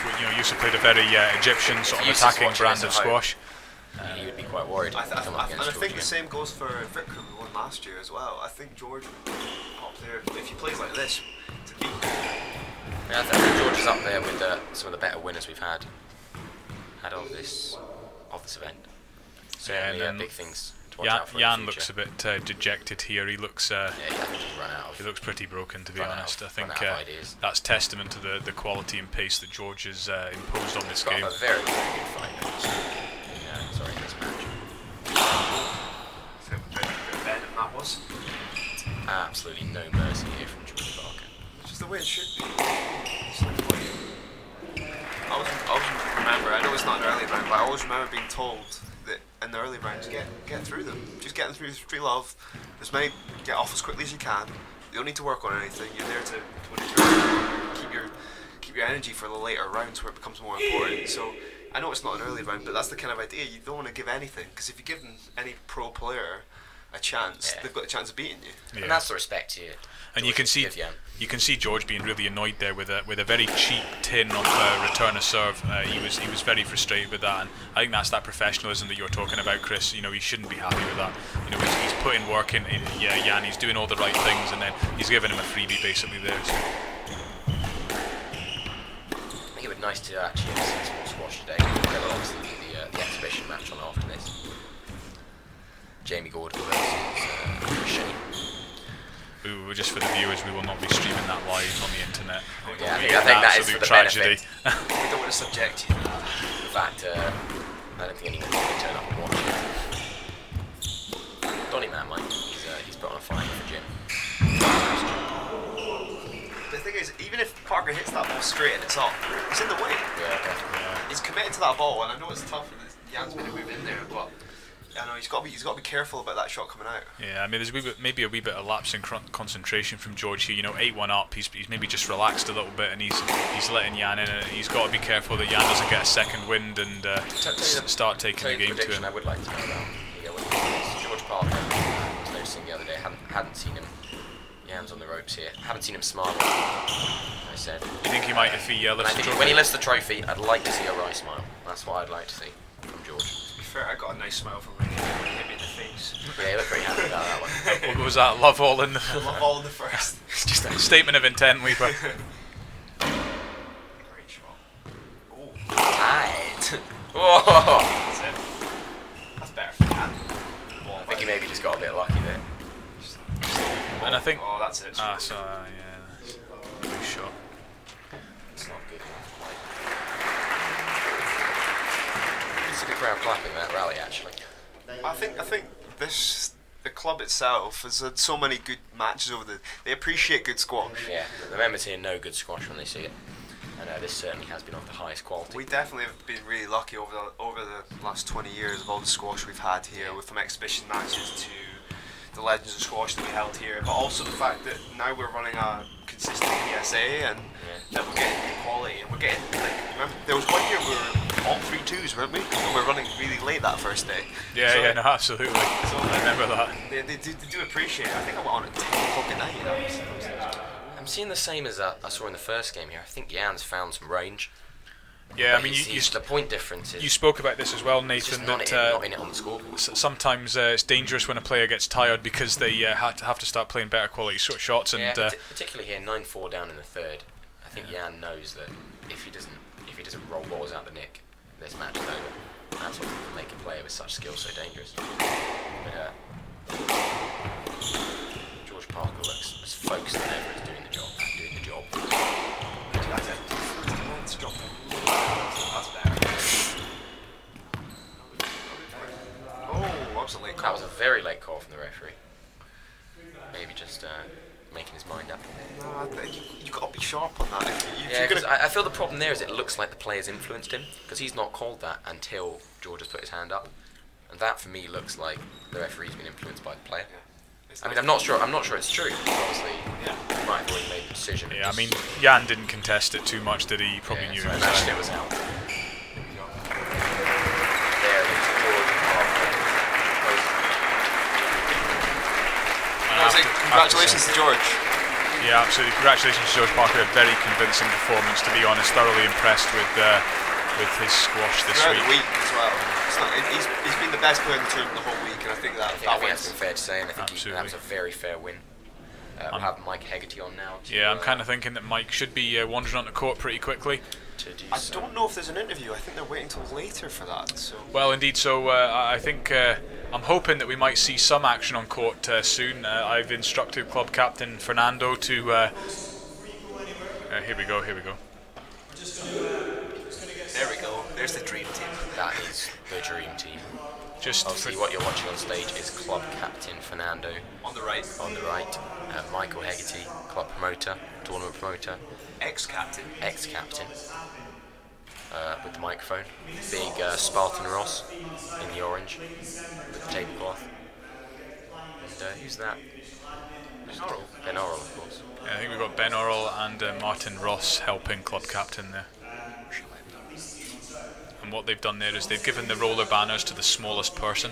played a very Egyptian sort of attacking brand of squash. He would be quite worried. And I think the same goes for Vikram, who won last year as well. I think George would be up there if he plays like this to beat. Yeah, I think George is up there with some of the better winners we've had of this event. So yeah, big things to watch out for in Jan the looks a future. bit dejected here. He looks Yeah, I think he's run out of. he looks pretty broken, to be Run out honest. of- I think run out of ideas. that's testament to the quality and pace that George has imposed on this He's got game. a very, very good fight. Sorry, in this match. So bad that was. Absolutely no mercy here from George Parker. It's just the way it should be. I always remember, I know it's not an early round, but I always remember being told that in the early rounds, get through them. Just get them through free love. As many, get off as quickly as you can. You don't need to work on anything. You're there to keep your energy for the later rounds where it becomes more important. So I know it's not an early round, but that's the kind of idea. You don't want to give anything, because if you give any pro player a chance, they've got a chance of beating you. Yeah. And that's the respect here. And you can see George being really annoyed there with a very cheap tin of return a serve. He was very frustrated with that, and I think that's that professionalism that you're talking about, Chris. You know, he shouldn't be happy with that. You know, he's putting work in. Yeah, Jan, he's doing all the right things, and then he's giving him a freebie basically there. So. I think it would be nice to actually have seen some more squash today. There'll obviously be the exhibition match on after this. Jamie Gordon versus Shane. Just for the viewers, we will not be streaming that live on the internet. Yeah, I think that is for the tragedy. We don't want to subject you to that. In fact, I don't think anyone's going to turn up and watch it. Donny Man, Mike, he's put on a fight for Jim. The thing is, even if Parker hits that ball straight and it's up, it's in the way. Yeah, definitely. He's committed to that ball, and I know it's tough and Jan's going to move in there, but I know he's got to be careful about that shot coming out. Yeah, I mean, there's maybe a wee bit of lapse in concentration from George here. You know, 8-1 up, he's maybe just relaxed a little bit, and he's letting Jan in, and he's got to be careful that Jan doesn't get a second wind and start taking the game to him. I would like to know about. George Parker, I was noticing the other day, hadn't seen him. Jan's on the ropes here. Haven't seen him smile. I said. Do you think he might if he lifts the trophy? When he lifts the trophy, I'd like to see a wry smile. That's what I'd like to see from George. To be fair, I got a nice smile from him. He hit me in the face. Yeah, he looked pretty happy about that one. What was that? Love all in the Love all in the first. It's just a statement of intent, Weeper. Great shot. Oh, Right. Whoa. that's it. That's better for Jan. I think he maybe just got a bit lucky there. And I think. Oh, that's it. So yeah, that's a good shot. It's not good enough. It's a good crowd clapping that rally, actually. I think the club itself has had so many good matches over they appreciate good squash. Yeah, the members here know good squash when they see it. And this certainly has been of the highest quality. We definitely have been really lucky over the last 20 years of all the squash we've had here, with from exhibition matches to the Legends of Squash that we held here, but also the fact that now we're running a consistent PSA and that we're getting good quality, and we're getting, like, remember there was one year we were all 3-2s, weren't we? And we were running really late that first day. Yeah, so, yeah, no, absolutely. So I remember that. They do appreciate it. I think I went on at 10 o'clock at night. That was I'm seeing the same as I saw in the first game here. I think Jan's found some range. Yeah, I mean, the point difference is. You spoke about this as well, Nathan. Just not in it on the scoreboard. Sometimes it's dangerous when a player gets tired because they have to start playing better quality shots. And particularly here, 9-4 down in the third. I think Jan knows that if he doesn't roll balls out the nick, this match is over. That's what can make a player with such skill so dangerous. But George Parker looks as focused as ever as doing the job. That's it. That's better. Oh, that was a late call. That was a very late call from the referee. Maybe just making his mind up. No, you've got to be sharp on that. Yeah, because I feel the problem there is it looks like the player's influenced him, because he's not called that until George has put his hand up, and that for me looks like the referee's been influenced by the player. Yeah. I mean, I'm not sure it's true. Obviously, he might have already made the decision. Yeah, I mean, Jan didn't contest it too much, did he? He probably knew so it I was imagine out. it was out. There is George Parker. Congratulations to George. Yeah, absolutely. Congratulations to George Parker. A very convincing performance, to be honest. Thoroughly impressed with his squash this Throughout week. the week as well. He's been the best player in the tournament the whole week, and I think I think that's fair to say, and I think that was a very fair win. We'll have Mike Hegarty on now. Yeah, I'm kind of thinking that Mike should be wandering onto court pretty quickly. to do I so. don't know if there's an interview. I think they're waiting till later for that. So. Well, indeed. So I think I'm hoping that we might see some action on court soon. I've instructed club captain Fernando to. Here we go. Here we go. There we go. There's the dream team. That is the dream team. Just Obviously, what you're watching on stage is club captain Fernando. On the right. On the right, Michael Hegarty, club promoter, tournament promoter, Ex-captain. ex-captain, with the microphone. Big Spartan Ross in the orange with the tablecloth. And who's that? Ben Orrell, of course. Yeah, I think we've got Ben Orrell and Martin Ross helping club captain there. And what they've done there is they've given the roller banners to the smallest person.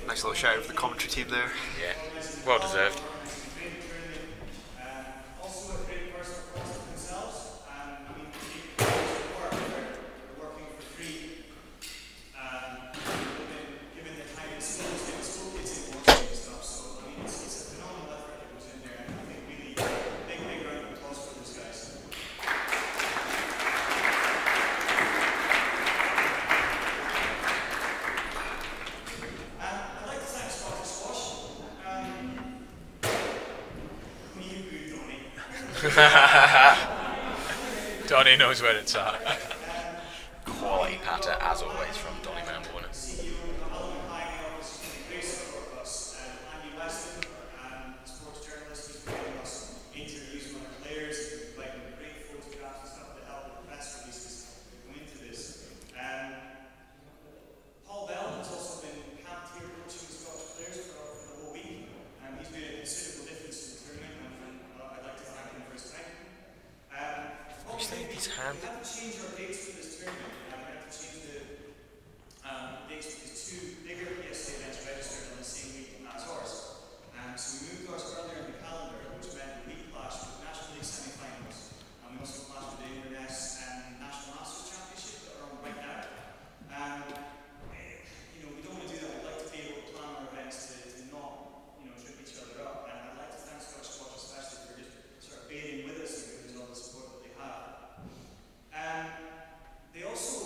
Nice little shout out for the commentary team there. Yeah, well deserved. Donnie knows where it's at. Quality patter, as always, from Donny Manborn. His hand. We have to change our dates for this tournament. We have to change the dates because two bigger PSA events registered on the same week as ours. So we moved ours earlier in the calendar, which meant we clashed with National League semi-finals. We also clashed with the Inverness National Masters Championship that are on right now. We don't want to do that. We'd like to be able to plan our events to not, trip each other up. And I'd like to thank Scottish Squash especially for just sort of bearing with us and giving us all the support that they have. They also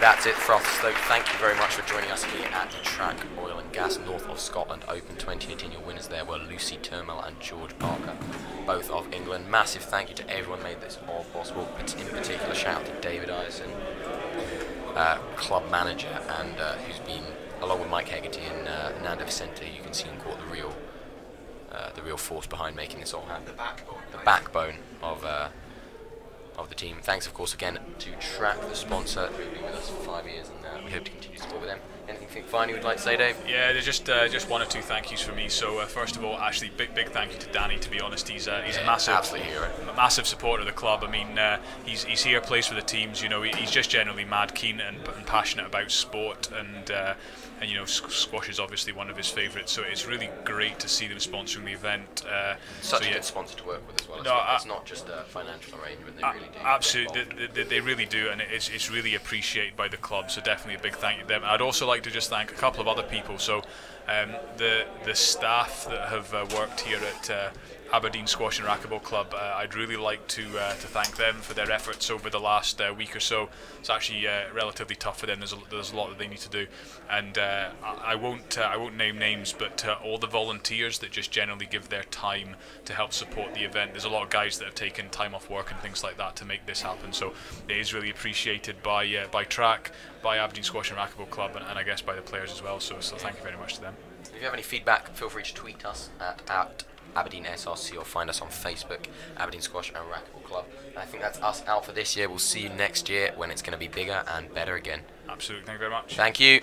that's it for Stoke. Thank you very much for joining us here at the Track Oil and Gas North of Scotland Open 2018. Your winners there were Lucy Turmel and George Parker, both of England. Massive thank you to everyone who made this all possible. In particular, shout out to David Ison, club manager, and who's been, along with Mike Hegarty and Nando Vicente, you can see in court the real force behind making this all happen. The backbone of the team. Thanks, of course, again to Track, the sponsor, who've been with us for 5 years, and we hope to continue to support with them. Anything finally you'd like to say, Dave? Yeah, there's just one or two thank yous for me. So first of all, actually, big thank you to Danny. To be honest, he's a massive supporter of the club. I mean, he's here, plays for the teams. You know, he's just generally mad keen and passionate about sport, and you know, squash is obviously one of his favourites. So it's really great to see them sponsoring the event. Such a good sponsor to work with as well. It's not just a financial arrangement. They really do. Absolutely, they really do, and it's really appreciated by the club. So definitely a big thank you to them. I'd also like to just thank a couple of other people. So the staff that have worked here at Aberdeen Squash and Racketball Club, I'd really like to thank them for their efforts over the last week or so. It's actually relatively tough for them. There's a lot that they need to do, and I won't name names, but all the volunteers that just generally give their time to help support the event. There's a lot of guys that have taken time off work and things like that to make this happen. So it is really appreciated by Track, by Aberdeen Squash and Racketball Club, and I guess by the players as well. So thank you very much to them. If you have any feedback, feel free to tweet us at Aberdeen SRC, or find us on Facebook, Aberdeen Squash and Racketball Club. And I think that's us out for this year. We'll see you next year when it's going to be bigger and better again. Absolutely. Thank you very much. Thank you.